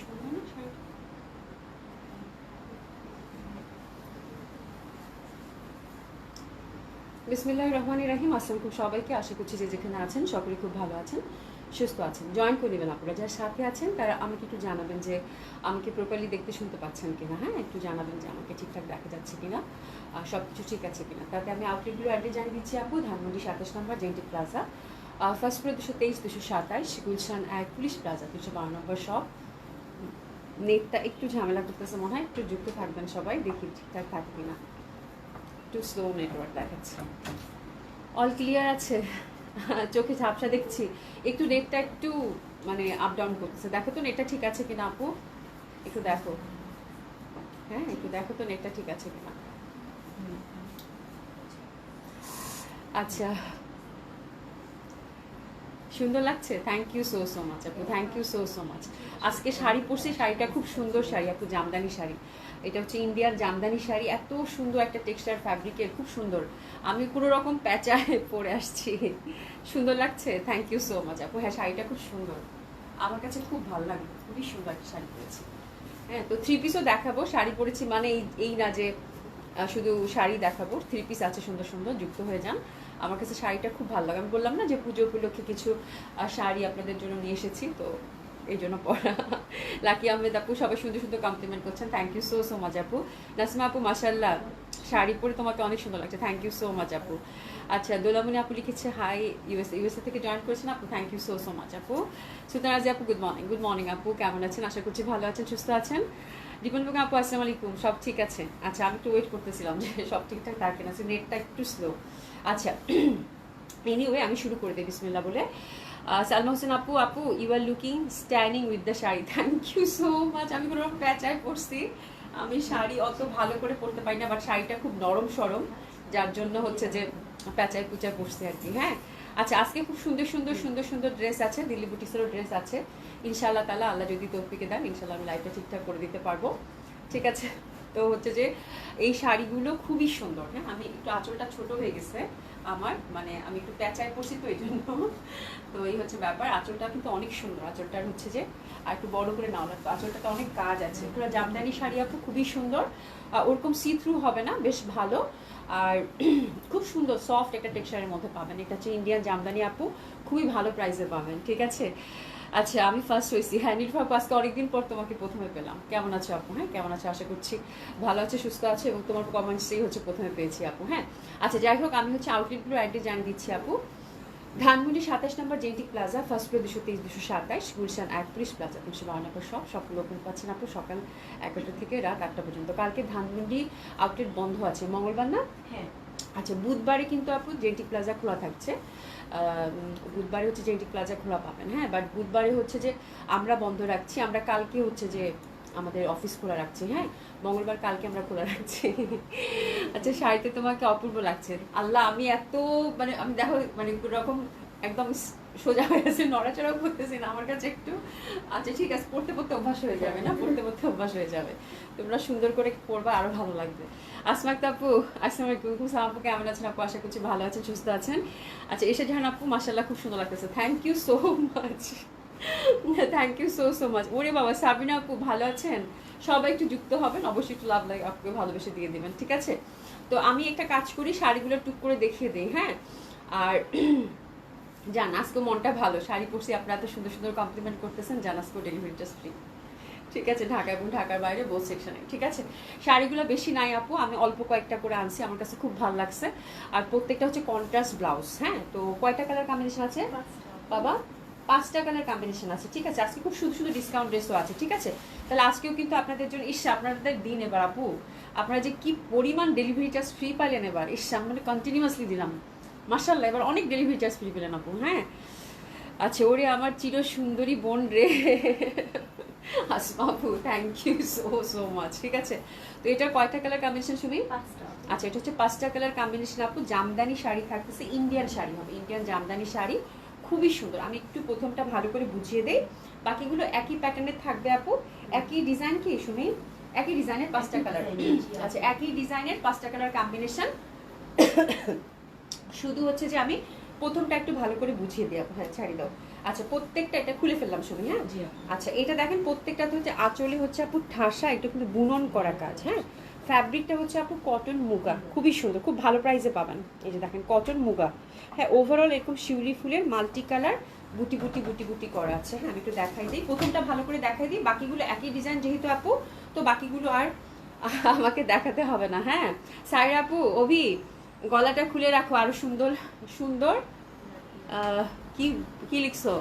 সুন্দর না শাড়িটা? বিসমিল্লাহির রহমানির রহিম। আসসালামু সবাইকে, আশা করছি যে যেখানে আছেন সকলে খুব ভালো আছেন, সুস্থ আছেন। জয়েন করে নেবেন আপনারা যারা সাথে আছেন, তারা আমাকে একটু জানাবেন যে আমাকে প্রপারলি দেখতে শুনতে পাচ্ছেন কিনা। হ্যাঁ, একটু জানাবেন যে আমাকে ঠিকঠাক দেখা যাচ্ছে কিনা, সব কিছু ঠিক আছে কিনা। তাতে আমি আউটলেটগুলো অ্যাড্রেস জানিয়ে দিচ্ছি আপু। ধানমন্ডি 27 নম্বর Genetic Plaza, first floor 223, 227, Gulshan 1, Police Plaza 212 নম্বর শপ। নেটটা একটু ঝামেলা করতেছে মনে হয়, একটু যুক্ত থাকবেন সবাই, দেখি ঠিকঠাক থাকে কিনা। একটু স্লো নেটওয়ার্ক দেখাচ্ছে। অল ক্লিয়ার আছে? চোখে ঝাপসা দেখছি, একটু নেটটা একটু মানে আপ ডাউন করতেছে। দেখো তো নেটটা ঠিক আছে কিনা আপু, একটু দেখো। হ্যাঁ, একটু দেখো তো নেটটা ঠিক আছে কিনা। আচ্ছা, সুন্দর লাগছে। Thank you so so much আপু, thank you so so much. আজকে শাড়ি পরছি, শাড়িটা খুব সুন্দর শাড়ি আপু, জামদানি শাড়ি। এটা হচ্ছে ইন্ডিয়ার জামদানি শাড়ি, এত সুন্দর একটা টেক্সচার ফ্যাব্রিকের, খুব সুন্দর। আমি কোনো রকম প্যাঁচায় পরে আসছি, সুন্দর লাগছে। থ্যাংক ইউ সো মাচ আপু। হ্যাঁ, শাড়িটা খুব সুন্দর, আমার কাছে খুব ভালো লাগে, খুবই সুন্দর একটা শাড়ি পরেছি। হ্যাঁ, তো থ্রি পিসও দেখাবো। শাড়ি পরেছি মানে এই না যে শুধু শাড়ি দেখাবো, থ্রি পিস আছে সুন্দর সুন্দর, যুক্ত হয়ে যান। আমার কাছে শাড়িটা খুব ভালো লাগে। আমি বললাম না যে পুজো উপলক্ষে কিছু শাড়ি আপনাদের জন্য নিয়ে এসেছি, তো এই জন্য পড়া। লাকি আহমেদ আপু, সবাই সুন্দর সুন্দর কমপ্লিমেন্ট করছেন, thank you so so much আপু। নাসিমা আপু, মাশাল্লাহ শাড়ি পরে তোমাকে অনেক সুন্দর লাগছে, থ্যাংক ইউ সো মাচ আপু। আচ্ছা, দোলামণি আপু লিখেছে হাই, ইউএসএ থেকে জয়েন করেছেন আপু, thank you so so much আপু। সুতরাং রাজি আপু, গুড মর্নিং। গুড মর্নিং আপু, কেমন আছেন? আশা করছি ভালো আছেন, সুস্থ আছেন। রিপন বেগম আপু, আসসালামু আলাইকুম। সব ঠিক আছে? আচ্ছা, আমি একটু ওয়েট করতেছিলাম যে সব ঠিকঠাক থাকে না, নেটটা একটু স্লো। আচ্ছা, এনিওয়ে আমি শুরু করে দিই বিসমিল্লাহ বলে। সালমা হোসেন আপু, আপু you are looking standing with the sari, thank you so much. আমি কোনো প্যাঁচায় পরছি, আমি শাড়ি অত ভালো করে পরতে পারি না, বাট শাড়িটা খুব নরম সরম, যার জন্য হচ্ছে যে প্যাঁচায় পুচায় পরছি আর কি। হ্যাঁ, আচ্ছা, আজকে খুব সুন্দর সুন্দর সুন্দর সুন্দর ড্রেস আছে, দিল্লি বুটিক্সেরও ড্রেস আছে। ইনশাআল্লাহ তাআলা, আল্লাহ যদি তৌফিকে দেন, ইনশাআল্লাহ আমি লাইফটা ঠিকঠাক করে দিতে পারবো। ঠিক আছে, তো হচ্ছে যে এই শাড়িগুলো খুবই সুন্দর। হ্যাঁ, আমি একটু আঁচলটা ছোট হয়ে গেছে আমার, মানে আমি একটু প্যাঁচায় পড়ছি তো এই জন্য। তো এই হচ্ছে ব্যাপার, আঁচলটা কিন্তু অনেক সুন্দর। আঁচলটার হচ্ছে যে আর একটু বড় করে নাও লাগতো, আঁচলটাতে অনেক কাজ আছে। পুরো জামদানি শাড়ি আপু, খুবই সুন্দর। ওরকম সি থ্রু হবে না, বেশ ভালো। আর খুব সুন্দর সফট একটা টেক্সচারের মধ্যে পাবেন। এটা হচ্ছে ইন্ডিয়ান জামদানি আপু, খুবই ভালো প্রাইসে পাবেন। ঠিক আছে, আচ্ছা, আমি ফার্স্ট হয়েছি। হ্যাঁ, নির্ভর আজকে অনেকদিন পর তোমাকে প্রথমে পেলাম। কেমন আছো আপু? হ্যাঁ, কেমন আছো? আশা করছি ভালো আছে, সুস্থ আছে, এবং তোমার কমেন্টসেই হচ্ছে প্রথমে পেয়েছি আপু। হ্যাঁ, আচ্ছা, যাই হোক, আমি হচ্ছে আউটলেটগুলো অ্যাড্রেস জানিয়ে দিচ্ছি আপু। ধানমন্ডি 27 নম্বর Genetic Plaza, first floor 223, 227, Gulshan 1, Police Plaza 352 নম্বর শপ। সবগুলো ওপেন পাচ্ছেন আপু সকাল 11টা থেকে রাত 8টা পর্যন্ত। কালকে ধানমন্ডি আউটলেট বন্ধ আছে, মঙ্গলবার না? হ্যাঁ। আচ্ছা, বুধবারে কিন্তু আপু জেন্টিক প্লাজা খোলা থাকছে। বুধবারে হচ্ছে জেন্টিক প্লাজা খোলা পাবেন। হ্যাঁ, বাট বুধবারে হচ্ছে যে আমরা বন্ধ রাখছি, আমরা কালকে হচ্ছে যে আমাদের অফিস খোলা রাখছি। হ্যাঁ, মঙ্গলবার কালকে আমরা খোলা রাখছি। আচ্ছা, শাড়িতে তোমাকে অপূর্ব লাগছে। আল্লাহ, আমি এত মানে আমি দেখো মানে রকম একদম সোজা হয়ে আছে, নড়াচড়াও করতেছি না, আমার কাছে একটু। আচ্ছা, ঠিক আছে, পড়তে পড়তে অভ্যাস হয়ে যাবে, না পড়তে পড়তে অভ্যাস হয়ে যাবে। তোমরা সুন্দর করে পড়বা, আরো ভালো লাগবে। আসমাক আপু, আসসালামু আলাইকুম। সালাম আপু, কেমন আছেন আপু? আশা করছি ভালো আছেন, সুস্থ আছেন। আচ্ছা, এসে জাহান আপু, মাশাআল্লাহ খুব সুন্দর লাগতেছে, thank you so much, thank you so so much. ওরে বাবা, সাবিনা আপু ভালো আছেন? সবাই একটু যুক্ত হবেন, অবশ্যই একটু লাভ লাগে আপুকে ভালোবেসে দিয়ে দেবেন। ঠিক আছে, তো আমি একটা কাজ করি, শাড়িগুলো টুক করে দেখিয়ে দিই। হ্যাঁ, আর জান আজকে মনটা ভালো, শাড়ি পরছি, আপনারা এত সুন্দর সুন্দর কমপ্লিমেন্ট করতেছেন। জান আজকে ডেলিভারি জাস্ট ফ্রি। ঠিক আছে, ঢাকা এবং ঢাকার বাইরে বোথ সেকশনে। ঠিক আছে, শাড়িগুলো বেশি নাই আপু, আমি অল্প কয়েকটা করে আনছি, আমার কাছে খুব ভালো লাগছে। আর প্রত্যেকটা হচ্ছে কন্ট্রাস্ট ব্লাউজ। হ্যাঁ, তো কয়টা কালার কম্বিনেশন আছে বাবা? 5টা কালার কম্বিনেশন আছে। ঠিক আছে, আজকে খুব শুধু শুধু ডিসকাউন্ট ড্রেসও আছে। ঠিক আছে, তাহলে আজকেও কিন্তু আপনাদের জন্য আপনাদের দিন এবার আপু, আপনারা যে কি পরিমাণ ডেলিভারি চার্জ ফ্রি পাইলেন এবার, মানে কন্টিনিউয়াসলি দিলাম। মাশাআল্লাহ, এবার অনেক ডেলিভারি চার্জ ফ্রি পেলেন আপু। হ্যাঁ, আচ্ছা, ওরে আমার চির সুন্দরী বোন রে, আসমা আপু, thank you so so much. ঠিক আছে, তো এটার কয়টা কালার কম্বিনেশন শুনি? 5টা। আচ্ছা, এটা হচ্ছে 5টা কালার কম্বিনেশন আপু। জামদানি শাড়ি থাকতেছে, ইন্ডিয়ান শাড়ি হবে, ইন্ডিয়ান জামদানি শাড়ি, খুবই সুন্দর। আমি একটু প্রথমটা ভালো করে বুঝিয়ে দেই, বাকিগুলো একই প্যাটার্নের থাকবে আপু। একই ডিজাইন কি শুনি? একই ডিজাইনের 5টা কালার। আচ্ছা, একই ডিজাইনের 5টা কালার কম্বিনেশন। শুধু হচ্ছে যে আমি প্রথমটা একটু ভালো করে বুঝিয়ে দিই আপু। হ্যাঁ, ছাড়ি দাও। আচ্ছা প্রত্যেকটা এটা খুলে ফেললাম শুনি, হ্যাঁ জি। আচ্ছা এটা দেখেন প্রত্যেকটাতে হচ্ছে আঁচলে হচ্ছে আপু ঠাসা, এটা কিন্তু বুনন করা কাজ, হ্যাঁ। ফ্যাব্রিকটা হচ্ছে আপু কটন মুগা, খুবই সুন্দর, খুব ভালো প্রাইসে পাবেন। এই যে দেখেন কটন মুগা, হ্যাঁ ওভারঅল এরকম শিউলি ফুলের মাল্টি কালার গুটি গুটি গুটি গুটি করা আছে, হ্যাঁ আমি একটু দেখাই দিই, প্রথমটা ভালো করে দেখাই দিই, বাকিগুলো একই ডিজাইন যেহেতু আপু, তো বাকিগুলো আর আমাকে দেখাতে হবে না, হ্যাঁ। সাইরা আপু অভি গলাটা খুলে রাখো, আরো সুন্দর সুন্দর কি কি লিখছো,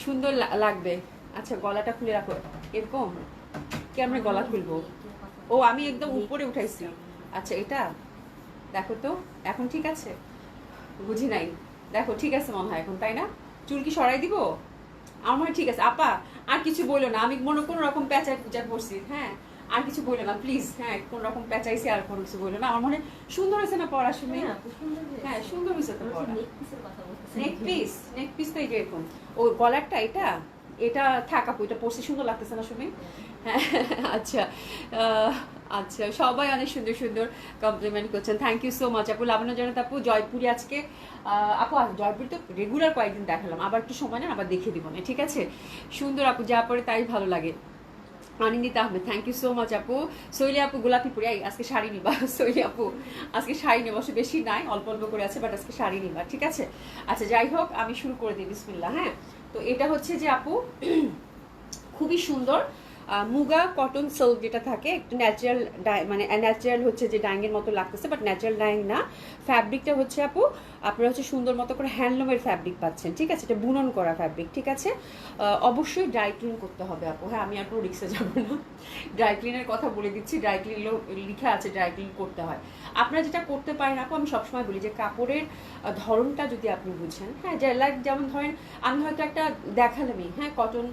সুন্দর লাগবে। আচ্ছা গলাটা খুলে রাখো, এরকম কেমন গলা খুলবো? ও আমি একদম উপরে উঠাইছি। আচ্ছা এটা দেখো তো এখন ঠিক আছে, বুঝি নাই, দেখো ঠিক আছে মনে হয় এখন, তাই না? চুল কি সরাই দিব? আমার মনে হয় ঠিক আছে আপা, আর কিছু বললো না, আমি মনে কোনো রকম পেঁচায় পূজা করছি, হ্যাঁ আর কিছু বললো না প্লিজ, হ্যাঁ কোন রকম পেঁচাইছি আর কোনো কিছু বললো না, আমার মনে হয় সুন্দর হয়েছে না পড়াশুনে? হ্যাঁ সুন্দর হয়েছে তো পড়া। নেক পিস তো এই যে এরকম, ও গলারটা এটা এটা থাক আপু, এটা পড়তে সুন্দর লাগতেছে না শুনে? হ্যাঁ আচ্ছা আচ্ছা সবাই অনেক সুন্দর সুন্দর কমপ্লিমেন্ট করছেন, থ্যাংক ইউ সো মাচ আপু। লাবণ্য জানাত আপু জয়পুরি আজকে আপু জয়পুরি তো রেগুলার কয়েকদিন দেখালাম, আবার একটু সময় নেন আবার দেখিয়ে দিব না, ঠিক আছে? সুন্দর আপু যা পরে তাই ভালো লাগে। Anandita Ahmed thank you so much আপু। শৈলী আপু গোলাপি পরে আজকে শাড়ি নিবা, শৈলী আপু আজকে শাড়ি নেবো, অবশ্য বেশি নাই অল্প অল্প করে আছে, বাট আজকে শাড়ি নিবা, ঠিক আছে? আচ্ছা যাই হোক আমি শুরু করে দিই বিসমিল্লাহ, হ্যাঁ। তো এটা হচ্ছে যে আপু খুবই সুন্দর মুগা কটন সিল্ক যেটা থাকে, একটু ন্যাচারাল মানে ন্যাচারাল হচ্ছে যে ডাইংয়ের মতো লাগতেছে, বাট ন্যাচারাল ডাইং না। ফ্যাব্রিকটা হচ্ছে আপু আপনারা হচ্ছে সুন্দর মতো করে হ্যান্ডলুমের ফ্যাব্রিক পাচ্ছেন, ঠিক আছে? এটা বুনন করা ফ্যাব্রিক, ঠিক আছে? অবশ্যই ড্রাই ক্লিন করতে হবে আপু, হ্যাঁ আমি আর কোনো রিক্সে যাবো না, ড্রাই ক্লিনের কথা বলে দিচ্ছি, ড্রাই ক্লিন লিখা আছে ড্রাই ক্লিন করতে হয়। আপনারা যেটা করতে পারেন আপু, আমি সবসময় বলি যে কাপড়ের ধরনটা যদি আপনি বুঝেন, হ্যাঁ যে লাইক যেমন ধরেন আমি হয়তো একটা দেখালামই, হ্যাঁ কটন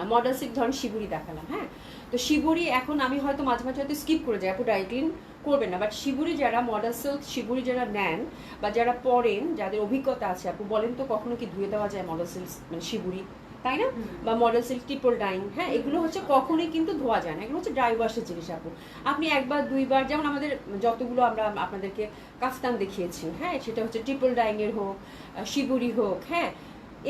না মডেল সিল্ক ধরেন শিবুরি দেখালাম, হ্যাঁ তো শিবুরি এখন আমি হয়তো মাঝে মাঝে হয়তো স্কিপ করে যাই, আপু ড্রাই ক্লিন করবেন না, বাট শিবুরি যারা মডেল সিল্ক শিবুরি যারা নেন বা যারা পরেন, যাদের অভিজ্ঞতা আছে আপু বলেন তো কখনো কি ধুয়ে দেওয়া যায় মডেল সিল্ক মানে শিবুরি, তাই না? বা মডেল সিল্ক ট্রিপল ডাইং, হ্যাঁ এগুলো হচ্ছে কখনোই কিন্তু ধোয়া যায় না, এগুলো হচ্ছে ড্রাই ওয়াশের জিনিস আপু। আপনি একবার দুইবার, যেমন আমাদের যতগুলো আমরা আপনাদেরকে কাফতান দেখিয়েছি, হ্যাঁ সেটা হচ্ছে ট্রিপল ডাইংয়ের হোক শিবুরি হোক, হ্যাঁ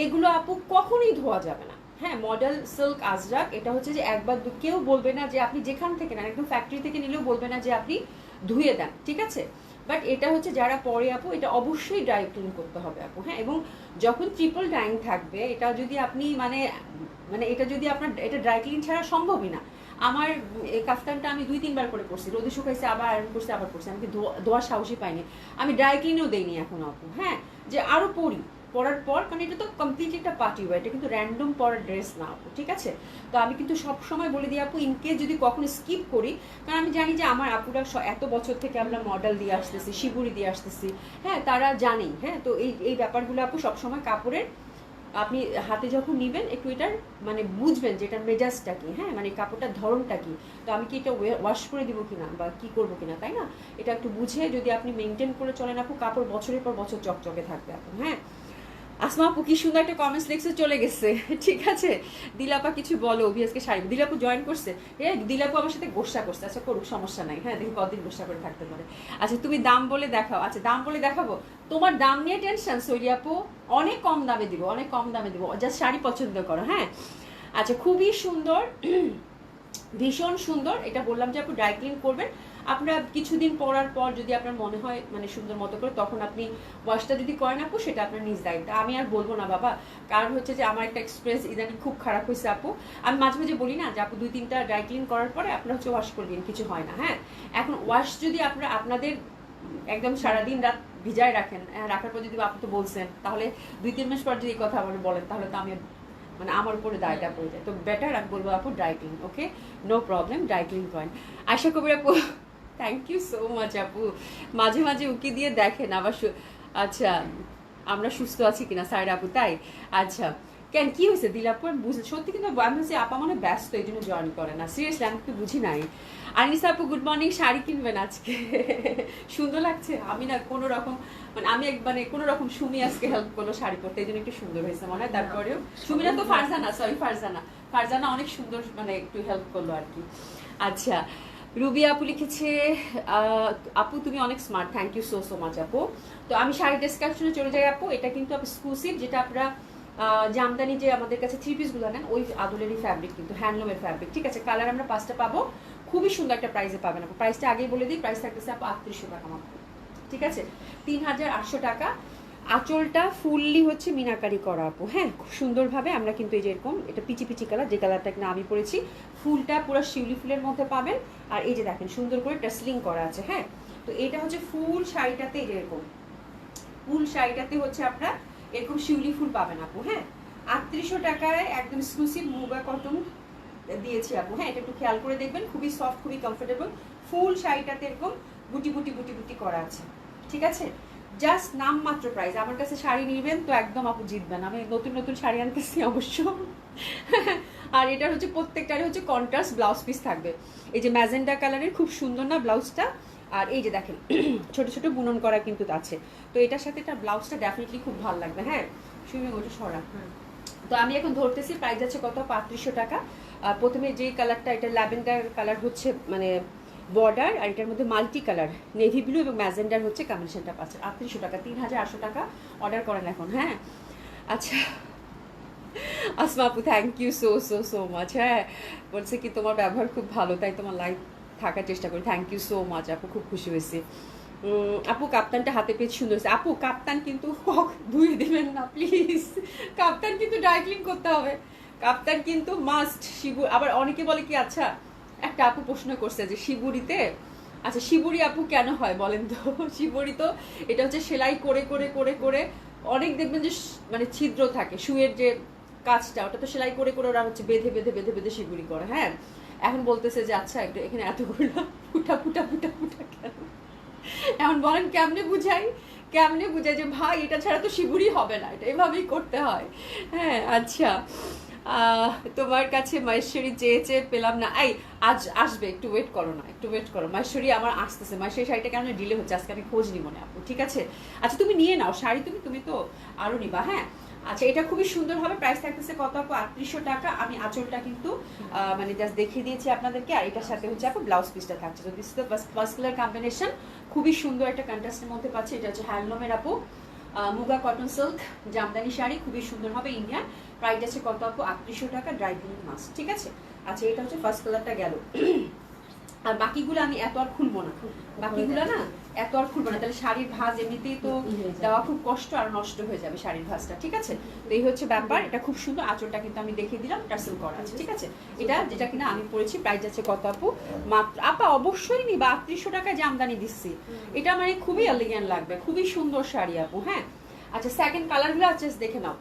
এগুলো আপু কখনোই ধোয়া যাবে না, হ্যাঁ মডেল সিল্ক আজরাক এটা হচ্ছে যে একবার কেউ বলবে না যে আপনি যেখান থেকে নেন, একদম ফ্যাক্টরি থেকে নিলেও বলবে না যে আপনি ধুয়ে দেন, ঠিক আছে? বাট এটা হচ্ছে যারা পরে আপু এটা অবশ্যই ড্রাই ক্লিন করতে হবে আপু, হ্যাঁ। এবং যখন ট্রিপল ডাইং থাকবে এটা যদি আপনি মানে মানে এটা যদি আপনার এটা ড্রাই ক্লিন ছাড়া সম্ভবই না। আমার এই কাফতানটা আমি 2-3 বার করে পরছি, রোদে শুকাইছে আবার আয়রন করছি আবার পরছি, আমি ধোয়ার সাহসই পাইনি, আমি ড্রাই ক্লিনও দেইনি এখন আপু, হ্যাঁ যে আরও পরার পর, কারণ এটা তো কমপ্লিটলি একটা পার্টি ওয়্যার, এটা কিন্তু র্যান্ডম পরার ড্রেস না আপু, ঠিক আছে? তো আমি কিন্তু সব সময় বলে দিই আপু ইনকেস যদি কখনো স্কিপ করি, কারণ আমি জানি যে আমার আপুরা এত বছর থেকে আমরা মডেল দিয়ে আসতেছি শিবুরি দিয়ে আসতেছি, হ্যাঁ তারা জানেই, হ্যাঁ তো এই ব্যাপারগুলো আপু সবসময় কাপড়ের আপনি হাতে যখন নিবেন একটু এটার মানে বুঝবেন যে এটার মেজাজটা কি, হ্যাঁ মানে কাপড়টার ধরনটা কি, তো আমি কি এটা ওয়াশ করে দিব কিনা বা কি করবো কিনা, তাই না? এটা একটু বুঝে যদি আপনি মেনটেন করে চলেন আপু, কাপড় বছরের পর বছর চকচকে থাকবে আপু, হ্যাঁ। আসমা আপু কি সুন্দর একটা কমেন্টস লিখছে, চলে গেছে, ঠিক আছে? দিলাপা কিছু বলো, অভিয়াসকে শাড়ি দিলাপু জয়েন করছে, দিলাপু আমার সাথে গোসা করছে, আচ্ছা করুক সমস্যা নাই, হ্যাঁ দেখি কতদিন গোসা করে থাকতে পারে। আচ্ছা তুমি দাম বলে দেখাও, আচ্ছা দাম বলে দেখাবো, তোমার দাম নিয়ে টেনশন সৈরি আপু, অনেক কম দামে দিব, অনেক কম দামে দিব, জাস্ট শাড়ি পছন্দ করো, হ্যাঁ। আচ্ছা খুবই সুন্দর, ভীষণ সুন্দর, এটা বললাম যে আপু ড্রাই ক্লিন করবেন আপনারা কিছুদিন পরার পর, যদি আপনার মনে হয় মানে সুন্দর মতো করে, তখন আপনি ওয়াশটা যদি করেন আপু সেটা আপনার নিজ দায়িত্ব, আমি আর বলবো না বাবা, কারণ হচ্ছে যে আমার একটা এক্সপিরিয়েন্স ইদানিং খুব খারাপ হয়েছে আপু, আমি মাঝে মাঝে বলি না যে আপু 2-3টা ড্রাই ক্লিন করার পরে আপনারা হচ্ছে ওয়াশ করে দিন, কিছু হয় না, হ্যাঁ। এখন ওয়াশ যদি আপনারা আপনাদের একদম সারাদিন রাত ভিজায় রাখেন, রাখার পর যদি আপনি তো বলছেন, তাহলে 2-3 মাস পর যদি এই কথা বলেন তাহলে তো আমি মানে আমার উপরে দায়টা পড়ে যায়, তো বেটার আমি বলবো আপু dry clean, okay no problem, dry clean করেন। আশা করি আপু থ্যাংক ইউ সো মাচ আপু, মাঝে মাঝে উকি দিয়ে দেখেন আবার আচ্ছা আমরা সুস্থ আছি কিনা স্যার আপু, তাই? আচ্ছা কেন কি হয়েছে দিলাপুর বুঝে সত্যি, কিন্তু আমি হচ্ছে আপা মনে ব্যস্ত এই জন্য জয়েন করে না, সিরিয়াসলি আমি একটু বুঝি নাই। আনিসা আপু গুড মর্নিং, শাড়ি কিনবেন আজকে? সুন্দর লাগছে, আমি না কোনো রকম মানে আমি মানে কোনো রকম সুমি আজকে হেল্প করলো শাড়ি পরতে, এই জন্য একটু সুন্দর হয়েছে মনে হয়। তারপরেও সুমিনা তো ফারজানা অনেক সুন্দর মানে একটু হেল্প করলো আর কি। আচ্ছা রুবি আপু লিখেছে আপু তুমি অনেক smart, thank you so much আপু। তো আমি শাড়ি ডেসক্রিপশনে চলে যাই আপু, এটা কিন্তু এক্সক্লুসিভ, যেটা আপনারা জামদানি যে আমাদের কাছে থ্রি পিসগুলো নেন ওই আদলেরই ফ্যাব্রিক, কিন্তু হ্যান্ডলুমের ফ্যাব্রিক, ঠিক আছে। কালার আমরা 5টা পাবো, খুবই সুন্দর একটা প্রাইসে পাবেন আপু। প্রাইসটা আগেই বলে দিই, প্রাইস থাকতেছে আপু 3800 টাকা মাত্র, ঠিক আছে, 3800 টাকা। আঁচলটা ফুললি হচ্ছে মিনাকারি করা আপু, হ্যাঁ, খুব সুন্দরভাবে আমরা কিন্তু এই যে এরকম, এটা পিচি পিচি কালার, যে কালারটা কিনা আমি পরেছি, ফুলটা পুরো শিউলি ফুলের মধ্যে পাবেন। আর এই যে দেখেন সুন্দর করে টাসলিং করা আছে, হ্যাঁ। তো এটা হচ্ছে ফুল শাড়িটাতে এরকম, ফুল শাড়িটাতে হচ্ছে আপনারা এরকম শিউলি ফুল পাবেন আপু, হ্যাঁ। 3800 টাকায় একদম এক্সক্লুসিভ মুগা কটন দিয়েছি আপু, হ্যাঁ। এটা একটু খেয়াল করে দেখবেন, খুবই সফট, খুবই কমফোর্টেবল। ফুল শাড়িটাতে এরকম বুটি বুটি বুটি বুটি করা আছে, ঠিক আছে। জাস্ট নাম মাত্র প্রাইস। আমার কাছে শাড়ি নিবেন তো একদম আপু জিতবেন, আমি নতুন নতুন শাড়ি আনতেছি অবশ্য। আর এটার হচ্ছে প্রত্যেকটারই হচ্ছে কন্ট্রাস্ট ব্লাউজ পিস থাকবে। এই যে ম্যাজেন্ডা কালারের খুব সুন্দর না ব্লাউজটা, আর এই যে দেখেন ছোট ছোট বুনন করা কিন্তু আছে। তো এটার সাথে এটা ব্লাউজটা ডেফিনেটলি খুব ভালো লাগবে, হ্যাঁ। সুইমিং ওটা সরা। তো আমি এখন ধরতেছি, প্রাইস আছে কত, 3500 টাকা। প্রথমে যে কালারটা, এটা ল্যাভেন্ডার কালার হচ্ছে মানে বর্ডার, আর এটার মধ্যে মাল্টি কালার নেভি ব্লু এবং ম্যাজেন্ডার হচ্ছে কম্বিনেশনটা পাচ্ছে 3800 টাকা। 3800 টাকা অর্ডার করেন এখন, হ্যাঁ। আচ্ছা আসমা আপু, thank you so so so much, হ্যাঁ। বলছে কি তোমার ব্যবহার খুব ভালো, তাই তোমার লাইভ থাকার চেষ্টা করি। থ্যাংক ইউ সো মাচ আপু, খুব খুশি হয়েছি। আপু কাপ্তানটা হাতে পেয়ে সুন্দর হয়েছে আপু। কাপ্তান কিন্তু ধুয়ে দিবেন না প্লিজ, কাপ্তান কিন্তু ড্রাই ক্লিন করতে হবে, কাপ্তান কিন্তু মাস্ট। শিবু আবার অনেকে বলে কি, আচ্ছা একটা আপু প্রশ্ন করছে যে শিবুরিতে, আচ্ছা শিবুরি আপু কেন হয় বলেন তো? শিবুরি তো এটা হচ্ছে সেলাই করে করে করে করে অনেক দেখবেন যে মানে ছিদ্র থাকে, শুয়ের যে কাজটা ওটা তো সেলাই করে করে ওরা হচ্ছে বেঁধে বেঁধে বেঁধে বেঁধে শিবুরি করে, হ্যাঁ। এখন বলতেছে যে আচ্ছা এখানে এতগুলো ফুটা ফুটা ফুটা ফুটা কেন? এখন বলেন কেমনে বুঝাই, কেমনে বুঝাই যে ভাই এটা ছাড়া তো শিবুরি হবে না, এটা এভাবেই করতে হয়, হ্যাঁ। আচ্ছা তোমার কাছে মাহেশ্বরী চেয়ে চেয়ে পেলাম না, এই আজ আসবে, একটু ওয়েট করো না, একটু ওয়েট করো। মাহেশ্বরী আমার আসতেছে, মাহেশ্বরী শাড়িটা কেন ডিলে হচ্ছে, আজকে আমি খোঁজ নিব না আপু, ঠিক আছে। আচ্ছা তুমি নিয়ে নাও শাড়ি, তুমি তো আরো নিবা, হ্যাঁ। আচ্ছা এটা খুবই সুন্দর হবে, প্রাইস থাকতেছে কত আপু, 3800 টাকা। আমি আঁচলটা কিন্তু মানে জাস্ট দেখিয়ে দিয়েছি আপনাদেরকে, আর এটার সাথে হচ্ছে আপু ব্লাউজ পিসটা থাকছে। তো this is the first colour combination, খুবই সুন্দর একটা কন্ট্রাস্টের মধ্যে পাচ্ছে। এটা হচ্ছে হ্যান্ডলুমের আপু মুগা কটন সিল্ক জামদানি শাড়ি, খুবই সুন্দর হবে ইন্ডিয়ান। প্রাইস আছে কত আপু, 3800 টাকা, ড্রাই ক্লিন মাস্ক, ঠিক আছে। আচ্ছা এটা হচ্ছে ফার্স্ট কালারটা গেল। আর বাকিগুলো আমি এত আর খুলবো না, বাকিগুলো না এত আর খুলবো না, তাহলে শাড়ির ভাঁজ এমনিতেই তো দেওয়া খুব কষ্ট, আর নষ্ট হয়ে যাবে শাড়ির ভাঁজটা, ঠিক আছে। তো এই হচ্ছে ব্যাপার, এটা খুব সুন্দর। আঁচলটা কিন্তু আমি দেখিয়ে দিলাম, টার্সেল করা আছে, ঠিক আছে। এটা যেটা কিনা আমি পরেছি, প্রাইস আছে কত আপু, মাত্র আপা অবশ্যই নিবা, 3800 টাকায় জামদানি দিচ্ছি। এটা মানে খুবই এলিগেন্ট লাগবে, খুবই সুন্দর শাড়ি আপু, হ্যাঁ। আচ্ছা সেকেন্ড কালারগুলো আছে দেখে নাও।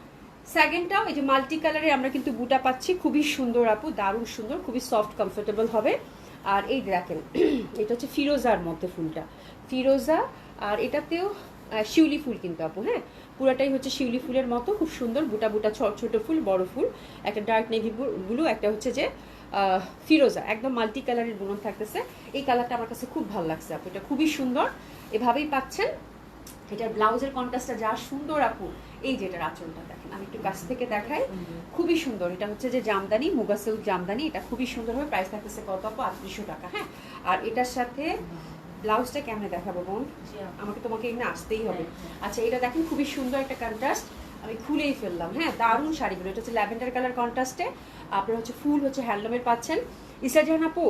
সেকেন্ডটাও এই যে মাল্টি কালারে আমরা কিন্তু বুটা পাচ্ছি, খুবই সুন্দর আপু, দারুণ সুন্দর, খুবই সফট কমফোর্টেবল হবে। আর এই দেখেন এটা হচ্ছে ফিরোজার মধ্যে ফুলটা, ফিরোজা, আর এটাতেও শিউলি ফুল কিন্তু আপু, হ্যাঁ। পুরাটাই হচ্ছে শিউলি ফুলের মতো, খুব সুন্দর বুটা বুটা, ছোট ফুল বড় ফুল, একটা ডার্ক নেভি ব্লু, একটা হচ্ছে যে ফিরোজা, একদম মাল্টি কালারের বুনন থাকতেছে। এই কালারটা আমার কাছে খুব ভালো লাগছে আপু, এটা খুবই সুন্দর, এভাবেই পাচ্ছেন। এটার ব্লাউজের কন্ট্রাস্টটা যা সুন্দর আপু, এই যে এটার আঁচলটা দেখেন, আমি একটু কাছ থেকে দেখাই, খুবই সুন্দর। এটা হচ্ছে যে জামদানি, মুগা সিল্ক জামদানি, এটা খুবই সুন্দর হবে। প্রাইস থাকতেছে কত আপু, 3800 টাকা, হ্যাঁ। আর এটার সাথে ব্লাউজটা কেমনে দেখাবো বোন, আমাকে তোমাকে এখানে আসতেই হবে। আচ্ছা এটা দেখেন খুবই সুন্দর একটা কন্ট্রাস্ট, আমি খুলেই ফেললাম, হ্যাঁ। দারুণ শাড়িগুলো, এটা হচ্ছে ল্যাভেন্ডার কালার কন্ট্রাস্টে, আপনার হচ্ছে ফুল হচ্ছে হ্যান্ডলুমের পাচ্ছেন। ইসরা জাহান আপু,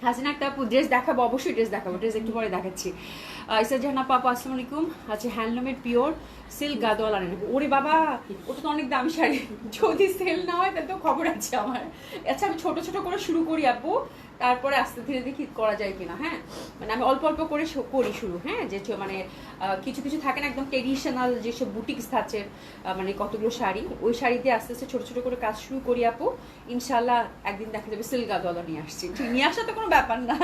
হাসিনা একটা আপু ড্রেস দেখাবো, অবশ্যই ড্রেস দেখাবো, ড্রেস একটু পরে দেখাচ্ছি। ইসরা জাহান আপু, আসসালামু আলাইকুম। আচ্ছা হ্যান্ডলুমের পিওর সিল্ক গাদোয়াল আনেন, ওরে বাবা ওটা তো অনেক দামি শাড়ি, যদি সেল না হয় তাহলে তো খবর আছে আমার। আচ্ছা আমি ছোট ছোট করে শুরু করি আপু, তারপরে আস্তে ধীরে দেখি করা যায় কিনা, হ্যাঁ। মানে আমি অল্প অল্প করে করি শুরু, হ্যাঁ। যে মানে কিছু কিছু থাকে না একদম ট্রেডিশনাল যেসব বুটিক্স থাকে, মানে কতগুলো শাড়ি, ওই শাড়ি দিয়ে আস্তে আস্তে ছোট ছোট করে কাজ শুরু করি আপু। ইনশাল্লাহ একদিন দেখা যাবে সিল্ক গাদোয়ালা নিয়ে আসছি, ঠিক নিয়ে আসা তো কোনো ব্যাপার না,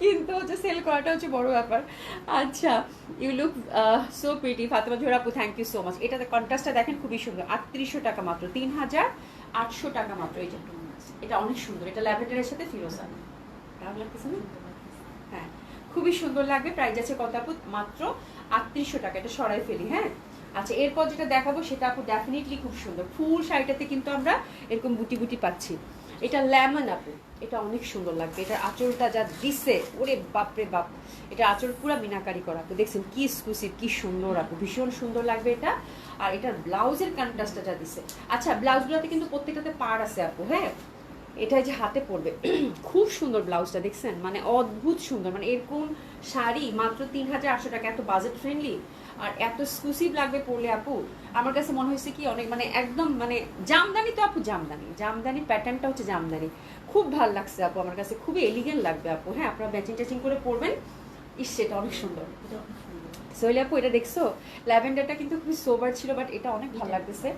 কিন্তু হচ্ছে সেল করাটা হচ্ছে বড় ব্যাপার। আচ্ছা you look so pretty, Fatema Zohra আপু, থ্যাংক ইউ সো মাচ। এটাতে কন্ট্রাস্টটা দেখেন খুবই সুন্দর, 3800 টাকা মাত্র, 3800 টাকা মাত্র। এই যে এটা অনেক সুন্দর, এটা ল্যাভেন্ডারের সাথে ফিরোজা, খারাপ লাগতেছে না, হ্যাঁ খুবই সুন্দর লাগবে। প্রাইস আছে কত আপু, মাত্র 3800 টাকা। এটা সরাই ফেলি, হ্যাঁ। আচ্ছা এরপর যেটা দেখাবো সেটা আপু ডেফিনেটলি খুব সুন্দর, ফুল শাড়িটাতে কিন্তু আমরা এরকম বুটি বুটি পাচ্ছি। এটা লেমন আপু, এটা অনেক সুন্দর লাগবে। এটার আঁচলটা যা দিছে, ওরে বাপরে বাপ, এটা আঁচল পুরো মিনাকারি করা আপু, দেখছেন কি এক্সক্লুসিভ, কি সুন্দর আপু, ভীষণ সুন্দর লাগবে এটা। আর এটার ব্লাউজের কন্ট্রাস্টটা যা দিছে। আচ্ছা, ব্লাউজগুলোতে কিন্তু প্রত্যেকটাতে পাড় আছে আপু, হ্যাঁ, এটা যে হাতে পড়বে, খুব সুন্দর ব্লাউজটা, দেখছেন মানে অদ্ভুত সুন্দর। মানে এরকম শাড়ি মাত্র 3800 টাকা, এত বাজেট ফ্রেন্ডলি আর এত এক্সক্লুসিভ লাগবে পরলে আপু। আমার কাছে মনে হয়েছে কি অনেক মানে একদম মানে জামদানি তো আপু, জামদানি জামদানি প্যাটার্নটা হচ্ছে জামদানি, খুব ভালো লাগছে আপু আমার কাছে, খুবই এলিগেন্ট লাগবে আপু। হ্যাঁ, আপনারা ম্যাচিং ট্যাচিং করে পরবেন, ইস সেটা অনেক সুন্দর। সোহেলি আপু এটা দেখছো, ল্যাভেন্ডারটা কিন্তু খুবই সোবার ছিল, বাট এটা অনেক ভালো লাগতেছে,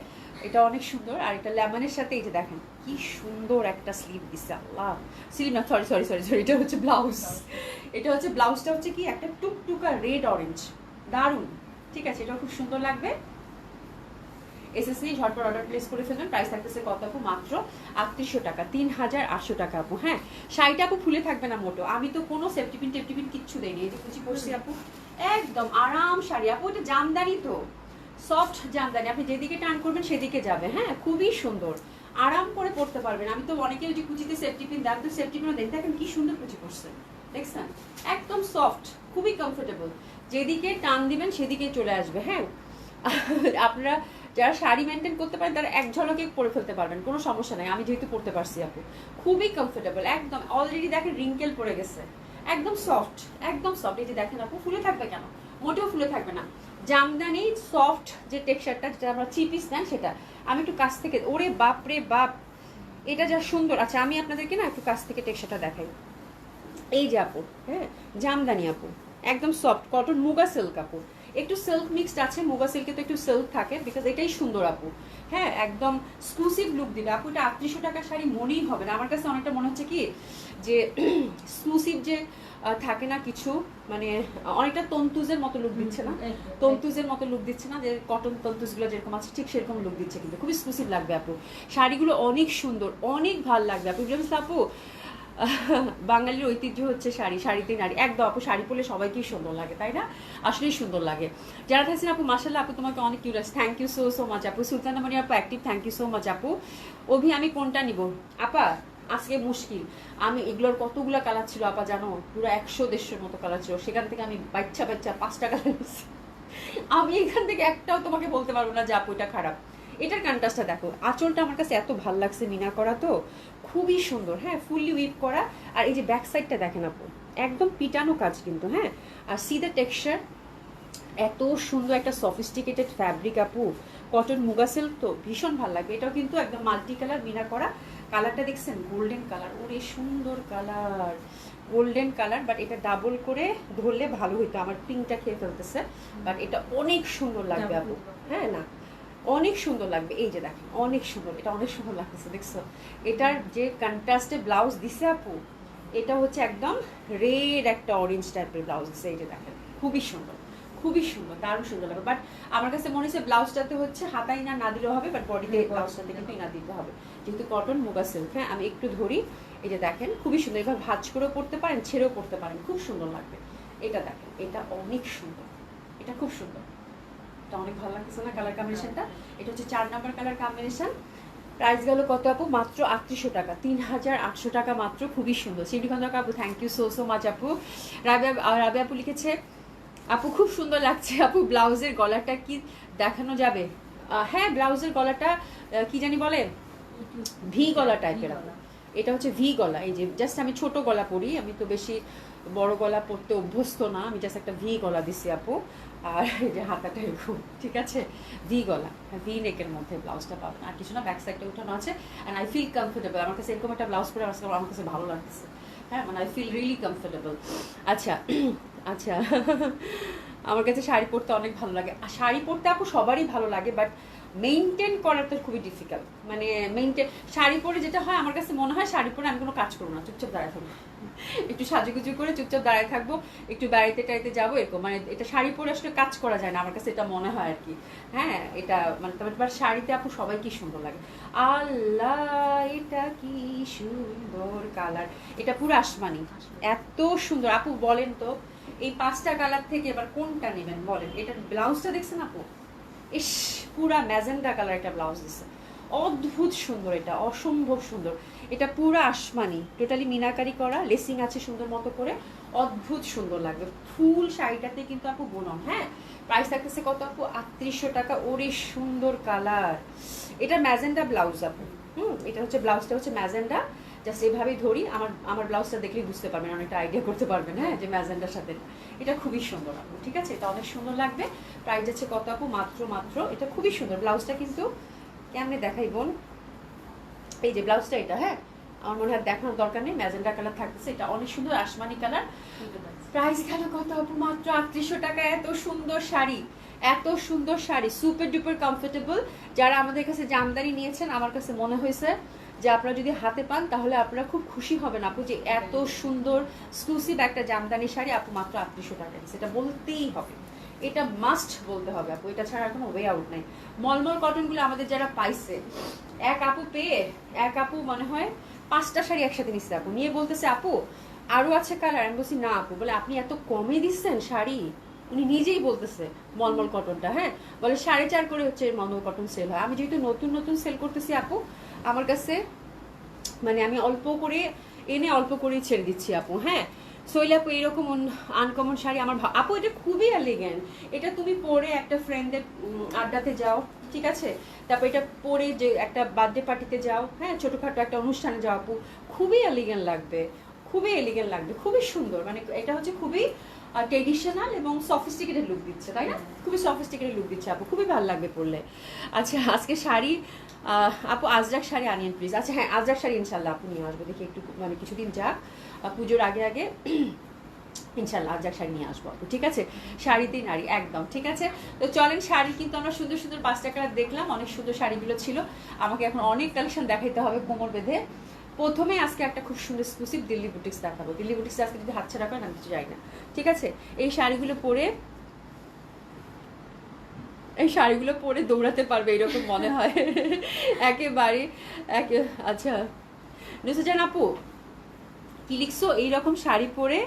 এটা অনেক সুন্দর। আর এটা লেমনের সাথে এই যে দেখেন কি সুন্দর একটা স্লিভ দিচ্ছে, আল্লাহ স্লিভ না, সরি সরি সরি সরি, এটা হচ্ছে ব্লাউজ। এটা হচ্ছে ব্লাউজটা হচ্ছে কি একটা টুকটুকা রেড অরেঞ্জ, দারুণ, ঠিক আছে, এটা খুব সুন্দর লাগবে। এসএসসি ঝটপট অর্ডার প্লেস করে ফেলবেন। প্রাইস থাকতেছে কত আপু? মাত্র 3800 টাকা, 3800 টাকা আপু। হ্যাঁ, শাড়িটা আপু ফুলে থাকবে না মোটো, আমি তো কোনো সেফটিপিন টেফটিপিন কিচ্ছু দেয়নি, এই যে কুচি করছি আপু, একদম আরাম শাড়ি আপু। এটা জামদানি তো, সফট জামদানি, আপনি যেদিকে টার্ন করবেন সেদিকে যাবে। হ্যাঁ, খুবই সুন্দর, আরাম করে পড়তে পারবেন। আমি তো অনেকে ওই যে কুচিতে সেফটিপিন দেন, তো সেফটিপিনও দেন, দেখেন কি সুন্দর কুচি করছে, দেখছেন, একদম সফট, খুবই কমফোর্টেবল, যেদিকে টান দিবেন সেদিকে চলে আসবে। হ্যাঁ, আপনারা যারা শাড়ি মেনটেন করতে পারেন তারা এক ঝলকে পরে ফেলতে পারবেন, কোনো সমস্যা নাই। আমি যেহেতু পড়তে পারছি আপু, খুবই কমফোর্টেবল, একদম অলরেডি দেখেন রিঙ্কেল পড়ে গেছে, একদম সফট, একদম সফট। এই যে দেখেন আপু, ফুলে থাকবে কেন? মোটেও ফুলে থাকবে না। জামদানি সফট যে টেক্সচারটা, যেটা আমরা চিপিস নেন সেটা। আমি একটু কাছ থেকে, ওরে বাপ রে বাপ, এটা যা সুন্দর। আচ্ছা, আমি আপনাদেরকে না একটু কাছ থেকে টেক্সচারটা দেখাই। এই যে আপু, হ্যাঁ, জামদানি আপু, একদম সফট কটন, মুগা সিল্ক আপু, একটু সিল্ক মিক্সড আছে, মুগা সিল্কে তো একটু সিল্ক থাকে, বিকজ এটাই সুন্দর আপু। হ্যাঁ, একদম এক্সক্লুসিভ লুক দিবে আপু। এটা 3800 টাকার শাড়ি মনেই হবে না আমার কাছে। অনেকটা মনে হচ্ছে কি যে এক্সক্লুসিভ যে থাকে না কিছু, মানে অনেকটা তন্তুজের মতো লুক দিচ্ছে না, তন্তুজের মতো লুক দিচ্ছে না, যে কটন তন্তুজগুলো যেরকম আছে ঠিক সেরকম লুক দিচ্ছে, কিন্তু খুব এক্সক্লুসিভ লাগবে আপু। শাড়িগুলো অনেক সুন্দর, অনেক ভালো লাগবে আপু। আপু বাঙালির ঐতিহ্য হচ্ছে শাড়ি, শাড়িতে নারী, একদম আপু। শাড়ি পরলে সবাইকেই সুন্দর লাগে, তাই না? আসলেই সুন্দর লাগে। যারা থাকছেন আপু, মাশাআল্লাহ আপু, তোমাকে অনেক curious, thank you so so much আপু। সুলতানা মনি আপু active, thank you so much আপু। অভি আমি কোনটা নিব আপা? আজকে মুশকিল, আমি এগুলোর কতগুলো কালার ছিল আপা জানো? পুরো 100-150 মতো কালার ছিল, সেখান থেকে আমি বাচ্চা 5টা কালার নিচ্ছি। আমি এখান থেকে একটাও তোমাকে বলতে পারবো না যে আপু এটা খারাপ। এটার কন্ট্রাস্টটা দেখো, আঁচলটা আমার কাছে এত ভাল লাগছে, মিনা করা তো খুবই সুন্দর। হ্যাঁ, ফুললি উইপ করা। আর এই যে ব্যাক সাইডটা দেখেন আপু, একদম পিটানো কাজ কিন্তু। হ্যাঁ, আর সি দ্য টেক্সচার, এত সুন্দর একটা সফিস্টিকেটেড ফ্যাব্রিক আপু, কটন মুগা সিল্ক তো ভীষণ ভালো লাগবে। এটাও কিন্তু একদম মাল্টি কালার মিনা করা। কালারটা দেখছেন, গোল্ডেন কালার, ওরে সুন্দর কালার, গোল্ডেন কালার। বাট এটা ডাবল করে ধরলে ভালো হইতো, আমার পিঙ্কটা খেয়ে ফেলতেছে। বাট এটা অনেক সুন্দর লাগবে আপু। হ্যাঁ, না অনেক সুন্দর লাগবে। এই যে দেখেন, অনেক সুন্দর, এটা অনেক সুন্দর লাগতেছে, দেখছো? এটার যে কন্ট্রাস্টে ব্লাউজ দিছে আপু, এটা হচ্ছে একদম রেড একটা অরেঞ্জ টাইপের ব্লাউজ দিছে। এই যে দেখেন, খুবই সুন্দর, খুবই সুন্দর, দারুণ সুন্দর লাগবে। বাট আমার কাছে মনে হচ্ছে ব্লাউজটাতে হচ্ছে হাতাই না দিলেও হবে, বাট বডিতে ব্লাউজটাতে কিন্তু না দিতে হবে, যেহেতু কটন মুগা সিল্ক। হ্যাঁ, আমি একটু ধরি, এই যে দেখেন খুবই সুন্দর, এবার ভাঁজ করেও পড়তে পারেন, ছেড়েও পড়তে পারেন, খুব সুন্দর লাগবে। এটা দেখেন, এটা অনেক সুন্দর, এটা খুব সুন্দর, এটা অনেক ভালো লাগছে না কালার কম্বিনেশনটা? এটা হচ্ছে 4 নাম্বার কালার কম্বিনেশন। প্রাইস গেল কত আপু? মাত্র 3800 টাকা, 3800 টাকা মাত্র, খুবই সুন্দর। শ্রীনিখন্দ আপু, thank you so so much আপু। রাবিয়া আপু লিখেছে, আপু খুব সুন্দর লাগছে আপু, ব্লাউজের গলাটা কি দেখানো যাবে? হ্যাঁ, ব্লাউজের গলাটা কি জানি বলে, ভি গলা টাইপের। এটা হচ্ছে ভি গলা। এই যে জাস্ট আমি ছোট গলা পরি, আমি তো বেশি বড় গলা পরতে অভ্যস্ত না, আমি জাস্ট একটা ভি গলা দিছি আপু। আর এই যে হাতাটা এরকম, ঠিক আছে, ভি গলা, ভি নেকের মধ্যে ব্লাউজটা পাবেন, আর কিছু না। ব্যাক সাইডটা উঠানো আছে, অ্যান্ড আই ফিল কমফোর্টেবল। আমার কাছে এরকম একটা ব্লাউজ পরে আমার কাছে ভালো লাগতেছে। হ্যাঁ, মানে আই ফিল রিয়েলি কমফোর্টেবল। আচ্ছা আচ্ছা, আমার কাছে শাড়ি পরতে অনেক ভালো লাগে। আর শাড়ি পরতে আপু সবারই ভালো লাগে, বাট মেনটেন করা তো খুবই ডিফিকাল্ট। মানে মেনটেন, শাড়ি পরে যেটা হয় আমার কাছে মনে হয়, শাড়ি পরে আমি কোনো কাজ করবো না, চুপচাপ দাঁড়ায় থাকবো, একটু সাজুগুজু করে চুপচাপ দাঁড়ায় থাকবো, একটু বাড়িতে টাড়িতে যাবো, এরকম। মানে এটা শাড়ি পরে আসলে কাজ করা যায় না, আমার কাছে এটা মনে হয় আর কি। হ্যাঁ, এটা মানে তোমার শাড়িতে আপু সবাই কি সুন্দর লাগে, আল্লাহ এটা কি সুন্দর কালার, এটা পুরো আসমানি, এত সুন্দর আপু। বলেন তো এই 5টা কালার থেকে এবার কোনটা নেবেন বলেন? এটা ব্লাউজটা দেখছেন আপু, ইস পুরা ম্যাজেন্ডা কালার একটা ব্লাউজ দিচ্ছে, অদ্ভুত সুন্দর, এটা অসম্ভব সুন্দর। এটা পুরো আসমানি, টোটালি মিনাকারি করা, লেসিং আছে সুন্দর মতো করে, অদ্ভুত সুন্দর লাগবে। ফুল শাড়িটাতে কিন্তু আপু বোনন, হ্যাঁ। প্রাইস থাকতেছে কত আপু? 3800 টাকা। ওরে সুন্দর কালার। এটা ম্যাজেন্ডা ব্লাউজ আপু। এটা হচ্ছে ব্লাউজটা হচ্ছে ম্যাজেন্ডা। জাস্ট এভাবেই ধরি, আমার ব্লাউজটা দেখলেই বুঝতে পারবেন, অনেকটা আইডিয়া করতে পারবেন, হ্যাঁ, যে ম্যাজেন্ডার সাথে। এটা খুবই সুন্দর আপু, ঠিক আছে, এটা অনেক সুন্দর লাগবে। প্রাইস আছে কত আপু? মাত্র এটা খুবই সুন্দর। ব্লাউজটা কিন্তু কেমনে দেখাই বোন, এই যে ব্লাউজটা এটা, হ্যাঁ, আমার মনে হয় দেখানোর দরকার নেই। ম্যাজেন্ডা কালার থাকতেছে, এটা অনেক সুন্দর আসমানি কালার। প্রাইস গেল কত আপু? মাত্র 3800 টাকা। এত সুন্দর শাড়ি, এত সুন্দর শাড়ি, সুপার ডুপার কমফোর্টেবল। যারা আমাদের কাছে জামদানি নিয়েছেন, আমার কাছে মনে হয়েছে যে আপনারা যদি হাতে পান তাহলে আপনারা খুব খুশি হবেন আপু, যে এত সুন্দর এক্সক্লুসিভ একটা জামদানি শাড়ি আপু মাত্র 3800 টাকা। সেটা বলতেই হবে, এটা মাস্ট বলতে হবে আপু, এটা ছাড়া কোনো ওয়ে আউট নাই। মলমল কটনগুলো আমাদের যারা পাইছে, এক আপু মনে হয় 5টা শাড়ি একসাথে নিচ্ছে আপু, নিয়ে বলতেছে আপু আরো আছে কালার। আমি বলছি না আপু, বলে আপনি এত কমে দিচ্ছেন শাড়ি। উনি নিজেই বলতেছে মলমল কটনটা, হ্যাঁ, বলে 4.5 করে হচ্ছে মলমল কটন সেল হয়। আমি যেহেতু নতুন সেল করতেছি আপু, আমার কাছে মানে আমি অল্প করে এনে অল্প করেই ছেড়ে দিচ্ছি আপু, হ্যাঁ। সোহেল আপু এরকম আনকমন শাড়ি আমার আপু, এটা খুবই এলিগেন্ট। এটা তুমি পরে একটা ফ্রেন্ডের আড্ডাতে যাও, ঠিক আছে, তারপর এটা পরে যে একটা বার্থডে পার্টিতে যাও, হ্যাঁ, ছোটোখাটো একটা অনুষ্ঠানে যাও আপু, খুবই এলিগেন্ট লাগবে, খুবই সুন্দর। মানে এটা হচ্ছে খুবই ট্রেডিশনাল এবং সফিস্টিকেটেড লুক দিচ্ছে, তাই না? খুবই সফিস্টিকেটেড লুক দিচ্ছে আপু, খুবই ভালো লাগবে পরলে। আচ্ছা আজকে শাড়ি আপু আজরাক শাড়ি আনিয়েন প্লিজ। আচ্ছা হ্যাঁ, আজরাক শাড়ি ইনশাল্লাহ আপু নিয়ে আসবো, দেখি একটু মানে কিছুদিন যাক, পুজোর আগে ইনশাল্লাহ আজরাক শাড়ি নিয়ে আসবো আপু, ঠিক আছে। শাড়িতেই নারী, একদম ঠিক আছে। তো চলেন, শাড়ি কিন্তু আমরা সুন্দর 5টা কালার দেখলাম, অনেক সুন্দর শাড়িগুলো ছিল। আমাকে এখন অনেক কালেকশন দেখাইতে হবে কোমর বেঁধে। প্রথমে আজকে একটা খুব সুন্দর এক্সক্লুসিভ দিল্লি বুটিক্স দেখাবো। দিল্লি বুটিক্স আজকে যদি হাতছাড়া করেন আমি কিছু যাই না, ঠিক আছে। এই শাড়িগুলো পরে দৌড়াতে পারবে এরকম মনে হয় একেবারে আচ্ছা নুসরাত আপু কি লিখছো? এইরকম শাড়ি পরে,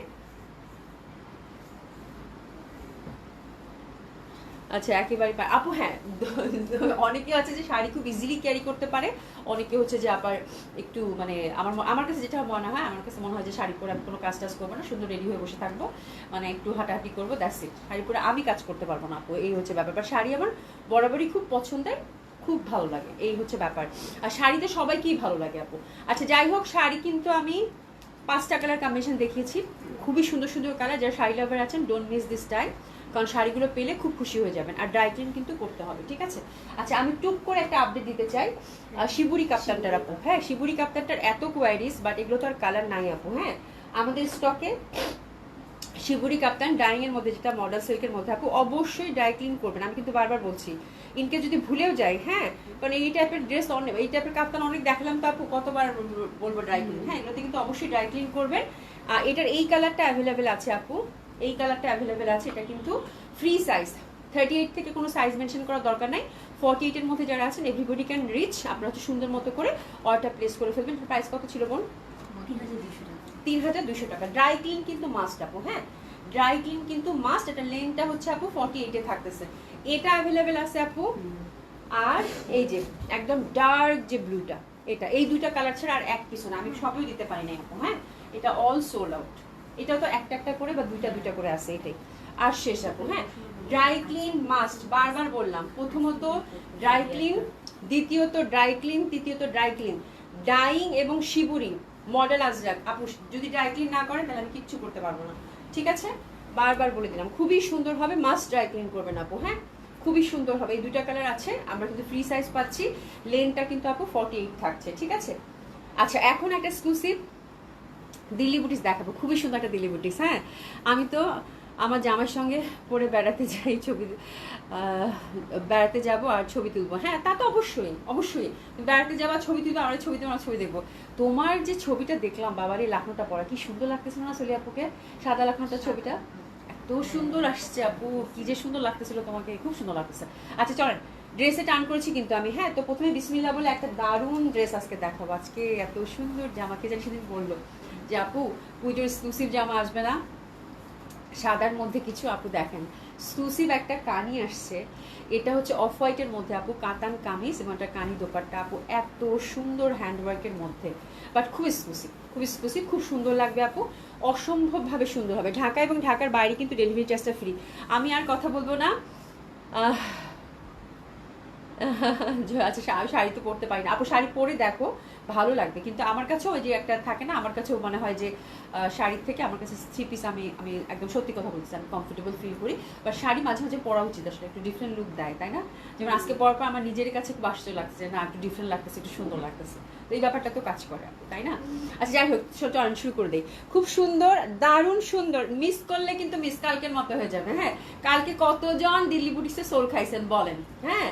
আচ্ছা একেবারে আপু, হ্যাঁ, অনেকে আছে যে শাড়ি খুব ইজিলি ক্যারি করতে পারে, অনেকে হচ্ছে যে আবার একটু মানে আমার কাছে যেটা মনে হয়, আমার কাছে মনে হয় যে শাড়ি পরে আমি কোনো কাজ টাজ করবো না, সুন্দর রেডি হয়ে বসে থাকবো, মানে একটু হাঁটাহাঁটি করবো, দ্যাটস ইট। শাড়ি পরে আমি কাজ করতে পারবো না আপু, এই হচ্ছে ব্যাপার। বা শাড়ি আমার বরাবরই খুব পছন্দের, খুব ভালো লাগে, এই হচ্ছে ব্যাপার। আর শাড়িতে সবাইকেই ভালো লাগে আপু। আচ্ছা যাই হোক, শাড়ি কিন্তু আমি 5টা কালার কম্বিনেশন দেখিয়েছি, খুবই সুন্দর কালার। যারা শাড়ি লাভার আছেন, ডোন্ট মিস দিস টাইম, কারণ শাড়িগুলো পেলে খুব খুশি হয়ে যাবেন। আর ড্রাই ক্লিন কিন্তু করতে হবে, ঠিক আছে। আচ্ছা আমি টুক করে একটা আপডেট দিতে চাই শিবুরি কাপ্তানটার আপু, হ্যাঁ, শিবুরি কাপ্তানটার এত কোয়ারিজ, বাট এগুলো তো আর কালার নাই আপু, হ্যাঁ। আমাদের স্টকে শিবুরি কাপ্তান ডাইং এর মধ্যে, যেটা মডেল সিল্কের মধ্যে আপু, অবশ্যই ড্রাই ক্লিন করবেন। আমি কিন্তু বারবার বলছি, ইনকে যদি ভুলেও যাই, হ্যাঁ, কারণ এই টাইপের ড্রেস অনেক, এই টাইপের কাপ্তান অনেক দেখালাম তো আপু, কতবার বলবো ড্রাই ক্লিন, হ্যাঁ, এগুলোতে কিন্তু অবশ্যই ড্রাই ক্লিন করবেন। এটার এই কালারটা অ্যাভেলেবেল আছে আপু, এই কালারটা অ্যাভেলেবেল আছে। এটা কিন্তু ফ্রি সাইজ, 38 থেকে কোনো সাইজ মেনশন করার দরকার নাই। 48 এর মধ্যে যারা আছেন, এভরিবডি ক্যান রিচ। আপনারা হচ্ছে সুন্দর মতো করে অর্ডার প্লেস করে ফেলবেন। প্রাইস কত ছিল বোন? 3200 টাকা। ড্রাই ক্লিন কিন্তু মাস্ট আপু, হ্যাঁ, ড্রাই ক্লিন কিন্তু মাস্ট। এটা লেনটা হচ্ছে আপু 48 এ থাকতেছে, এটা অ্যাভেলেবেল আছে আপু। আর এই যে একদম ডার্ক যে ব্লুটা, এটা এই দুইটা কালার ছাড়া আর এক কিছু না, আমি সবই দিতে পারি না আপু, হ্যাঁ, এটা অল সোল্ড আউট। এটা তো একটা করে বা দুইটা করে আছে, এটাই আর শেষ আপু, হ্যাঁ। ড্রাই ক্লিন মাস্ট, বারবার বললাম, প্রথমত ড্রাই ক্লিন, দ্বিতীয়ত ড্রাই ক্লিন, তৃতীয়ত ড্রাই ক্লিন। ডাইং এবং শিবুরি মডেল আজরাক আপু, যদি ড্রাই ক্লিন না করেন তাহলে আমি কিচ্ছু করতে পারবো না, ঠিক আছে। বারবার বলে দিলাম, খুবই সুন্দর হবে, মাস্ট ড্রাই ক্লিন করবেন আপু, হ্যাঁ, খুবই সুন্দর হবে। এই দুইটা কালার আছে, আমরা কিন্তু ফ্রি সাইজ পাচ্ছি, লেনটা কিন্তু আপু 48 থাকছে, ঠিক আছে। আচ্ছা এখন একটা এক্সক্লুসিভ দিল্লি বুটিক্স দেখাবো, খুবই সুন্দর একটা দিল্লি বুটিক্স, হ্যাঁ। আমি তো আমার জামার সঙ্গে পরে বেড়াতে যাই, বেড়াতে যাব আর ছবি তুলবো, হ্যাঁ, তা তো অবশ্যই বেড়াতে যাবো, ছবি তুলবো, আর ছবি দেখবো। তোমার যে ছবিটা দেখলাম বাবার, এই লাখনোটা পরা কি সুন্দর লাগতেছিল না সোলি আপুকে, সাদা লাখনোটার ছবিটা এত সুন্দর আসছে আপু, কি যে সুন্দর লাগতেছিল তোমাকে, খুব সুন্দর লাগতেছে। আচ্ছা চলেন, ড্রেসে টান করেছি কিন্তু আমি, হ্যাঁ। তো প্রথমে বিসমিল্লাহ বলে একটা দারুণ ড্রেস আজকে দেখাবো। আজকে এত সুন্দর জামা, কে জানি সেদিন বললো যে আপু পুজোর এক্সক্লুসিভ জামা আসবে না, সাদার মধ্যে কিছু আপু দেখেন এক্সক্লুসিভ একটা কানি আসছে, এটা হচ্ছে অফ হোয়াইটের মধ্যে আপু, কাতান কামিজ এবং একটা কানি দোপাট্টা আপু, এত সুন্দর হ্যান্ডওয়ার্কের মধ্যে, বাট খুব এক্সক্লুসিভ, খুব এক্সক্লুসিভ, খুব সুন্দর লাগবে আপু, অসম্ভবভাবে সুন্দর হবে। ঢাকা এবং ঢাকার বাইরে কিন্তু ডেলিভারি চার্জটা ফ্রি। আমি আর কথা বলবো না। আচ্ছা, শাড়ি তো পরতে পারি না আপু, শাড়ি পরে দেখো ভালো লাগবে, কিন্তু আমার কাছেও ওই যে একটা থাকে না, আমার কাছেও মনে হয় যে শাড়ির থেকে আমার কাছে থ্রি পিস, আমি আমি একদম সত্যি কথা বলছি, আমি কমফোর্টেবল ফিল করি, বা শাড়ি মাঝে মাঝে পরা উচিত, আসলে একটু ডিফারেন্ট লুক দেয়, তাই না? যেমন আজকে পরার পর আমার নিজের কাছে খুব আশ্চর্য লাগছে, না একটু ডিফারেন্ট লাগতেছে, একটু সুন্দর লাগতেছে, তো এই ব্যাপারটা তো কাজ করে আপু, তাই না? আচ্ছা যাই হোক, চলুন শুরু করে দিই। খুব সুন্দর, দারুণ সুন্দর, মিস করলে কিন্তু মিস কালকের মতো হয়ে যাবে। হ্যাঁ, কালকে কতজন দিল্লি বুটিক্সে সোল খাইছেন বলেন? হ্যাঁ,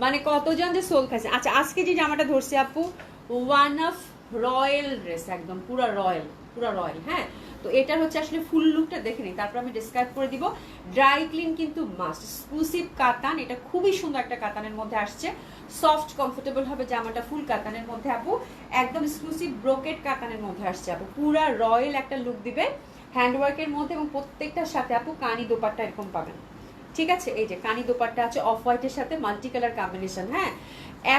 মানে কতজন যে সোল খাইছে। আচ্ছা, আজকে যে জামাটা ধরছি আপু, ওয়ান অফ রয়্যাল ড্রেস, একদম পুরো রয়্যাল, পুরো রয়্যাল। হ্যাঁ, তো এটার হচ্ছে আসলে ফুল লুকটা দেখে নিই, তারপর আমি ডিসক্রাইব করে দিব। ড্রাই ক্লিন কিন্তু মাস্ট, এক্সক্লুসিভ কাতান, এটা খুবই সুন্দর একটা কাতানের মধ্যে আসছে, সফট কমফোর্টেবল হবে জামাটা, ফুল কাতানের মধ্যে আপু, একদম এক্সক্লুসিভ ব্রোকেট কাতানের মধ্যে আসছে আপু, পুরা রয়্যাল একটা লুক দিবে হ্যান্ডওয়ার্কের মধ্যে, এবং প্রত্যেকটার সাথে আপু কানি দোপাট্টা এরকম পাবেন। ঠিক আছে, এই যে কানি দোপাট্টা আছে অফ হোয়াইটের সাথে, মাল্টি কালার কম্বিনেশন। হ্যাঁ,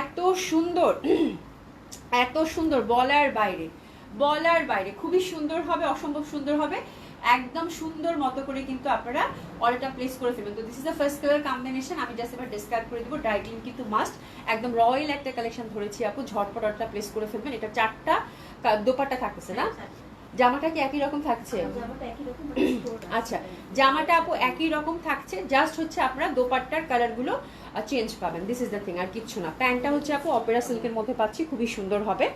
এত সুন্দর, এত সুন্দর, বলার বাইরে, বলার বাইরে, খুবই সুন্দর হবে, অসম্ভব সুন্দর হবে, একদম সুন্দর মতো করে কিন্তু আপনারা অর্ডারটা প্লেস করে ফেলবেন। তো this is the first colour combination, আমি জাস্ট এবার ডিসক্রাইব করে দিব। ড্রাই ক্লিন কিন্তু মাস্ট, একদম রয়্যাল একটা কালেকশন ধরেছি আপু, ঝটপট অর্ডারটা প্লেস করে ফেলবেন। এটা 4টা দোপাট্টা থাকতেছে না? জামাটা কি একই রকম থাকছে? আচ্ছা, জামাটা আপু একই রকম থাকছে, জাস্ট হচ্ছে আপনারা দোপাট্টার কালারগুলো চেঞ্জ পাবেন, দিস ইজ দ্য থিং, আর কিচ্ছু না। প্যান্টটা হচ্ছে আপু অপেরা সিল্কের মধ্যে পাচ্ছি, খুবই সুন্দর হবে।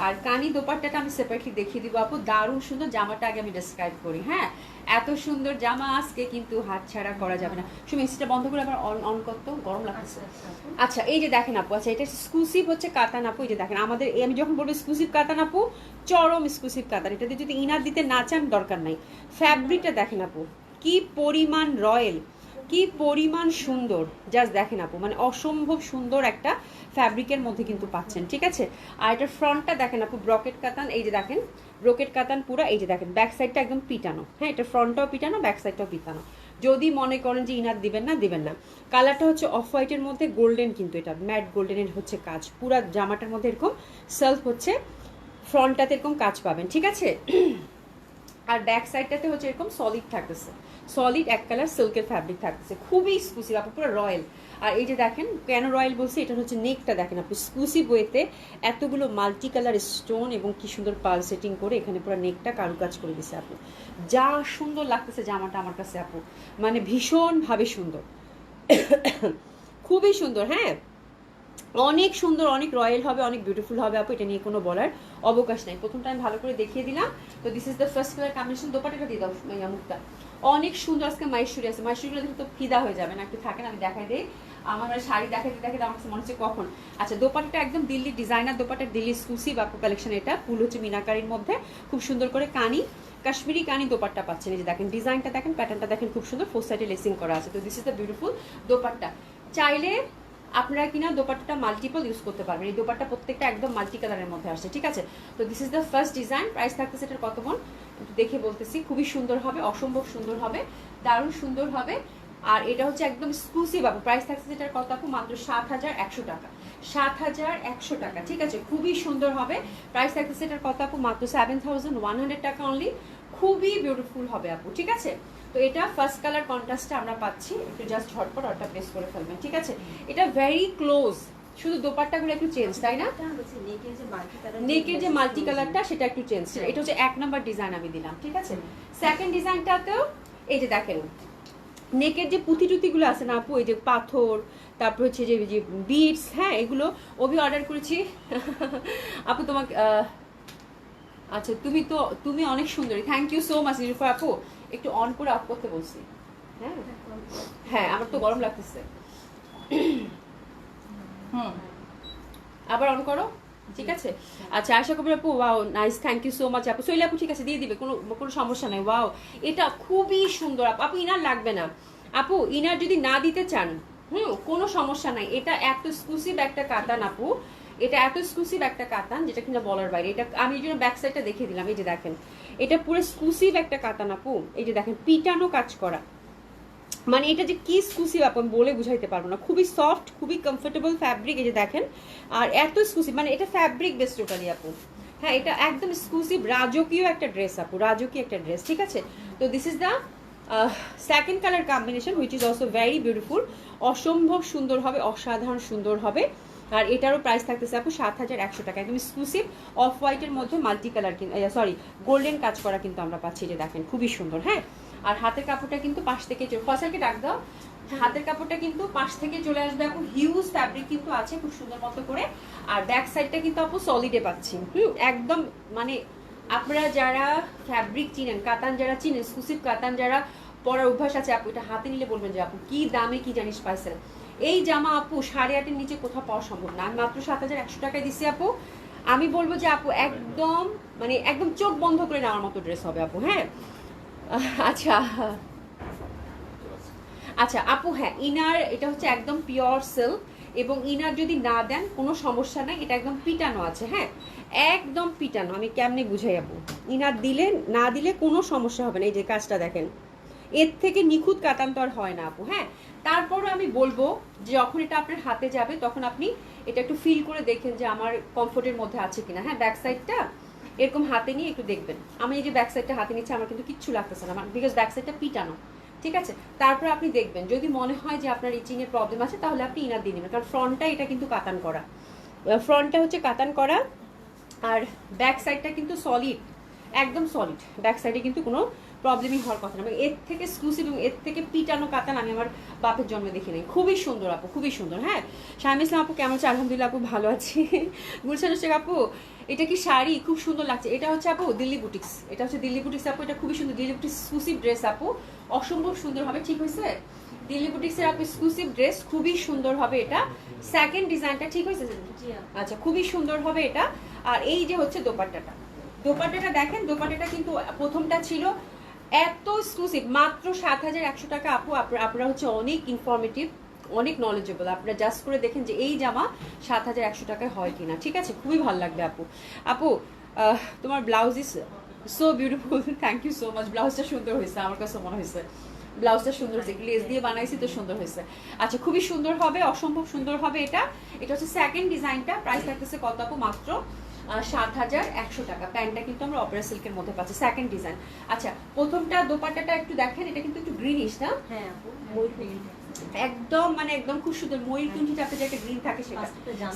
আর কানি দোপাট্টাটা আমি সেপারেটলি দেখিয়ে দিব আপু, দারুণ সুন্দর। জামাটা আগে আমি ডিসক্রাইব করি। হ্যাঁ, এত সুন্দর জামা আজকে কিন্তু হাতছাড়া করা যাবে না। শুধু এসিটা বন্ধ করে আবার অন করতে, গরম লাগছে। আচ্ছা, এই যে দেখেন আপু, আচ্ছা এটা এক্সক্লুসিভ হচ্ছে কাতান আপু, এই যে দেখেন আমাদের, আমি যখন বলবো এক্সক্লুসিভ কাতান আপু, চরম এক্সক্লুসিভ কাতান, এটাতে যদি ইনার দিতে না চান দরকার নাই। ফ্যাব্রিকটা দেখেন আপু, কি পরিমাণ রয়্যাল, কি পরিমাণ সুন্দর, জাস্ট দেখেন আপু, মানে অসম্ভব সুন্দর একটা ফ্যাব্রিকের মধ্যে কিন্তু পাচ্ছেন। ঠিক আছে, আর এটার ফ্রন্টটা দেখেন আপু, ব্রকেট কাতান, এই যে দেখেন ব্রকেট কাতান পুরো, এই যে দেখেন ব্যাক সাইডটা একদম পিটানো। হ্যাঁ, এটার ফ্রন্টটাও পিটানো, ব্যাক সাইডটাও পিটানো। যদি মনে করেন যে ইনার দিবেন না, দিবেন না। কালারটা হচ্ছে অফ হোয়াইটের মধ্যে গোল্ডেন, কিন্তু এটা ম্যাট গোল্ডেনের হচ্ছে কাজ, পুরা জামাটার মধ্যে এরকম সেলফ হচ্ছে, ফ্রন্টটাতে এরকম কাজ পাবেন। ঠিক আছে, আর ব্যাক সাইডটাতে হচ্ছে এরকম সলিড থাকতেছে, সলিড এক কালার সিল্কের ফ্যাব্রিক থাকতেছে, খুবই এক্সক্লুসিভ আপু, পুরো রয়্যাল। আর এই যে দেখেন, কেন রয়্যাল বলছি, এটা হচ্ছে নেকটা দেখেন আপু, এক্সক্লুসিভ ওয়েতে এতগুলো মাল্টি কালার স্টোন এবং কি সুন্দর পাল সেটিং করে এখানে পুরো নেকটা কারুকাজ করে দিছে আপু, যা সুন্দর লাগতেছে জামাটা আমার কাছে আপু, মানে ভীষণভাবে সুন্দর, খুবই সুন্দর। হ্যাঁ, অনেক সুন্দর, অনেক রয়্যাল হবে, অনেক বিউটিফুল হবে আপু, এটা নিয়ে কোনো বলার অবকাশ নাই। প্রথমটা আমি ভালো করে দেখিয়ে দিলাম। তো this is the first colour combination. দোপাটাটা দিয়ে দাও মাইয়া, মুখটা অনেক সুন্দর। আজকে মাইশুরি আছে, মাইশুরিগুলো দেখে তো ফিদা হয়ে যাবে না, একটু থাকেন আমি দেখাই দিই। আমার শাড়ি দেখাতে দেখাতে আমার কাছে মনে হচ্ছে কখন। আচ্ছা, দোপাটাটা একদম দিল্লি ডিজাইনার দোপাটা, দিল্লি এক্সক্লুসিভ আপু কালেকশন, এটা ফুল হচ্ছে মিনাকারির মধ্যে, খুব সুন্দর করে কানি, কাশ্মীরি কানি দোপাট্টা পাচ্ছেন। এই যে দেখেন ডিজাইনটা দেখেন, প্যাটার্নটা দেখেন, খুব সুন্দর, ফোর সাইডে লেসিং করা আছে। তো this is the beautiful dupatta. চাইলে আপনারা কিনা দোপাট্টাটা মাল্টিপল ইউজ করতে পারবেন, এই দোপাট্টা প্রত্যেকটা একদম মাল্টি কালারের মধ্যে আসছে। ঠিক আছে, তো this is the first design. Price থাকতেছে এটার কত বোন একটু দেখে বলতেছি, খুবই সুন্দর হবে, অসম্ভব সুন্দর হবে, দারুণ সুন্দর হবে। আর এটা হচ্ছে একদম এক্সক্লুসিভ আপু, প্রাইস থাকছে এটার কত আপু, মাত্র ৭,১০০ টাকা, ৭,১০০ টাকা। ঠিক আছে, খুবই সুন্দর হবে। প্রাইস থাকতেছে এটার কত আপু, মাত্র 7,100 টাকা অনলি, খুবই বিউটিফুল হবে আপু। ঠিক আছে, তো এটা ফার্স্ট কালার কন্ট্রাস্টে আমরা পাচ্ছি, একটু জাস্ট ঝটপট অর্ডার প্লেস করে ফেলবেন। ঠিক আছে, এটা ভেরি ক্লোজ, শুধু দোপাট্টাগুলো একটু চেঞ্জ, তাই না? নেকের যে মাল্টি কালারটা সেটা একটু চেঞ্জ, এটা হচ্ছে 1 নাম্বার ডিজাইন আমি দিলাম। ঠিক আছে, সেকেন্ড ডিজাইনটাতেও এই যে দেখেন নেকের যে পুঁথি টুতিগুলো আছে না আপু, এই যে পাথর, তারপর হচ্ছে যে বিটস, হ্যাঁ এগুলো ওবি অর্ডার করেছি আপু তোমাকে। আচ্ছা, তুমি অনেক সুন্দরী, থ্যাংক ইউ সো মাচ নিরুফা আপু। একটু অন করে অফ করতে বলছি। হ্যাঁ হ্যাঁ, আমার তো গরম লাগতেছে, আবার অন করো। ঠিক আছে, আচ্ছা আশা করি আপু, wow nice, thank you so much আপু। শৈলী আপু ঠিক আছে, দিয়ে দিবে, কোনো সমস্যা নাই। ওয়াও, এটা খুবই সুন্দর আপু। আপু ইনার লাগবে না আপু, ইনার যদি না দিতে চান কোনো সমস্যা নাই, এটা এত এক্সক্লুসিভ একটা কাতান আপু, এটা এত এক্সক্লুসিভ একটা কাতান যেটা কিনা বলার বাইরে। এটা আমি এই জন্য ব্যাক সাইডটা দেখিয়ে দিলাম। এই যে দেখেন, এটা পুরো এক্সক্লুসিভ একটা কাতান আপু। এই যে দেখেন পিটানো কাজ করা, মানে এটা যে কি এক্সক্লুসিভ আপু আমি বলে বুঝাইতে পারবো না। খুবই সফট, খুবই কমফোর্টেবল ফ্যাব্রিক। এই যে দেখেন, আর এত এক্সক্লুসিভ, মানে এটা ফ্যাব্রিক বেস টোটালি আপু। হ্যাঁ, এটা একদম এক্সক্লুসিভ রাজকীয় একটা ড্রেস আপু, রাজকীয় একটা ড্রেস। ঠিক আছে, তো this is the second colour combination which is also very beautiful. অসম্ভব সুন্দর হবে, অসাধারণ সুন্দর হবে। আর এটারও প্রাইস থাকতেছে আপু 7,100 টাকা, একদম এক্সক্লুসিভ অফ হোয়াইটের মধ্যে মাল্টি কালার, সরি গোল্ডেন কাজ করা কিন্তু আমরা পাচ্ছি। যে দেখেন খুবই সুন্দর। হ্যাঁ, আর হাতের কাপড়টা কিন্তু পাশ থেকে ফসলকে ডাক দাও, হাতের কাপড়টা কিন্তু পাশ থেকে চলে আসবে আপু। হিউজ ফ্যাব্রিক কিন্তু আছে খুব সুন্দর মতো করে। আর ব্যাক সাইডটা কিন্তু আপু সলিডে পাচ্ছি। একদম মানে আপনারা যারা ফ্যাব্রিক চিনেন, কাতান যারা চিনেন, এক্সক্লুসিভ কাতান যারা পরার অভ্যাস আছে আপু, এটা হাতে নিলে বলবেন যে আপু কি দামে কি জানিস পাইছেন। এই জামা আপু 8.5-এর নিচে কোথাও পাওয়া সম্ভব না। আমি মাত্র 7,100 টাকায় দিচ্ছি আপু। আমি বলবো যে আপু একদম মানে একদম চোখ বন্ধ করে নেওয়ার মতো ড্রেস হবে আপু। হ্যাঁ, আচ্ছা আচ্ছা আপু, হ্যাঁ ইনার এটা হচ্ছে একদম পিওর সিল্ক, এবং ইনার যদি না দেন কোনো সমস্যা নাই, এটা একদম পিটানো আছে। হ্যাঁ, একদম পিটানো। আমি কেমনে বুঝাই আপু, ইনার দিলে না দিলে কোনো সমস্যা হবে না। এই যে কাজটা দেখেন, এর থেকে নিখুঁত কাতান তো আর হয় না আপু। হ্যাঁ, তারপরও আমি বলবো যে যখন এটা আপনার হাতে যাবে তখন আপনি এটা একটু ফিল করে দেখেন যে আমার কমফোর্টের মধ্যে আছে কিনা। হ্যাঁ, ব্যাক সাইডটা এরকম হাতে নিয়ে একটু দেখবেন। আমি এই যে ব্যাক সাইডটা হাতে নিচ্ছি, আমার কিন্তু কিচ্ছু লাগতেছে না, বিকজ ব্যাক সাইডটা পিটানো। ঠিক আছে, তারপর আপনি দেখবেন যদি মনে হয় যে আপনার ইচিং এর প্রবলেম আছে তাহলে আপনি ইনার দিয়ে নেবেন, কারণ ফ্রন্টটা এটা কিন্তু কাতান করা, ফ্রন্টটা হচ্ছে কাতান করা। আর ব্যাক সাইডটা কিন্তু সলিড, একদম সলিড। ব্যাক সাইডে কিন্তু কোনো প্রবলেমই হওয়ার কথা না। এর থেকে এক্সক্লুসিভ এবং এর থেকে পিটানো কাতান আমি আমার বাপের জন্মে দেখি নাই। খুবই সুন্দর আপু, খুবই সুন্দর। হ্যাঁ, শামিম ইসলাম আপু কেমন আছে? আলহামদুলিল্লাহ আপু ভালো আছি। গুলশান শেখ আপু, এটা কি শাড়ি? খুব সুন্দর লাগছে। এটা হচ্ছে আপু দিল্লি বুটিক্স, এটা হচ্ছে দিল্লি বুটিক্স আপু। এটা খুবই সুন্দর, দিল্লি বুটিক্স এক্সক্লুসিভ ড্রেস আপু, অসম্ভব সুন্দর হবে। ঠিক হয়েছে, দিল্লি বুটিক্সের আপু এক্সক্লুসিভ ড্রেস, খুবই সুন্দর হবে এটা। সেকেন্ড ডিজাইনটা ঠিক হয়েছে? আচ্ছা, খুবই সুন্দর হবে এটা। আর এই যে হচ্ছে দোপাট্টাটা, দোপাট্টাটা দেখেন, দোপাট্টাটা কিন্তু প্রথমটা ছিল এত এক্সক্লুসিভ, মাত্র 7,100 টাকা আপু। আপনারা হচ্ছে অনেক ইনফরমেটিভ, অনেক নলেজেবল। আপনারা জাস্ট করে দেখেন যে এই জামা 7,100 টাকায় হয় কিনা। ঠিক আছে, খুবই ভালো লাগবে আপু। আপু তোমার blouse is so beautiful, thank you so much. ব্লাউজটা সুন্দর হয়েছে, আমার কাছে মনে হয়েছে ব্লাউজটা সুন্দর হয়েছে, লেস দিয়ে বানাইছি তো সুন্দর হয়েছে। আচ্ছা, খুবই সুন্দর হবে, অসম্ভব সুন্দর হবে এটা। এটা হচ্ছে সেকেন্ড ডিজাইনটা, প্রাইস থাকতেছে কত আপু? মাত্র 7,100 টাকা। প্যান্টটা কিন্তু আমরা অপেরা সিল্কের মধ্যে পাচ্ছি, সেকেন্ড ডিজাইন। আচ্ছা, প্রথমটা দোপাট্টাটা একটু দেখেন, এটা কিন্তু একটু গ্রিনিশ না? হ্যাঁ, একদম মানে একদম খুব সুন্দর ময়ূর কুঞ্চি টাইপের যে একটা গ্রিন থাকে সেটা।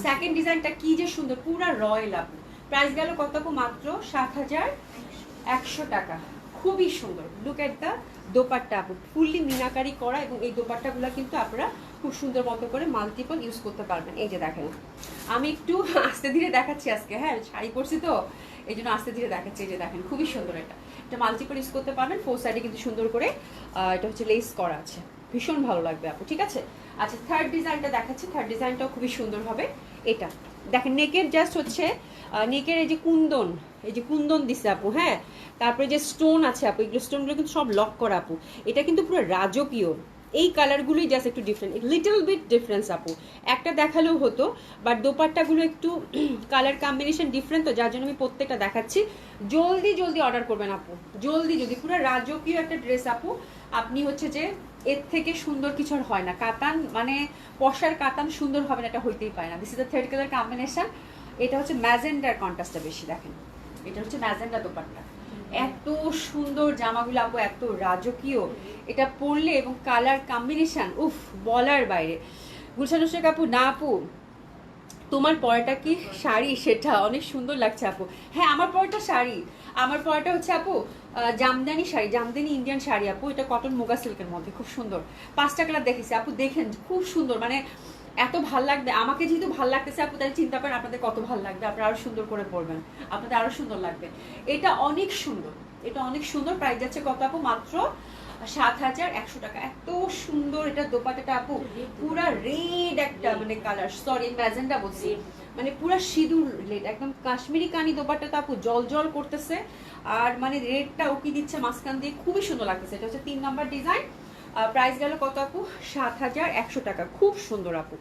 সেকেন্ড ডিজাইনটা কি যে সুন্দর, পুরা রয়্যাল আপু। প্রাইস গেল কত আপু? মাত্র 7,100 টাকা। খুবই সুন্দর। লুক এট দ্য দোপাট্টা আপু, ফুললি মিনাকারি করা, এবং এই দোপাট্টাগুলো কিন্তু আপনারা খুব সুন্দর মতো করে মাল্টিপল ইউজ করতে পারবেন। এই যে দেখেন, আমি একটু আস্তে ধীরে দেখাচ্ছি আজকে। হ্যাঁ, শাড়ি পরছি তো এই জন্য আস্তে ধীরে দেখাচ্ছি। এই যে দেখেন, খুবই সুন্দর এটা মাল্টিপল ইউজ করতে পারবেন। ফোর সাইডে কিন্তু সুন্দর করে এটা হচ্ছে লেস করা আছে, ভীষণ ভালো লাগবে আপু। ঠিক আছে, আচ্ছা থার্ড ডিজাইনটা দেখাচ্ছি। থার্ড ডিজাইনটাও খুবই সুন্দর হবে। এটা দেখেন, নেকের জাস্ট হচ্ছে নেকের এই যে কুন্দন, এই যে কুন্দন দিছে আপু। হ্যাঁ, তারপরে যে স্টোন আছে আপু, এগুলো স্টোনগুলো কিন্তু সব লক করা আপু। এটা কিন্তু পুরো রাজকীয়। এই কালারগুলোই জাস্ট একটু ডিফারেন্ট, লিটল বিট ডিফারেন্স আপু। একটা দেখালেও হতো, বাট দোপাট্টাগুলো একটু কালার কম্বিনেশন ডিফারেন্ট, তো যার জন্য আমি প্রত্যেকটা দেখাচ্ছি। জলদি জলদি অর্ডার করবেন আপু, জলদি জলদি। পুরো রাজকীয় একটা ড্রেস আপু। আপনি হচ্ছে যে এর থেকে সুন্দর কিছু আর হয় না। কাতান মানে পশার কাতান সুন্দর হবে না, এটা হইতেই পারে না। This is the third colour combination. এটা হচ্ছে ম্যাজেন্ডার কন্ট্রাস্টটা বেশি, দেখেন এটা হচ্ছে ম্যাজেন্ডা দোপাট্টা। এত সুন্দর জামাগুলো আপু, এত রাজকীয়। এটা পরলে এবং কালার কম্বিনেশন উফ, বলার বাইরে। গুলশান শেখ আপু, না আপু তোমার পরাটা কি শাড়ি? সেটা অনেক সুন্দর লাগছে আপু। হ্যাঁ, আমার পরাটা শাড়ি, আমার পরাটা হচ্ছে আপু জামদানি শাড়ি, জামদানি ইন্ডিয়ান শাড়ি আপু। এটা কটন মুগা সিল্কের মধ্যে, খুব সুন্দর। 5টা কালার দেখেছি আপু, দেখেন খুব সুন্দর। মানে এত ভাল লাগবে আমাকে, যেহেতু ভাল লাগতেছে আপু, তাই চিন্তা করেন আপনাদের কত ভাল লাগবে। আপনারা আরো সুন্দর করে পরবেন, আপনাদের আরো সুন্দর লাগবে। এটা অনেক সুন্দর, এটা অনেক সুন্দর। প্রাইস যাচ্ছে কত আপু? মাত্র 7,100 টাকা। এত সুন্দর এটা দোপাট্টাটা আপু, পুরা রেড একটা মানে কালার, সরি ম্যাজেন্ডা বলছি, মানে পুরা সিঁদুর রেড, একদম কাশ্মীরি কানি দোপাট্টাটা আপু, জল জল করতেছে। আর মানে রেডটা ওকি দিচ্ছে মাঝখান দিয়ে, খুবই সুন্দর লাগতেছে। এটা হচ্ছে 3 নাম্বার ডিজাইন। প্রাইস গেল কত আপু? 7,100 টাকা। খুব সুন্দর আপু,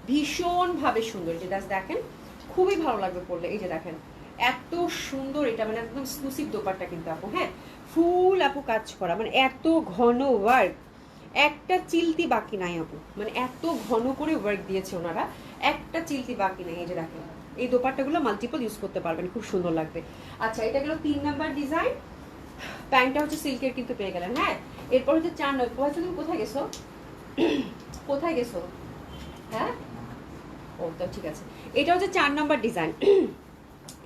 ভীষণ ভাবে সুন্দর। যেটা দেখেন খুবই ভালো লাগবে পরলে। এই যে দেখেন এত সুন্দর, এটা মানে একদম এক্সক্লুসিভ দোপাট্টা কিন্তু আপু, হ্যাঁ ফুল আপু কাজ করা, মানে এত ঘন ওয়ার্ক, একটা চিলতি বাকি নাই আপু, মানে এত ঘন করে ওয়ার্ক দিয়েছে ওনারা, একটা চিলতি বাকি নাই। এই যে দেখেন এই দোপাট্টাগুলো মাল্টিপল ইউজ করতে পারবেন, খুব সুন্দর লাগবে। আচ্ছা এটা গেল 3 নাম্বার ডিজাইন, প্যান্টটা হচ্ছে সিল্কের কিন্তু পেয়ে গেলেন, হ্যাঁ। এরপর হচ্ছে 4 নম্বর, তুমি কোথায় গেছো, কোথায় গেছো, হ্যাঁ ও তো ঠিক আছে। এটা হচ্ছে 4 নাম্বার ডিজাইন,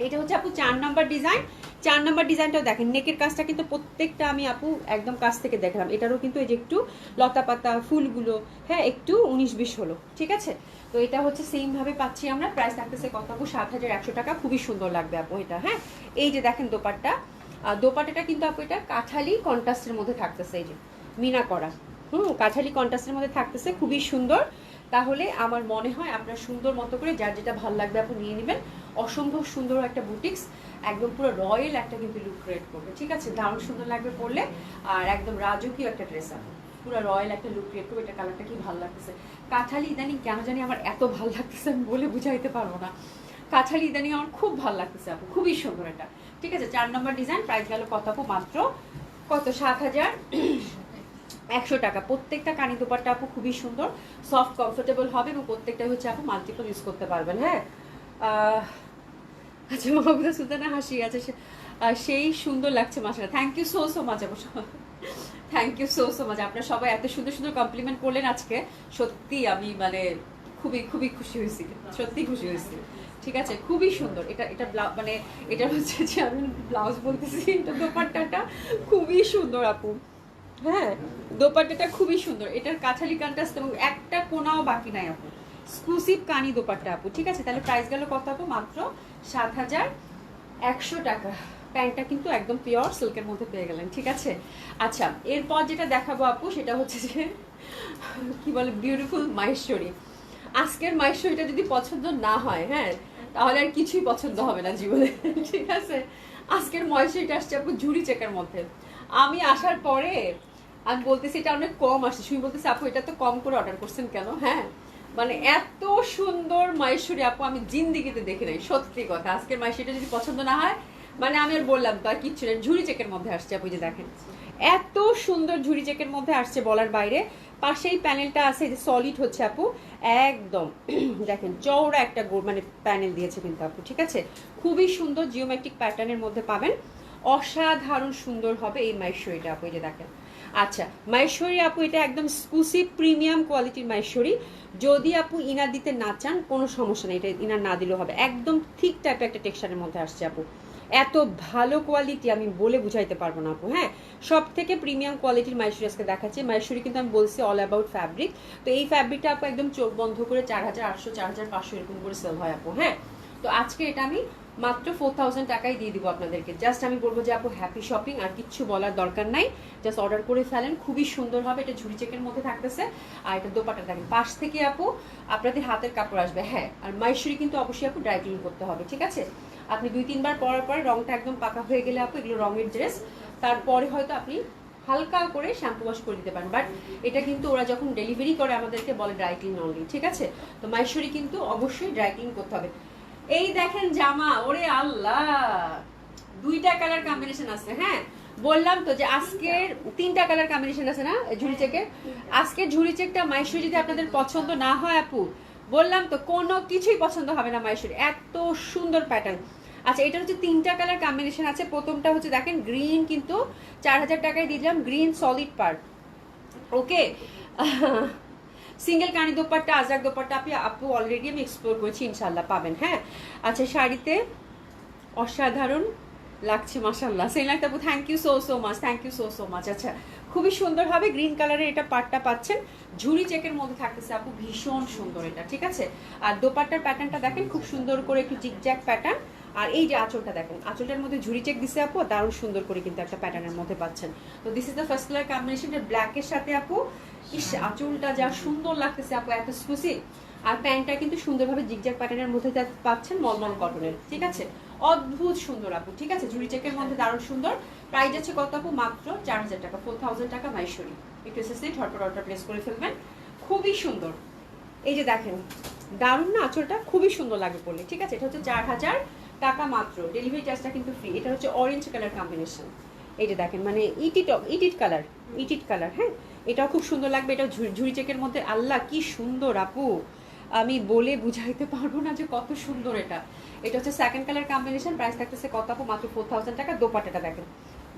এটা হচ্ছে আপু 4 নাম্বার ডিজাইন। 4 নাম্বার ডিজাইনটাও দেখেন, নেকের কাজটা কিন্তু প্রত্যেকটা আমি আপু একদম কাছ থেকে দেখলাম, এটারও কিন্তু এই যে একটু লতা পাতা ফুলগুলো, হ্যাঁ একটু 19-20 হলো, ঠিক আছে। তো এটা হচ্ছে সেম ভাবে পাচ্ছি আমরা, প্রাইস থাকতেছে কত আপু, 7,100 টাকা। খুবই সুন্দর লাগবে আপু এটা, হ্যাঁ। এই যে দেখেন দোপাট্টা, দোপাট্টাটা কিন্তু আপু এটা কাঠালি কন্ট্রাস্টের মধ্যে থাকতেছে, এই যে মিনা করা, কাঠালি কন্ট্রাস্টের মধ্যে থাকতেছে, খুবই সুন্দর। তাহলে আমার মনে হয় আপনার সুন্দর মতো করে যার যেটা ভালো লাগবে আপনি নিয়ে নেবেন। অসম্ভব সুন্দর একটা বুটিক্স, একদম পুরো রয়্যাল একটা কিন্তু লুক ক্রিয়েট করবে, ঠিক আছে, দারুণ সুন্দর লাগবে পরলে। আর একদম রাজকীয় একটা ড্রেস আপনি, পুরো রয়্যাল একটা লুক ক্রিয়েট করবে। এটা কালারটা কি ভালো লাগতেছে, কাঁঠালি ইদানিং কেন জানি আমার এত ভালো লাগতেছে, আমি বলে বুঝাইতে পারবো না, কাঁঠালি ইদানিং আমার খুব ভালো লাগতেছে আপু, খুবই সুন্দর এটা, ঠিক আছে। 4 নম্বর ডিজাইন, প্রাইস গেল কত আপু, মাত্র কত, 7,100 টাকা। প্রত্যেকটা কানি দোপাট্টা আপু খুবই সুন্দর, সফট কমফোর্টেবল হবে এবং প্রত্যেকটা হচ্ছে আপু মাল্টিপল ইউজ করতে পারবেন, হ্যাঁ। আচ্ছা মাহবুদা সুলতানা হাসি আছে, সেই সুন্দর লাগছে মাশাআল্লাহ, thank you so so much আপু, thank you so so much. আপনারা সবাই এত সুন্দর সুন্দর কমপ্লিমেন্ট করলেন আজকে, সত্যি আমি মানে খুবই খুবই খুশি হয়েছি, সত্যি খুশি হয়েছি, ঠিক আছে। খুবই সুন্দর এটা, এটা মানে এটা হচ্ছে যে আমি ব্লাউজ বলতেছি, এটা দোপাট্টাটা খুবই সুন্দর আপু, হ্যাঁ দোপাট্টাটা খুবই সুন্দর, এটার কাঁঠালি কন্ট্রাস্ট এবং একটা কোনাও বাকি নাই আপু, এক্সক্লুসিভ কানি দোপাট্টা আপু, ঠিক আছে। তাহলে প্রাইস গেল কত আপু, মাত্র 7,100 টাকা। প্যান্টটা কিন্তু একদম পিওর সিল্কের মধ্যে পেয়ে গেলেন, ঠিক আছে। আচ্ছা এরপর যেটা দেখাবো আপু সেটা হচ্ছে যে কি বলে বিউটিফুল মাহেশ্বরী। আজকের মাহেশ্বরীটা যদি পছন্দ না হয়, হ্যাঁ তাহলে আর কিছুই পছন্দ হবে না জীবনে, ঠিক আছে। আজকের মাহেশ্বরীটা আসছে আপু ঝুড়ি চেকের মধ্যে। আমি আসার পরে আমি বলতেছি এটা অনেক কম আসছে, শুনি বলতেছি আপু এটা তো কম করে অর্ডার করছেন কেন, হ্যাঁ মানে এত সুন্দর মাহেশ্বরী আপু আমি জিন্দিগিতে দেখি নাই, সত্যি কথা। আজকের মাহেশ্বরীটা যদি পছন্দ না হয়, মানে আমি আর বললাম তো আর কিচ্ছু না, ঝুড়ি চেকের মধ্যে আসছে আপু, যে দেখেন এত সুন্দর ঝুড়ি চেকের মধ্যে আসছে বলার বাইরে। পাশেই প্যানেলটা আছে যে সলিড হচ্ছে আপু, একদম দেখেন চওড়া একটা মানে প্যানেল দিয়েছে কিন্তু আপু, ঠিক আছে। খুবই সুন্দর জিওমেট্রিক প্যাটার্নের মধ্যে পাবেন, অসাধারণ সুন্দর হবে এই মাহেশ্বরীটা আপু, এই যে দেখেন। আচ্ছা মাহেশ্বরী আপু এটা একদম এক্সক্লুসিভ প্রিমিয়াম কোয়ালিটির মাহেশ্বরী। যদি আপু ইনার দিতে না চান কোনো সমস্যা নেই, এটা ইনার না দিলেও হবে, একদম ঠিক টাইপের একটা টেক্সচারের মধ্যে আসছে আপু, এত ভালো কোয়ালিটি আমি বলে বুঝাইতে পারবো না আপু, হ্যাঁ সব থেকে প্রিমিয়াম কোয়ালিটির মাহেশ্বরী আজকে দেখাচ্ছে। মাহেশ্বরী কিন্তু আমি বলছি অল অ্যাবাউট ফ্যাব্রিক, তো এই ফ্যাব্রিকটা আপু একদম চোখ বন্ধ করে 4,800 4,500 এরকম করে সেল হয় আপু, হ্যাঁ। তো আজকে এটা আমি মাত্র 4,000 টাকায় দিয়ে দিব আপনাদেরকে। জাস্ট আমি বলবো যে আপু হ্যাপি শপিং, আর কিচ্ছু বলার দরকার নাই, জাস্ট অর্ডার করে ফেলেন, খুবই সুন্দর হবে। এটা ঝুড়ি চেকের মধ্যে থাকতেছে, আর এটা দোপাট্টা দেখেন পাশ থেকে আপু আপনাদের হাতের কাপড় আসবে, হ্যাঁ। আর মাহেশ্বরী কিন্তু অবশ্যই আপু ড্রাই ক্লিন করতে হবে, ঠিক আছে। আপনি 2-3 বার পরার পরে রংটা একদম পাকা হয়ে গেলে আপু এগুলো রঙের ড্রেস, তারপরে হয়তো আপনি হালকা করে শ্যাম্পু ওয়াশ করে দিতে পারেন, বাট এটা কিন্তু ওরা যখন ডেলিভারি করে আমাদেরকে বলে ড্রাই ক্লিন অনলি, ঠিক আছে। তো মাহেশ্বরী কিন্তু অবশ্যই ড্রাই ক্লিন করতে হবে। এই দেখেন জামা, ওরে আল্লাহ 2টা কালার কম্বিনেশন আছে, হ্যাঁ বললাম তো যে আজকের 3টা কালার কম্বিনেশন আছে না ঝুড়ি চেকের। আজকের ঝুড়ি চেকটা মাহেশ্বরী যদি আপনাদের পছন্দ না হয় আপু, বললাম তো কোনো কিছুই পছন্দ হবে না মাহেশ্বরী, এত সুন্দর প্যাটার্ন। আচ্ছা এটা হচ্ছে 3টা কালার কম্বিনেশন আছে। প্রথমটা হচ্ছে দেখেন গ্রিন, কিন্তু 4,000 টাকায় দিলাম গ্রিন সলিড পার্ট, ওকে। সিঙ্গেল কানি দোপাট্টা, আজরাক দোপাট্টা আপু অলরেডি আমি এক্সপ্লোর করেছি, ইনশাল্লাহ পাবেন, হ্যাঁ। আচ্ছা শাড়িতে অসাধারণ লাগছে মাশাআল্লাহ, সেলাইত আপু thank you so so much, thank you so so much. আচ্ছা খুবই সুন্দর হবে, গ্রিন কালারের এটা পাটটা পাচ্ছেন, ঝুড়ি চেকের মধ্যে থাকতেছে আপু, ভীষণ সুন্দর এটা, ঠিক আছে। আর দোপাট্টার প্যাটার্নটা দেখেন খুব সুন্দর করে একটু জিগজ্যাগ প্যাটার্ন, আর এই যে আঁচলটা দেখেন, আঁচলটার মধ্যে ঝুড়ি চেক দিছে আপু, দারুণ সুন্দর করে কিন্তু একটা প্যাটার্নের মধ্যে পাচ্ছেন। তো this is the first colour combination, ব্ল্যাকের সাথে আপু ইস আঁচলটা যা সুন্দর লাগতেছে আপু, এত এক্সক্লুসিভ। আর প্যান্টটা কিন্তু সুন্দরভাবে জিগজ্যাগ প্যাটার্নের মধ্যে পাচ্ছেন, মলমল কটনের, ঠিক আছে। অদ্ভুত সুন্দর আপু, ঠিক আছে, ঝুড়ি চেকের মধ্যে দারুণ সুন্দর। প্রাইস আছে কত আপু, মাত্র 4,000 টাকা, 4,000 টাকা মাহেশ্বরী। একটু এসএসসি ঝটপট অর্ডার প্লেস করে ফেলবেন, খুবই সুন্দর। এই যে দেখেন দারুণ না আঁচলটা, খুবই সুন্দর লাগবে পরলে। ঠিক আছে, এটা হচ্ছে 4000 টাকা মাত্র, ডেলিভারি চার্জটা কিন্তু ফ্রি। এটা হচ্ছে অরেঞ্জ কালার কম্বিনেশন, এই যে দেখেন মানে ইটিট কালার, হ্যাঁ এটাও খুব সুন্দর লাগবে। এটা ঝুড়ি চেকের মধ্যে, আল্লাহ কি সুন্দর আপু, আমি বলে বুঝাইতে পারবো না যে কত সুন্দর এটা। এটা হচ্ছে সেকেন্ড কালার কম্বিনেশন, প্রাইস থাকতেছে কত আপু? মাত্র 4000 টাকা। দোপাট্টাটা দেখেন,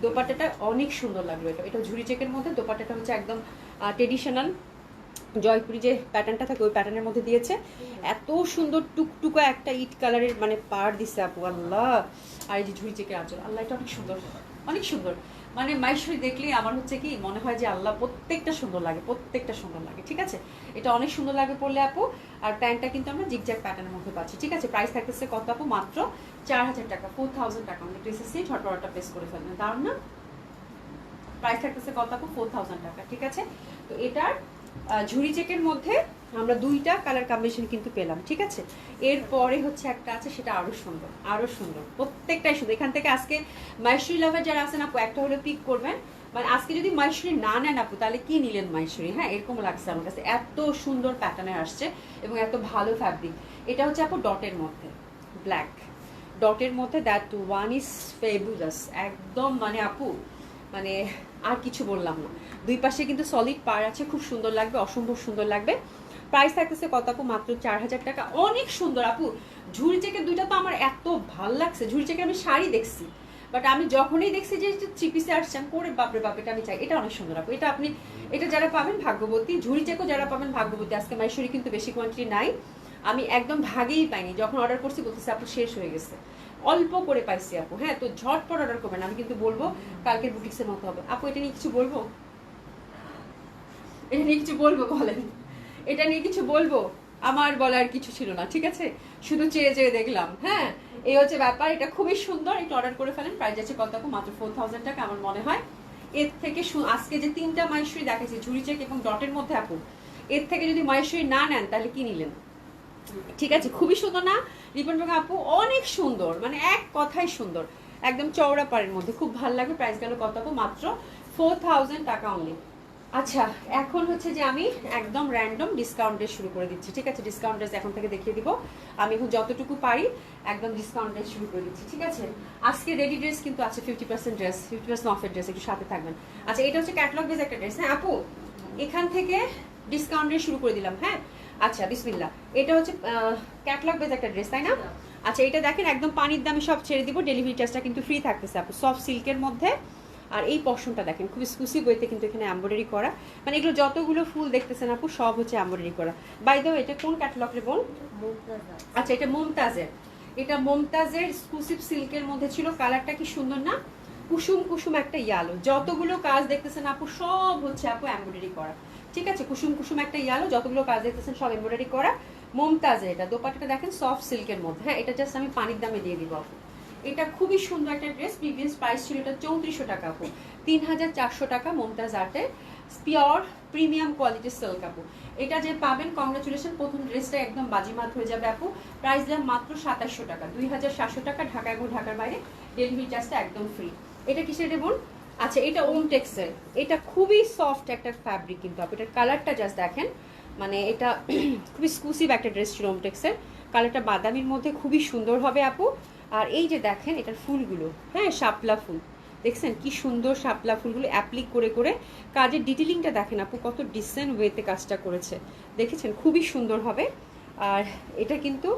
দোপাট্টাটা অনেক সুন্দর লাগলো। এটা ঝুড়ি চেকের মধ্যে, দোপাট্টাটা হচ্ছে একদম ট্রেডিশনাল জয়পুরি যে প্যাটার্নটা থাকে ওই প্যাটার্নের মধ্যে দিয়েছে। এত সুন্দর টুকটুকা একটা ইট কালারের মানে পার দিচ্ছে আপু, আল্লাহ। আর এই যে ঝুড়ি চেকের আঁচল, আল্লাহ এটা অনেক সুন্দর, অনেক সুন্দর। মানে মাইশরি দেখলেই আমার হচ্ছে কি মনে হয় যে আল্লাহ প্রত্যেকটা সুন্দর লাগে, প্রত্যেকটা সুন্দর লাগে। ঠিক আছে, এটা অনেক সুন্দর লাগে পরলে আপু। আর প্যান্টটা কিন্তু আমরা জিগজ্যাগ প্যাটার্নের মধ্যে পাচ্ছি। ঠিক আছে, প্রাইস থাকতেছে কত আপু? মাত্র 4000 টাকা, 4000 টাকা। আমাদের ড্রেসেস নিয়ে ঝটপট প্লেস করে ফেলবেন, দারুণ না? প্রাইস থাকতেছে কত আপু? 4000 টাকা। ঠিক আছে, তো এটার ঝুড়ি চেকের মধ্যে আমরা দুইটা কালার কম্বিনেশন কিন্তু পেলাম। ঠিক আছে, এরপরে হচ্ছে একটা আছে, সেটা আরো সুন্দর, আরো সুন্দর, প্রত্যেকটাই সুন্দর। এখান থেকে আজকে মাইশরি লাভার যারা আছেন আপু, একটা হলে পিক করবেন। মানে আজকে যদি মাইশরি না নেন আপু, তাহলে কি নিলেন মাইশরি? হ্যাঁ, এরকম লাগছে আমার কাছে, এত সুন্দর প্যাটার্নের আসছে এবং এত ভালো ফ্যাব্রিক। এটা হচ্ছে আপু ডটের মধ্যে, ব্ল্যাক ডটের মধ্যে, দ্যাট ওয়ান ইজ ফেবুলাস একদম। মানে আপু মানে আর কিছু বললাম না। দুই পাশে কিন্তু সলিড পার আছে, খুব সুন্দর লাগবে, অসম্ভব সুন্দর লাগবে। প্রাইস থাকতেছে কত আপু? মাত্র 4000 টাকা। অনেক সুন্দর আপু, ঝুড়ি চেকের দুইটা তো আমার এত ভাল লাগছে। ঝুড়ি চেকের আমি শাড়ি দেখছি, বাট আমি যখনই দেখছি যে থ্রি পিসে আসছেন করে বাপরে বাপ, এটা আমি চাই। এটা অনেক সুন্দর আপু, এটা আপনি, এটা যারা পাবেন ভাগ্যবতী। ঝুড়ি চেকও যারা পাবেন ভাগ্যবতী। আজকে মাইশরি কিন্তু বেশি কোয়ান্টিটি নাই, আমি একদম ভাগেই পাইনি। যখন অর্ডার করছি বলতেছি আপু শেষ হয়ে গেছে, অল্প করে পাইছি আপু। হ্যাঁ, তো ঝটপট অর্ডার করবেন, আমি কিন্তু বলবো কালকের বুটিক্সের মতো হবে আপু। এটা নিয়ে কিছু বলবো, এটা নিয়ে কিছু বলবো বলেন, এটা নিয়ে কিছু বলবো? আমার বলার কিছু ছিল না। ঠিক আছে, শুধু চেয়ে চেয়ে দেখলাম। হ্যাঁ, এই হচ্ছে ব্যাপার। এটা খুবই সুন্দর, একটু অর্ডার করে ফেলেন। প্রাইস আছে কত আপু? মাত্র 4000 টাকা। আমার মনে হয় এর থেকে আজকে যে তিনটা মাইশরি দেখাচ্ছি ঝুড়ি চেক এবং ডটের মধ্যে আপু, এর থেকে যদি মাইশরি না নেন তাহলে কি নিলেন? ঠিক আছে, খুবই সুন্দর না রিপন বেগম আপু? অনেক সুন্দর, মানে এক কথাই সুন্দর, একদম চওড়া পাড়ের মধ্যে, খুব ভালো লাগবে। প্রাইস গেল কত আপু? মাত্র 4000 টাকা অনলি। আচ্ছা, এখন হচ্ছে যে আমি একদম র্যান্ডম ডিসকাউন্ট ড্রেস শুরু করে দিচ্ছি। ঠিক আছে, ডিসকাউন্ট ড্রেস এখন থেকে দেখিয়ে দিব। আমি এখন যতটুকু পারি একদম ডিসকাউন্ট ড্রেস শুরু করে দিচ্ছি। ঠিক আছে, আজকে রেডি ড্রেস কিন্তু আছে 50% ড্রেস, 50% অফের ড্রেস, একটু সাথে থাকবেন। আচ্ছা, এটা হচ্ছে ক্যাটালগ বেস একটা ড্রেস। হ্যাঁ আপু, এখান থেকে ডিসকাউন্ট ড্রেস শুরু করে দিলাম। হ্যাঁ, আচ্ছা বিসমিল্লাহ। এটা হচ্ছে ক্যাটালগ বেস একটা ড্রেস, তাই না? আচ্ছা, এটা দেখেন একদম পানির দামে সব ছেড়ে দিব, ডেলিভারি চার্জটা কিন্তু ফ্রি থাকতেছে আপু। সফট সিল্কের মধ্যে, আর এই পশনটা দেখেন খুব এক্সক্লুসিভ ওয়েতে কিন্তু এখানে এমব্রয়ডারি করা। মানে এগুলো যতগুলো ফুল দেখতেছেন আপু সব হচ্ছে এমব্রয়ডারি করা। বাই দ্য ওয়ে, এটা কোন ক্যাটালগ রে বোন? আচ্ছা, এটা মুমতাজের, এটা মুমতাজের এক্সক্লুসিভ সিল্কের মধ্যে ছিল। কালারটা কি সুন্দর না? কুসুম কুসুম একটা ইয়ালো, যতগুলো কাজ দেখতেছেন আপু সব হচ্ছে আপু এমব্রয়ডারি করা। ঠিক আছে, কুসুম কুসুম একটা ইয়ালো, যতগুলো কাজ দেখতেছেন সব এমব্রয়ডারি করা। মুমতাজের এটা দোপাট্টাটা দেখেন সফট সিল্কের মধ্যে। হ্যাঁ, এটা জাস্ট আমি পানির দামে দিয়ে দিব আপু। এটা খুবই সুন্দর একটা ড্রেস। প্রিভিয়াস প্রাইস ছিল এটা 3400 টাকা আপু, 3400 টাকা মুমতাজ আর্টের পিওর প্রিমিয়াম কোয়ালিটির সিল্ক আপু। এটা যে পাবেন কংগ্রাচুলেশন, প্রথম ড্রেসটা একদম বাজিমাত হয়ে যাবে আপু। প্রাইস দাম মাত্র 2700 টাকা, 2700 টাকা ঢাকা এবং ঢাকার বাইরে, ডেলিভারি চার্জটা একদম ফ্রি। এটা কিসের দেবন? আচ্ছা, এটা ওমটেক্সের। এটা খুবই সফট একটা ফ্যাব্রিক কিন্তু আপু। এটার কালারটা জাস্ট দেখেন, মানে এটা খুবই এক্সক্লুসিভ একটা ড্রেস ছিল ওমটেক্সের। কালারটা বাদামির মধ্যে খুবই সুন্দর হবে আপু। আর এই যে দেখেন এটার ফুলগুলো, হ্যাঁ শাপলা ফুল, দেখছেন কি সুন্দর শাপলা ফুলগুলো অ্যাপ্লিক করে করে কাজের ডিটেলিংটা দেখেন আপু, কত ডিসেন্ট ওয়েতে কাজটা করেছে, দেখেছেন? খুবই সুন্দর হবে। আর এটা কিন্তু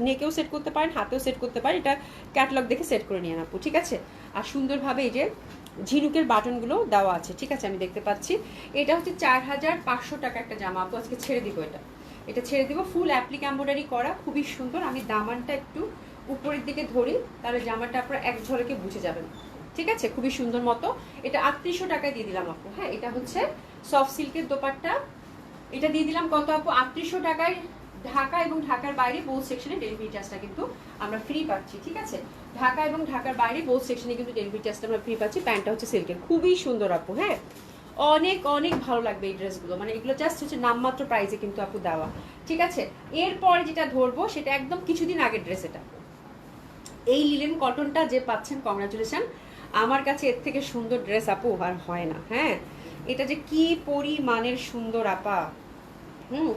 নেকেও সেট করতে পারেন, হাতেও সেট করতে পারেন। এটা ক্যাটালগ দেখে সেট করে নিয়ে আপু। ঠিক আছে, আর সুন্দরভাবে এই যে ঝিনুকের বাটনগুলো দেওয়া আছে। ঠিক আছে, আমি দেখতে পাচ্ছি। এটা হচ্ছে 4500 টাকা একটা জামা আপু। আজকে ছেড়ে দিব, এটা ছেড়ে দিব, ফুল অ্যাপ্লিক এমব্রয়ডারি করা, খুবই সুন্দর। আমি দামানটা একটু উপরের দিকে ধরি, তাহলে জামাটা আপনারা এক ঝলকে বুঝে যাবেন। ঠিক আছে, খুবই সুন্দর মতো। এটা 3800 টাকায় দিয়ে দিলাম আপু। হ্যাঁ, এটা হচ্ছে সফট সিল্কের দোপাট্টা, এটা দিয়ে দিলাম কত আপু? 3800 টাকায়। ঢাকা এবং ঢাকার বাইরে বোথ সেকশনে ডেলিভারি চার্জটা কিন্তু আমরা ফ্রি পাচ্ছি। ঠিক আছে, ঢাকা এবং ঢাকার বাইরে বোথ সেকশনে কিন্তু ডেলিভারি চার্জটা আমরা ফ্রি পাচ্ছি। প্যান্টটা হচ্ছে সিল্কের, খুবই সুন্দর আপু। হ্যাঁ, অনেক অনেক ভালো লাগবে এই ড্রেসগুলো, মানে এগুলো জাস্ট হচ্ছে নামমাত্র প্রাইসে কিন্তু আপু দেওয়া। ঠিক আছে, এরপরে যেটা ধরবো সেটা একদম কিছুদিন আগের ড্রেস। এটা এই লিলেন কটনটা যে পাচ্ছেন কংগ্রাচুলেশন, আমার কাছে এর থেকে সুন্দর ড্রেস আপু আর হয় না। হ্যাঁ, এটা যে কি পরিমাণের সুন্দর আপা,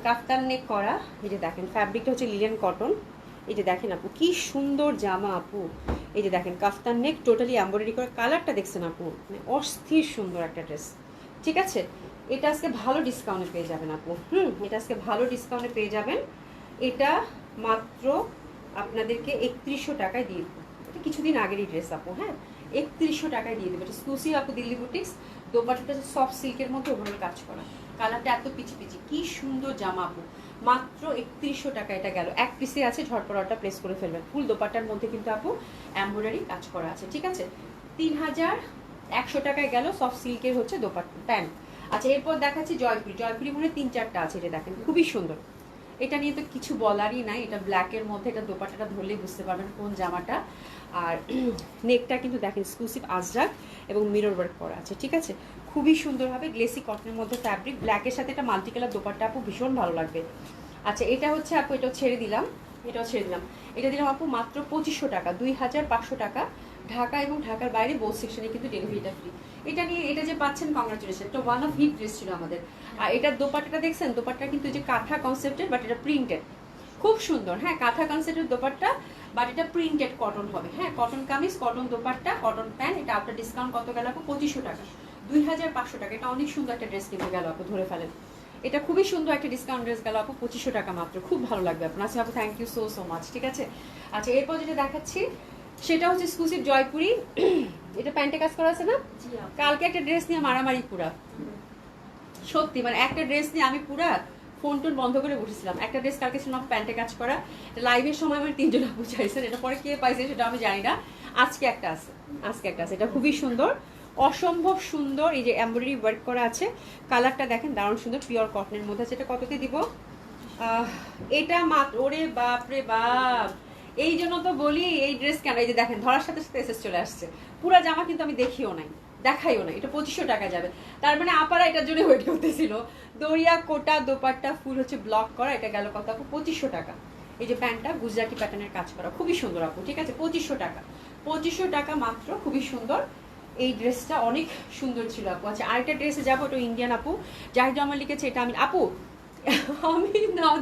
কাফতান নেক করা। এই যে দেখেন ফ্যাব্রিকটা হচ্ছে লিলেন কটন। এই যে দেখেন আপু কি সুন্দর জামা আপু। এই যে দেখেন কাফতান নেক টোটালি এমব্রয়ডারি করা, কালারটা দেখছেন আপু, মানে অস্থির সুন্দর একটা ড্রেস। ঠিক আছে, এটা আজকে ভালো ডিসকাউন্টে পেয়ে যাবেন আপু। এটা আজকে ভালো ডিসকাউন্টে পেয়ে যাবেন। এটা মাত্র আপনাদেরকে 3100 টাকায় দিয়ে দেবো। এটা কিছুদিন আগেরই ড্রেস আপু। হ্যাঁ, 3100 টাকায় দিয়ে দেবো। এটা এক্সক্লুসিভ আপু, দিল্লি বুটিক্স। দোপাট্টাটা সফট সিল্কের মধ্যে ওভাবে কাজ করা, কালারটা এত পিচি পিচি, কি সুন্দর জামা আপু। মাত্র 3100 টাকা এটা গেল। এক পিসে আছে, ঝটপট অর্ডার প্লেস করে ফেলবেন। ফুল দোপাট্টার মধ্যে কিন্তু আপু এমব্রয়ডারি কাজ করা আছে। ঠিক আছে, 3100 টাকায় গেল সফট সিল্কের হচ্ছে দোপাট্টা প্যান্ট। আচ্ছা, এরপর দেখাচ্ছি জয়পুরি। জয়পুরি মনে 3-4টা আছে। এটা দেখেন খুবই সুন্দর। এটা নিয়ে তো কিছু বলারই নাই। এটা ব্ল্যাকের মধ্যে, এটা দোপাট্টাটা ধরলেই বুঝতে পারবেন কোন জামাটা। আর নেকটা কিন্তু দেখেন এক্সক্লুসিভ আজরাক এবং মিরর ওয়ার্ক করা আছে। ঠিক আছে, খুবই সুন্দর হবে। গ্লেসি কটনের মধ্যে ফ্যাব্রিক, ব্ল্যাকের সাথে এটা মাল্টি কালার দোপাট্টা আপু, ভীষণ ভালো লাগবে। আচ্ছা, এটা হচ্ছে আপু, এটাও ছেড়ে দিলাম, এটাও ছেড়ে দিলাম। এটা দিলাম আপু মাত্র 2500 টাকা, 2500 টাকা। ঢাকা এবং ঢাকার বাইরে বোথ সেকশনে কিন্তু ডেলিভারিটা ফ্রি। এটা নিয়ে এটা যে পাচ্ছেন, কংগ্রাচুলেশন। এটা ওয়ান অফ হিট ড্রেস ছিল আমাদের। আর এটার দোপাট্টাটা দেখছেন, দোপাট্টা কিন্তু যে কাঁথা কনসেপ্টের, বাট এটা প্রিন্টেড, খুব সুন্দর। হ্যাঁ, কাঁথা কনসেপ্টের দোপাট্টা, বাট এটা প্রিন্টেড কটন হবে। হ্যাঁ, cotton kameez, cotton dupatta, cotton pant. এটা আপনার ডিসকাউন্ট কত গেল আপু? 2500 টাকা, 2500 টাকা। এটা অনেক সুন্দর একটা ড্রেস কিন্তু গেল আপু, ধরে ফেলেন। এটা খুবই সুন্দর একটা ডিসকাউন্ট ড্রেস গেল আপু, 2500 টাকা মাত্র। খুব ভালো লাগবে আপনার। আচ্ছা আপু, থ্যাংক ইউ সো মাচ। ঠিক আছে, আচ্ছা এরপর যেটা দেখাচ্ছি সেটা হচ্ছে এক্সক্লুসিভ জয়পুরি। এটা প্যান্টে কাজ করা আছে না? কালকে একটা ড্রেস নিয়ে মারামারি পুরা, সত্যি মানে একটা ড্রেস নিয়ে আমি পুরা ফোন টোন বন্ধ করে বসেছিলাম। একটা ড্রেস কালকে ছিল প্যান্টে কাজ করা, লাইভের সময় আমার 3জন আপু চাইছেন। এটা পরে কে পাইছে সেটা আমি জানি না। আজকে একটা আছে, আজকে একটা আছে। এটা খুবই সুন্দর, অসম্ভব সুন্দর। এই যে এমব্রয়ডারি ওয়ার্ক করা আছে, কালারটা দেখেন দারুণ সুন্দর, পিওর কটনের মধ্যে আছে। এটা কততে দিব? এটা মাত্র, ওরে বাপ রে বাপ, এই জন্য তো বলি এই ড্রেস কেন। এই যে দেখেন ধরার সাথে সাথে এসএস চলে আসছে। পুরা জামা কিন্তু আমি দেখিও নাই, দেখাইও না। এটা 2500 টাকা যাবে। তার মানে আপারা এটার জন্য ওয়েট করতেছিল। দরিয়া কোটা দোপাট্টা ফুল হচ্ছে ব্লক করা। এটা গেল কত আপু? 2500 টাকা। এই যে প্যান্টটা গুজরাটি প্যাটার্নের কাজ করা, খুবই সুন্দর আপু। ঠিক আছে, 2500 টাকা, 2500 টাকা মাত্র, খুবই সুন্দর। এই ড্রেসটা অনেক সুন্দর ছিল আপু। আচ্ছা, আরেকটা ড্রেসে যাবো, ওটা ইন্ডিয়ান আপু। জাহিদ আমার লিখেছে, এটা আমি আপু আমি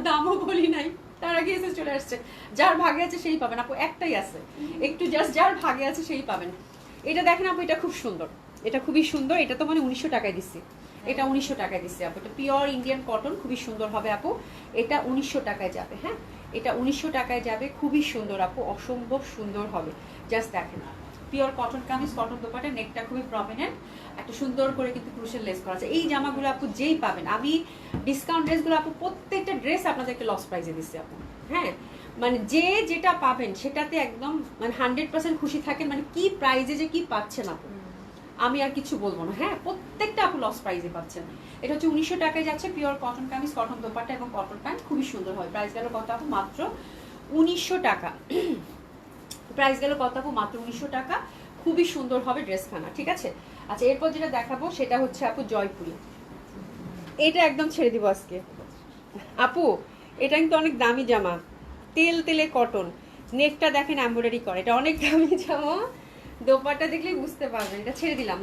দামও বলি নাই, তার আগে এসে চলে আসছে। যার ভাগে আছে সেই পাবেন আপু, একটাই আছে, একটু জাস্ট যার ভাগে আছে সেই পাবেন। এটা দেখেন আপু, এটা খুব সুন্দর, এটা খুবই সুন্দর। এটা তো মানে 1900 টাকায় দিচ্ছি, এটা 1900 টাকায় দিচ্ছি আপু। এটা পিওর ইন্ডিয়ান কটন, খুবই সুন্দর হবে আপু। এটা 1900 টাকায় যাবে। হ্যাঁ, এটা 1900 টাকায় যাবে, খুবই সুন্দর আপু, অসম্ভব সুন্দর হবে। জাস্ট দেখেন, pure cotton kameez, cotton dupatta, নেকটা খুবই প্রমিনেন্ট, একটা সুন্দর করে কিন্তু ক্রুশের লেস করা আছে। এই জামাগুলো আপু যেই পাবেন, আমি ডিসকাউন্ট ড্রেসগুলো আপু প্রত্যেকটা ড্রেস আপনাদেরকে লস প্রাইসে দিচ্ছি আপু। হ্যাঁ, মানে যে যেটা পাবেন সেটাতে একদম মানে 100% খুশি থাকেন। মানে কি প্রাইজে যে কি পাচ্ছেন আপু, আমি আর কিছু বলবো না। হ্যাঁ, প্রত্যেকটা আপু লস প্রাইজে পাচ্ছেন। এটা হচ্ছে 1900 টাকায় যাচ্ছে, pure cotton kameez, cotton dupatta এবং কটন প্যান্ট, খুবই সুন্দর হয়। প্রাইস গেল কত আপু? মাত্র 1900 টাকা। প্রাইস গেল কত আপু? মাত্র 1900 টাকা। খুবই সুন্দর হবে ড্রেসখানা। ঠিক আছে, আচ্ছা এরপর যেটা দেখাবো সেটা হচ্ছে আপু জয়পুরি। এটা একদম ছেড়ে দিব আজকে আপু। এটা কিন্তু অনেক দামি জামা, তেল তেলে কটন। নেকটা দেখেন এমব্রয়ডারি করে, এটা অনেক দামি জামা। দোপাট্টা দেখলেই বুঝতে পারবেন। এটা ছেড়ে দিলাম,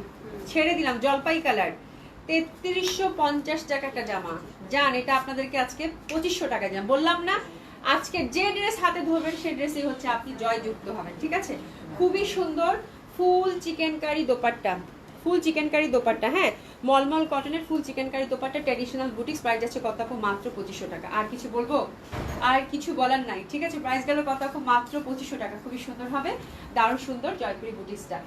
ছেড়ে দিলাম। জলপাই কালার, 3350 টাকা একটা জামা। জান, এটা আপনাদেরকে আজকে 2500 টাকা জামা। বললাম না, আজকে যে ড্রেস হাতে ধরবেন সেই ড্রেসই হচ্ছে আপনি জয়যুক্ত হবেন। ঠিক আছে, খুবই সুন্দর full chikankari dupatta, full chikankari dupatta. হ্যাঁ, মলমল কটনের full chikankari dupatta, traditional boutiques. Price আছে কত আপু? মাত্র 2500 টাকা। আর কিছু বলবো? আর কিছু বলার নাই। ঠিক আছে, প্রাইস গেল কত আপু? মাত্র 2500 টাকা। খুবই সুন্দর হবে, দারুণ সুন্দর জয়পুরি বুটিক্সটা।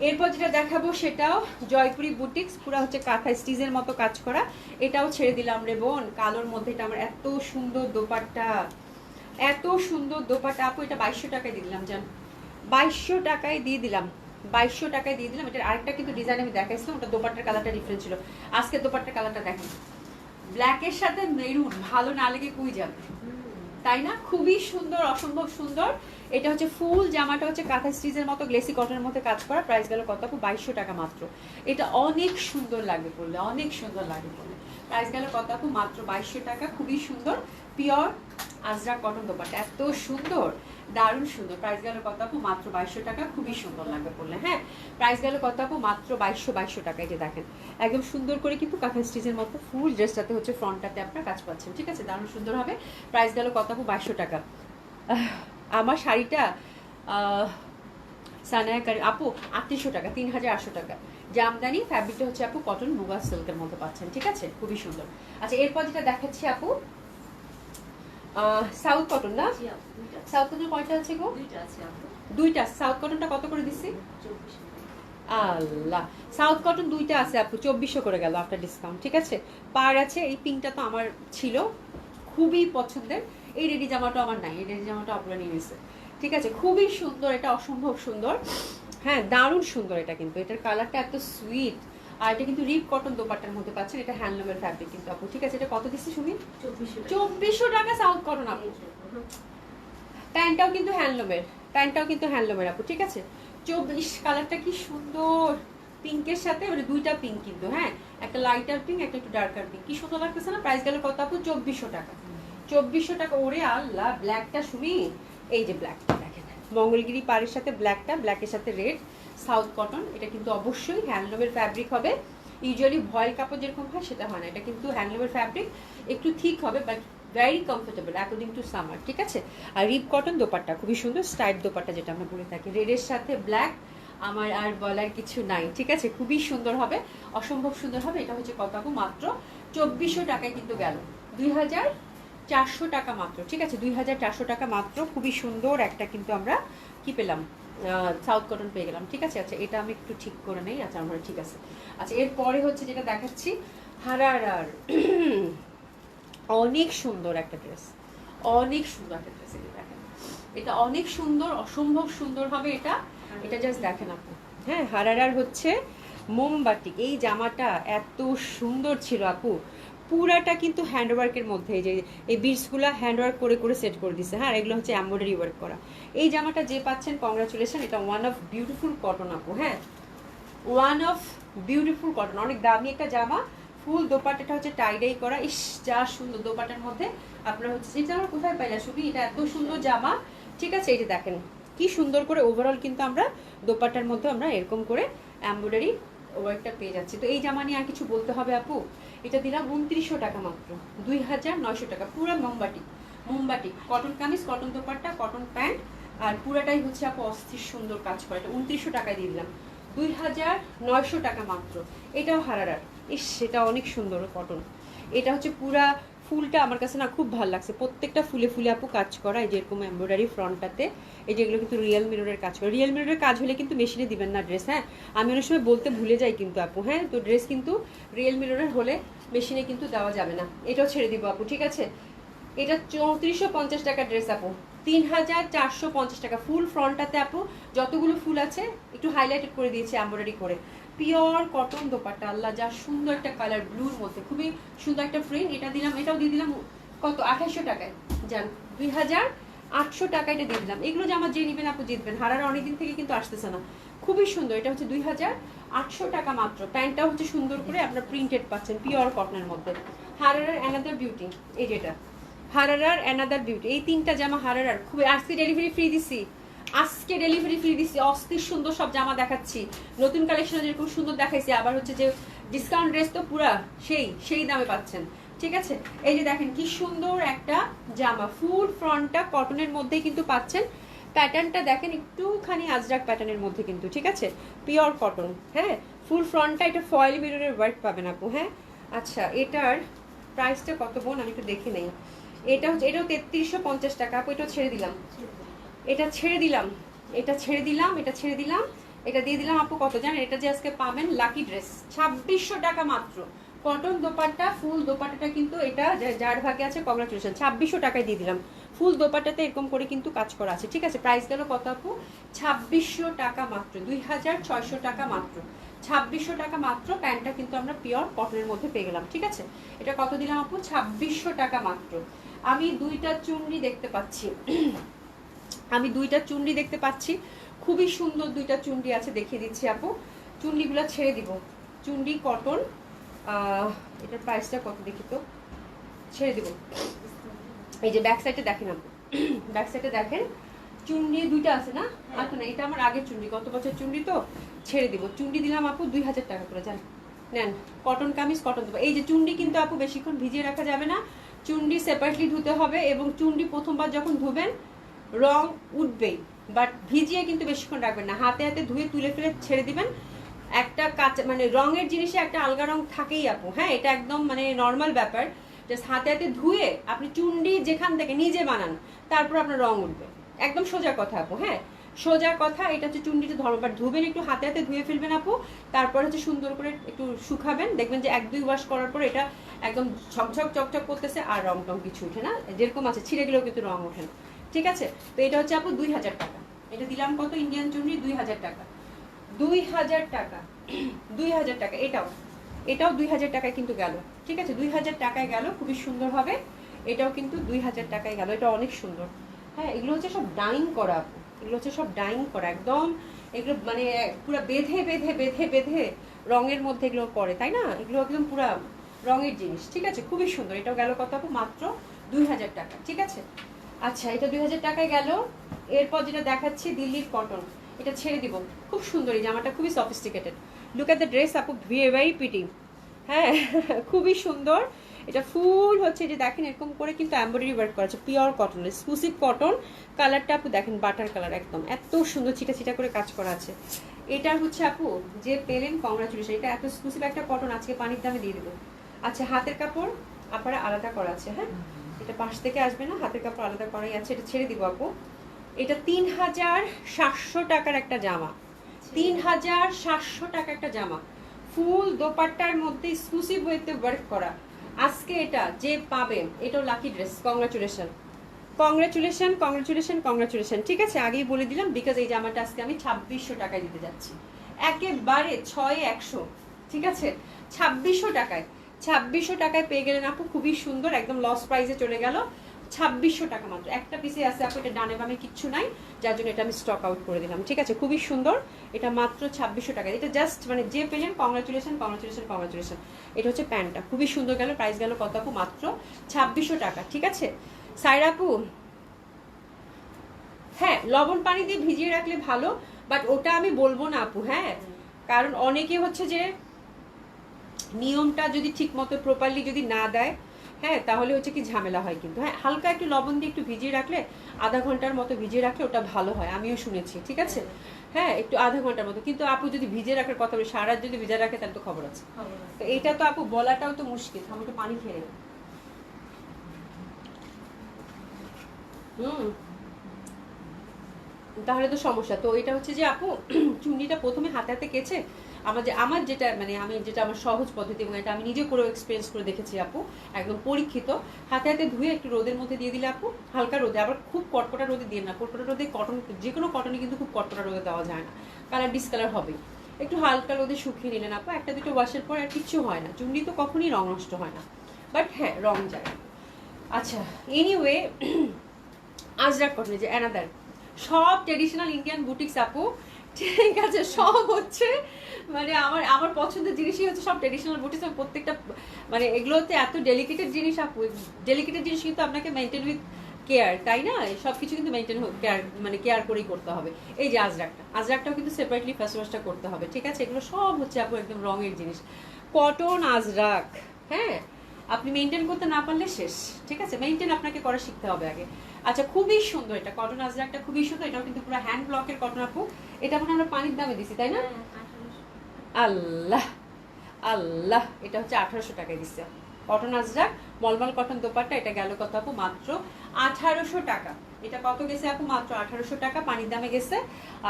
এরপর যেটা দেখাবো সেটাও জয়পুরি বুটিক্স, পুরো হচ্ছে কাঁথা স্টিচের মতো কাজ করা। এটাও ছেড়ে দিলাম রে বোন, কালোর মধ্যে। এটা আমার এত সুন্দর দোপাট্টা, এত সুন্দর দোপাট্টা আপু। এটা 2200 টাকায় দিয়ে দিলাম জান, 2200 টাকায় দিয়ে দিলাম, 2200 টাকায় দিয়ে দিলাম। এটার আরেকটা কিন্তু ডিজাইন আমি দেখাইছিলাম, ওটা দোপাট্টার কালারটা ডিফারেন্ট ছিল। আজকে দোপাট্টার কালারটা দেখেন, ব্ল্যাকের সাথে মেরুন, ভালো না লেগে কুই যাবে, তাই না? খুবই সুন্দর, অসম্ভব সুন্দর। এটা হচ্ছে ফুল জামাটা হচ্ছে কাঁথা স্টিচের মতো গ্লেসি কটনের মধ্যে কাজ করা। প্রাইস গেল কত আপু? 2200 টাকা মাত্র। এটা অনেক সুন্দর লাগবে পরলে, অনেক সুন্দর লাগবে পরলে। প্রাইস গেল কত আপু? মাত্র 2200 টাকা। খুবই সুন্দর পিওর আজরাক কটন দোপাট্টা, এত সুন্দর। দারুণ সুন্দর। প্রাইস গেল কত আপু? মাত্র 2200 টাকা। খুবই সুন্দর লাগবে বললে। হ্যাঁ, প্রাইস গেল কত আপু? মাত্র 2200 টাকায়। যে দেখেন একদম সুন্দর করে কিন্তু কাঁথা স্টিচের মতো ফুল ড্রেসটাতে হচ্ছে ফ্রন্টটাতে আপনার কাজ পাচ্ছেন, ঠিক আছে, দারুণ সুন্দর হবে। প্রাইস গেল কত আপু? 2200 টাকা। আমার শাড়িটা সানায়া আপু 3800 টাকা, 3800 টাকা। জামদানি ফ্যাব্রিকটা হচ্ছে আপু কটন মুগা সিল্কের মধ্যে পাচ্ছেন, ঠিক আছে, খুবই সুন্দর। আচ্ছা, এরপর যেটা দেখাচ্ছি আপু সাউথ কটন না? সাউথ কটন কয়টা আছে গো? দুইটা। সাউথ কটনটা কত করে দিচ্ছি? আল্লাহ, সাউথ কটন দুইটা আছে আপু, 2400 করে গেল আফটার ডিসকাউন্ট, ঠিক আছে। পার আছে, এই পিঙ্কটা তো আমার ছিল, খুবই পছন্দের। এই রেডি জামাটা আমার নাই, এই রেডি জামাটা আপনারা নিয়ে নিয়েছে, ঠিক আছে, খুবই সুন্দর, এটা অসম্ভব সুন্দর। হ্যাঁ, দারুণ সুন্দর এটা, কিন্তু এটার কালারটা এত সুইট। আর এটা কিন্তু রিপ কটন দোপাট্টার মধ্যে পাচ্ছেন, এটা হ্যান্ডলুমের ফ্যাব্রিক কিন্তু আপু, ঠিক আছে। এটা কত দিচ্ছি শুনি? 2400 টাকা সাউথ কটন আপু। প্যান্টটাও কিন্তু হ্যান্ডলুমের, প্যান্টটাও কিন্তু হ্যান্ডলুমের আপু, ঠিক আছে। 24, কালারটা কি সুন্দর, পিঙ্কের সাথে, মানে দুইটা পিঙ্ক কিন্তু, হ্যাঁ, একটা লাইটার পিঙ্ক, একটা একটু ডার্কার পিঙ্ক, কি সুন্দর লাগতেছে না? প্রাইস গেল কত আপু? 2400 টাকা। 2400 টাকা। ওরে আল্লাহ, ব্ল্যাকটা শুনি, এই যে ব্ল্যাকটা দেখেন, মঙ্গলগিরি পাড়ের সাথে ব্ল্যাকটা, ব্ল্যাকের সাথে রেড, সাউথ কটন। এটা কিন্তু অবশ্যই হ্যান্ডলুমের ফ্যাব্রিক হবে। ইউজুয়ালি ভয়েল কাপড় যেরকম হয় সেটা হয় না, এটা কিন্তু হ্যান্ডলুমের ফ্যাব্রিক, একটু থিক হবে but very comfortable according to summer, ঠিক আছে। আর রিপ কটন দোপাট্টা, খুবই সুন্দর স্টাইপ দোপাট্টা যেটা আমরা বলে থাকি, রেডের সাথে ব্ল্যাক, আমার আর বলার কিছু নাই, ঠিক আছে, খুবই সুন্দর হবে, অসম্ভব সুন্দর হবে। এটা হচ্ছে কত আপু? মাত্র 2400 টাকায় কিন্তু গেল, 2400 টাকা মাত্র, ঠিক আছে, 2400 টাকা মাত্র। খুবই সুন্দর একটা কিন্তু আমরা কি পেলাম, সাউথ কটন পেয়ে গেলাম, ঠিক আছে। আচ্ছা, এটা আমি একটু ঠিক করে নেই, আচ্ছা আমার ঠিক আছে। আচ্ছা, এরপরে হচ্ছে যেটা দেখাচ্ছি হারারার, অনেক সুন্দর একটা ড্রেস, অনেক সুন্দর একটা ড্রেস, এটা দেখেন, এটা অনেক সুন্দর, অসম্ভব সুন্দর হবে এটা, এটা জাস্ট দেখেন আপু। হ্যাঁ, হারারার হচ্ছে মোমবাটি, এই জামাটা এত সুন্দর ছিল আপু, পুরাটা কিন্তু হ্যান্ডওয়ার্কের মধ্যে, এই যে এই বিটসগুলো হ্যান্ডওয়ার্ক করে করে সেট করে দিচ্ছে, হ্যাঁ, এগুলো হচ্ছে এমব্রয়ডারি ওয়ার্ক করা। এই জামাটা যে পাচ্ছেন কংগ্রাচুলেশন, এটা ওয়ান অফ বিউটিফুল কটন আপু, হ্যাঁ, ওয়ান অফ বিউটিফুল কটন, অনেক দামি একটা জামা। ফুল দোপাট্টাটা হচ্ছে টাইডাই করা, ইস যা সুন্দর, দোপাট্টার মধ্যে আপনার হচ্ছে, যেটা আমরা কোথায় পাইলা শুধু, এটা এত সুন্দর জামা, ঠিক আছে। এই যে দেখেন কি সুন্দর করে ওভারঅল কিন্তু আমরা দোপাট্টার মধ্যে আমরা এরকম করে এমব্রয়ডারি ওয়ার্কটা পেয়ে যাচ্ছি। তো এই জামা নিয়ে আর কিছু বলতে হবে আপু, এটা দিলাম 2900 টাকা মাত্র, 2900 টাকা, পুরো মোমবাটি, মোমবাটি cotton kameez, cotton dupatta, cotton pant, আর পুরাটাই হচ্ছে আপু অস্থির সুন্দর কাজ করে। এটা 2900 টাকায় দিয়ে দিলাম, 2900 টাকা মাত্র। এটাও হারারার, ইস সেটা অনেক সুন্দর কটন। এটা হচ্ছে পুরা ফুলটা আমার কাছে না খুব ভালো লাগছে, প্রত্যেকটা ফুলে ফুলে আপু কাজ করা, এই যেরকম এমব্রয়ডারি ফ্রন্টটাতে, এই যেগুলো কিন্তু রিয়েল মিররের কাজ করে। রিয়েল মিররের কাজ হলে কিন্তু মেশিনে দিবেন না ড্রেস, হ্যাঁ, আমি অনেক সময় বলতে ভুলে যাই কিন্তু আপু, হ্যাঁ, তো ড্রেস কিন্তু রিয়েল মিররের হলে মেশিনে কিন্তু দেওয়া যাবে না, এটাও ছেড়ে দিব আপু, ঠিক আছে। এটা 3450 টাকা ড্রেস আপু, 3450 টাকা। ফুল ফ্রন্টটাতে আপু যতগুলো ফুল আছে একটু হাইলাইটেড করে দিয়েছে এমব্রয়ডারি করে, পিওর কটন দোপাট্টা, আল্লাহ যা সুন্দর একটা কালার, ব্লুর মধ্যে খুবই সুন্দর একটা প্রিন্ট। এটা দিলাম, এটাও দিয়ে দিলাম কত? 2800 টাকায়, যান 2800 টাকা এটা দিয়ে দিলাম। এগুলো জামা যে নেবেন আপু জিতবেন, হারারা অনেকদিন থেকে কিন্তু আসতেছে না, খুবই সুন্দর। এটা হচ্ছে 2800 টাকা মাত্র। প্যান্টটাও হচ্ছে সুন্দর করে আপনার প্রিন্টেড পাচ্ছেন পিওর কটনের মধ্যে। হারারার অ্যানাদার বিউটি, এই যেটা হারারার অ্যানাদার বিউটি, এই তিনটা জামা হারারার, খুবই, আজকে ডেলিভারি ফ্রি দিছি, আজকে ডেলিভারি ফ্রি দিচ্ছি, অস্থির সুন্দর সব জামা দেখাচ্ছি, নতুন কালেকশন যেরকম সুন্দর দেখাইছি, আবার হচ্ছে যে ডিসকাউন্ট ড্রেস তো পুরা সেই দামে পাচ্ছেন, ঠিক আছে। এই যে দেখেন কি সুন্দর একটা জামা, ফুল ফ্রন্টটা কটনের মধ্যেই কিন্তু পাচ্ছেন, প্যাটার্নটা দেখেন একটুখানি আজরাক প্যাটার্নের মধ্যে কিন্তু, ঠিক আছে, পিওর কটন, হ্যাঁ, ফুল ফ্রন্টটা, এটা ফয়েল মিররের ওয়ার্ক পাবেন আপু, হ্যাঁ। আচ্ছা, এটার প্রাইসটা কত বোন আমি একটু দেখে নেই। এটা হচ্ছে, এটাও 3350 টাকা আপু, এটাও ছেড়ে দিলাম, এটা ছেড়ে দিলাম, এটা ছেড়ে দিলাম, এটা ছেড়ে দিলাম, এটা দিয়ে দিলাম আপু কত জানেন? এটা যে আজকে পাবেন লাকি ড্রেস 2600 টাকা মাত্র, কটন দোপাট্টা, ফুল দোপাট্টাটা কিন্তু এটা যার ভাগে আছে কংগ্রাচুলেশন, 2600 টাকায় দিয়ে দিলাম। ফুল দোপাট্টাতে এরকম করে কিন্তু কাজ করা আছে, ঠিক আছে। প্রাইস গেল কত আপু? 2600 টাকা মাত্র, 2600 টাকা মাত্র, 2600 টাকা মাত্র। প্যান্টটা কিন্তু আমরা পিওর কটনের মধ্যে পেয়ে গেলাম, ঠিক আছে। এটা কত দিলাম আপু? 2600 টাকা মাত্র। আমি দুইটা চুনরি দেখতে পাচ্ছি, আমি দুইটা চুনরি দেখতে পাচ্ছি, খুবই সুন্দর দুইটা চুনরি আছে, দেখিয়ে দিচ্ছি আপু। চুনরিগুলো ছেড়ে দিব, চুনরি কটন, এটার প্রাইসটা কত দেখি তো, ছেড়ে দিব। এই যে ব্যাক সাইডে দেখেন আপু, ব্যাক সাইডে দেখেন চুন্ডি দুইটা আছে না? আচ্ছা না, এটা আমার আগের চুন্ডি, গত বছর চুন্ডি তো ছেড়ে দিব। চুন্ডি দিলাম আপু 2000 টাকা করে, জান নেন। কটন কামিজ, কটন দেবো। এই যে চুন্ডি কিন্তু আপু বেশিক্ষণ ভিজিয়ে রাখা যাবে না, চুন্ডি সেপারেটলি ধুতে হবে, এবং চুন্ডি প্রথমবার যখন ধুবেন রং উঠবেই, বাট ভিজিয়ে কিন্তু বেশিক্ষণ রাখবেন না, হাতে হাতে ধুয়ে তুলে ফেলে ছেড়ে দিবেন। একটা কাঁচা মানে রঙের জিনিসে একটা আলগা রং থাকেই আপু, হ্যাঁ এটা একদম মানে নর্মাল ব্যাপার। জাস্ট হাতে হাতে ধুয়ে আপনি চুন্ডি যেখান থেকে নিজে বানান, তারপর আপনার রং উঠবে, একদম সোজা কথা আপু, হ্যাঁ সোজা কথা। এটা হচ্ছে চুন্ডিটা ধরো, বাট ধুবেন একটু হাতে হাতে ধুয়ে ফেলবেন আপু, তারপর হচ্ছে সুন্দর করে একটু শুকাবেন, দেখবেন যে 1-2 ওয়াশ করার পর এটা একদম ঝকঝক চকচক করতেছে, আর রং টং কিছু উঠে না, যেরকম আছে ছিঁড়ে গেলেও কিন্তু রং ওঠে না, ঠিক আছে। তো এটা হচ্ছে আপু 2000 টাকা। এটা দিলাম কত? ইন্ডিয়ান চুন্ডি 2000 টাকা, 2000 টাকা, 2000 টাকা। এটাও 2000 টাকায় কিন্তু গেল, ঠিক আছে, 2000 টাকায় গেল, খুবই সুন্দর হবে। এটাও কিন্তু 2000 টাকায় গেল, এটা অনেক সুন্দর। হ্যাঁ এগুলো হচ্ছে সব ডাইং করা আপু, এগুলো হচ্ছে সব ডাইং করা একদম, এগুলো মানে পুরো বেঁধে বেঁধে বেঁধে বেঁধে রঙের মধ্যে এগুলো করে, তাই না? এগুলো একদম পুরো রঙের জিনিস, ঠিক আছে, খুবই সুন্দর। এটাও গেল কত আপু? মাত্র 2000 টাকা, ঠিক আছে। আচ্ছা এটা 2000 টাকায় গেল। এরপর যেটা দেখাচ্ছি দিল্লির কটন, এটা ছেড়ে দিব, খুব সুন্দর, এই জামাটা খুবই sophisticated. Look at the dress আপু, ভেরি প্রিটি, হ্যাঁ খুবই সুন্দর। এটা ফুল হচ্ছে যে দেখেন এরকম করে কিন্তু এমব্রয়ডারি ওয়ার্ক করা আছে, পিওর কটন, এক্সক্লুসিভ কটন। কালারটা আপু দেখেন বাটার কালার, একদম এত সুন্দর ছিটা ছিটা করে কাজ করা আছে। এটা হচ্ছে আপু যে পেলেন কংগ্রাচুলেশন, এটা এত এক্সক্লুসিভ একটা কটন আজকে পানির দামে দিয়ে দেবো। আচ্ছা হাতের কাপড় আপনারা আলাদা করা আছে, হ্যাঁ এটা পাশ থেকে আসবে না, হাতের কাপড় আলাদা করাই আছে, এটা ছেড়ে দিব আপু। এটা 3700 টাকার একটা জামা, 3700 টাকা একটা জামা, ফুল দোপাট্টার মধ্যে এক্সক্লুসিভ ওয়েতে ওয়ার্ক করা। আজকে এটা যে পাবেন, এটাও lucky dress, congratulation congratulation congratulation congratulation, ঠিক আছে। আগেই বলে দিলাম বিকজ এই জামাটা আজকে আমি 2600 টাকায় দিতে যাচ্ছি, একেবারে 6100, ঠিক আছে, 2600 টাকায়, 2600 টাকায় পেয়ে গেলেন আপু, খুবই সুন্দর, একদম লস প্রাইসে চলে গেল। 2600 টাকা মাত্র, একটা পিসে আছে আপু, এটা ডানে বামে কিচ্ছু নাই, যার জন্য এটা আমি স্টক আউট করে দিলাম, ঠিক আছে, খুবই সুন্দর। এটা মাত্র 2600 টাকা, এটা জাস্ট মানে যে পেলেন কংগ্রাচুলেশন কংগ্রাচুলেশন কংগ্রাচুলেশন। এটা হচ্ছে প্যান্টটা, খুবই সুন্দর গেল, প্রাইস গেল কত আপু? মাত্র 2600 টাকা, ঠিক আছে। সাইরা আপু হ্যাঁ লবণ পানি দিয়ে ভিজিয়ে রাখলে ভালো, বাট ওটা আমি বলবো না আপু, হ্যাঁ কারণ অনেকে হচ্ছে যে নিয়মটা যদি ঠিক মতো প্রপারলি যদি না দেয়, হ্যাঁ তাহলে হচ্ছে কি ঝামেলা হয় কিন্তু, হ্যাঁ হালকা একটু লবণ দিয়ে একটু ভিজিয়ে রাখলে, আধা ঘন্টার মতো ভিজিয়ে রাখলে ওটা ভালো হয়, আমিও শুনেছি, ঠিক আছে, হ্যাঁ একটু আধা ঘন্টার মতো। কিন্তু আপু যদি ভিজে রাখার কথা বলে, সারা রাত যদি ভিজে রাখে তাহলে তো খবর আছে। তো এটা তো আপু বলাটাও তো মুশকিল, আমি একটু পানি খেয়ে নেব। তাহলে তো সমস্যা। তো এটা হচ্ছে যে আপু চুন্নিটা প্রথমে হাতে হাতে কেচে, আমার যেটা মানে আমি যেটা আমার সহজ পদ্ধতি, এবং এটা আমি নিজে করে এক্সপিরিয়েন্স করে দেখেছি আপু, একদম পরীক্ষিত, হাতে হাতে ধুয়ে একটু রোদের মধ্যে দিয়ে দিলে আপু, হালকা রোদে, আবার খুব কটকটা রোদে দিয়ে না, কটকটা রোদে কটন, যে কোনো কটনে কিন্তু খুব কটকটা রোদে দেওয়া যায় না, কালার ডিসকালার হবে। একটু হালকা রোদে শুকিয়ে নিলেন আপু, একটা দুটো ওয়াশের পর আর কিচ্ছু হয় না, চুন্নি তো কখনই রং নষ্ট হয় না, বাট হ্যাঁ রং যায়। আচ্ছা এনিওয়ে আজরাক কটন, যে অ্যানাদার সব ট্রেডিশনাল ইন্ডিয়ান বুটিক্স আপু, ঠিক আছে, সব হচ্ছে মানে আমার আমার পছন্দের জিনিসই হচ্ছে সব ট্রেডিশনাল বুটিক্স, প্রত্যেকটা মানে এগুলোতে এত ডেলিকেটেড জিনিস আপু, ডেলিকেটেড জিনিস কিন্তু আপনাকে মেনটেন উইথ কেয়ার, তাই না? সব কিছু কিন্তু মেনটেন কেয়ার মানে কেয়ার করেই করতে হবে। এই যে আজরাকটাও কিন্তু সেপারেটলি ফার্স্ট ওয়াশটা করতে হবে, ঠিক আছে। এগুলো সব হচ্ছে আপু একদম রঙের জিনিস, কটন আজরাক, হ্যাঁ আপনি মেনটেন করতে না পারলে শেষ, ঠিক আছে, মেনটেন আপনাকে করা শিখতে হবে আগে। আচ্ছা খুবই সুন্দর এটা কটন আজরাকটা, খুবই সুন্দর, এটাও কিন্তু পুরো হ্যান্ড ব্লকের কটন আপু। এটা মনে আমরা পানির দামে দিছি, তাই না? আল্লাহ আল্লাহ, এটা হচ্ছে 1800 টাকায় দিচ্ছে কটন আজরাক, মলমল কটন দোপাট্টা। এটা গেল কত আপু? মাত্র 1800 টাকা। এটা কত গেছে আপু? মাত্র 1800 টাকা পানির দামে গেছে।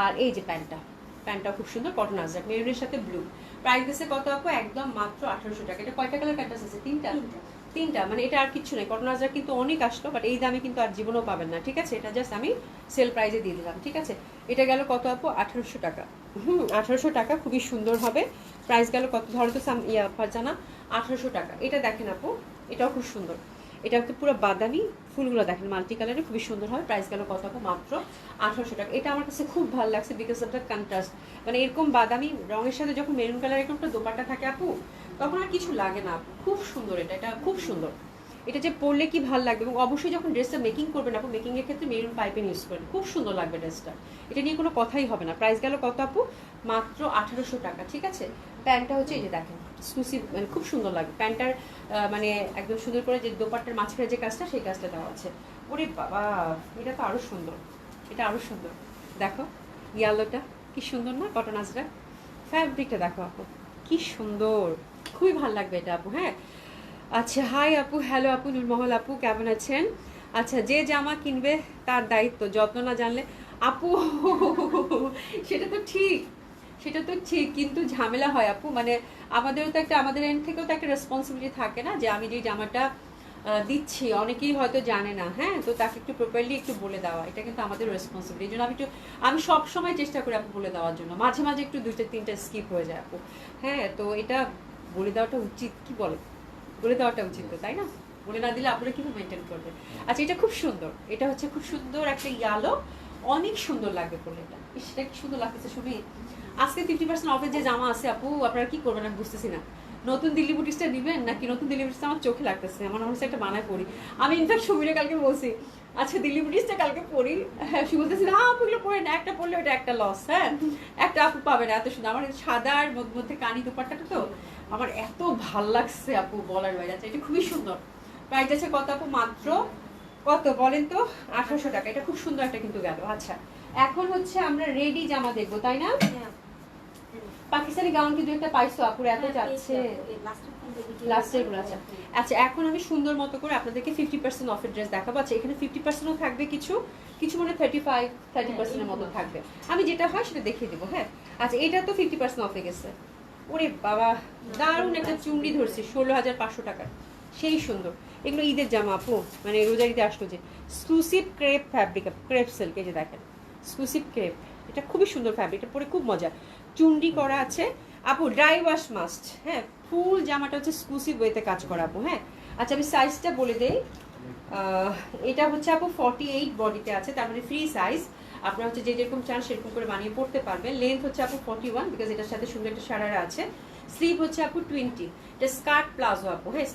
আর এই যে প্যান্টটা খুব সুন্দর, কটন আজরাক, মেরুনের সাথে ব্লু, প্রাইস দিচ্ছে কত আপু? একদম মাত্র 1800 টাকা। এটা কয়টা কালার প্যান্ট আছে? তিনটা, মানে এটা আর কিছু নেই। কটন আজরাক কিন্তু অনেক আসলো, বাট এই দামে কিন্তু আর জীবনেও পাবেন না, ঠিক আছে, এটা জাস্ট আমি সেল প্রাইজে দিয়ে দিলাম, ঠিক আছে। এটা গেল কত আপু? 1800 টাকা। 1800 টাকা, খুবই সুন্দর হবে। প্রাইস গেল কত? ধরো তো ফারজানা 1800 টাকা। এটা দেখেন আপু, এটাও খুব সুন্দর, এটা হচ্ছে পুরো বাদামি, ফুলগুলো দেখেন মাল্টি কালারে, খুবই সুন্দর হবে। প্রাইস গেল কত আপু? মাত্র 1800 টাকা। এটা আমার কাছে খুব ভালো লাগছে বিকজ অফ দ্য কন্ট্রাস্ট, মানে এরকম বাদামি রঙের সাথে যখন মেরুন কালার এরকম একটা দোপাট্টা থাকে আপু, তখন আর কিছু লাগে না আপু, খুব সুন্দর, এটা খুব সুন্দর। এটা যে পরলে কি ভালো লাগবে, এবং অবশ্যই যখন ড্রেসটা মেকিং করবেন আপু, মেকিংয়ের ক্ষেত্রে মেরুন পাইপেন ইউজ করেন, খুব সুন্দর লাগবে ড্রেসটা। এটা নিয়ে কোনো কথাই হবে না। প্রাইস গেল কত আপু? মাত্র 1800 টাকা, ঠিক আছে। প্যান্টটা হচ্ছে এই যে দেখেন এক্সক্লুসিভ, মানে খুব সুন্দর লাগবে প্যান্টটার, মানে একদম সুন্দর করে যে দোপাট্টার মাঝখানে যে কাজটা, সেই কাজটা দেওয়া আছে। ওরে বাবা, এটা তো আরও সুন্দর, এটা আরও সুন্দর। দেখো ইয়েলোটা কি সুন্দর না, কটন আজরা ফ্যাব্রিকটা দেখো আপু কি সুন্দর, খুবই ভালো লাগবে এটা আপু। হ্যাঁ আচ্ছা, হাই আপু, হ্যালো আপু, নুরমহল আপু, কেমন আছেন? আচ্ছা, যে জামা কিনবে তার দায়িত্ব, যত্ন না জানলে আপু সেটা তো ঠিক, সেটা তো ঠিক, কিন্তু ঝামেলা হয় আপু, মানে আমাদেরও তো একটা, আমাদের এন্ড থেকেও তো একটা রেসপন্সিবিলিটি থাকে না, যে আমি যে জামাটা দিচ্ছি অনেকেই হয়তো জানে না, হ্যাঁ, তো তাকে একটু প্রপারলি একটু বলে দেওয়া, এটা কিন্তু আমাদের রেসপন্সিবিলিটি। এই জন্য আমি সব সময় চেষ্টা করি আপু বলে দেওয়ার জন্য, মাঝে মাঝে একটু 2-3টা স্কিপ হয়ে যায় আপু। হ্যাঁ, তো এটা বলে দেওয়াটা উচিত, কি বলে, বলে দেওয়াটা উচিত তো, তাই না? বলে না দিলে আপনারা কীভাবে মেনটেন করবে? আচ্ছা, এটা খুব সুন্দর, এটা হচ্ছে খুব সুন্দর একটা ইয়ালো, অনেক সুন্দর লাগবে পরলে এটা। সেটা কি সুন্দর লাগতেছে শুনি। আজকে 50% অফের যে জামা আছে আপু, আপনারা কি করবেন আমি বুঝতেছি না। নতুন দিল্লি বুটিক্সটা নেবেন নাকি? নতুন দিল্লি বুটিক্সটা আমার চোখে লাগতেছে, আমার মনে হচ্ছে একটা বানায় পড়ি। আমি ইনফ্যাক্ট সুমিরে কালকে বলছি, আচ্ছা দিল্লি বুটিক্সটা কালকে পড়ি। হ্যাঁ, সে বলতেছি না আপুগুলো পড়ে না, একটা পড়লে ওটা একটা লস। হ্যাঁ, একটা আপু পাবে না, এত সুন্দর। আমার সাদার মধ্যে কানি দুপাট্টাটা তো আমার এত ভাল লাগছে আপু, বলার বাইরে। আচ্ছা, এটা খুবই সুন্দর। প্রাইস আছে কত আপু? মাত্র কত বলেন তো? 1800 টাকা। এটা খুব সুন্দর একটা কিন্তু গেল। আচ্ছা, এখন হচ্ছে আমরা রেডি জামা দেখবো, তাই না? পাকিস্তানি গাউন কি একটা পাইছো আপুর, এত যাচ্ছে লাস্টের গুলো। আচ্ছা আচ্ছা, এখন আমি সুন্দর মতো করে আপনাদেরকে 50% অফের ড্রেস দেখাবো। আচ্ছা, এখানে 50%ও থাকবে, কিছু কিছু মানে 35-30% এর মতো থাকবে। আমি যেটা হয় সেটা দেখিয়ে দেবো। হ্যাঁ আচ্ছা, এটা তো 50% অফে গেছে। ওরে বাবা, দারুণ একটা চুন্ডি ধরছি 16,500 টাকার, সেই সুন্দর। এগুলো ঈদের জামা আপু, মানে রোজার ঈদে আসলো যে। Exclusive crepe fabric, crepe silk, এই যে দেখেন এক্সক্লুসিভ ক্রেপ, এটা খুবই সুন্দর ফ্যাব্রিক, এটা পরে খুব মজা। চুন্ডি করা আছে আপু, ড্রাই ওয়াশ মাস্ট। হ্যাঁ, ফুল জামাটা হচ্ছে এক্সক্লুসিভ ওয়েতে কাজ করা আপু। হ্যাঁ আচ্ছা, আমি সাইজটা বলে দেই। এটা হচ্ছে আপু 48 বডিতে আছে, তার মানে ফ্রি সাইজ। আপনারা হচ্ছে যে যেরকম চান সেরকম করে বানিয়ে পড়তে পারবেন। লেন্থ হচ্ছে আপু 41, বিকজ এটার সাথে সুন্দর একটা সারারা আছে। স্লিভ হচ্ছে আপু 20। এটা স্কার্ট প্লাজো আপু। হ্যাঁ,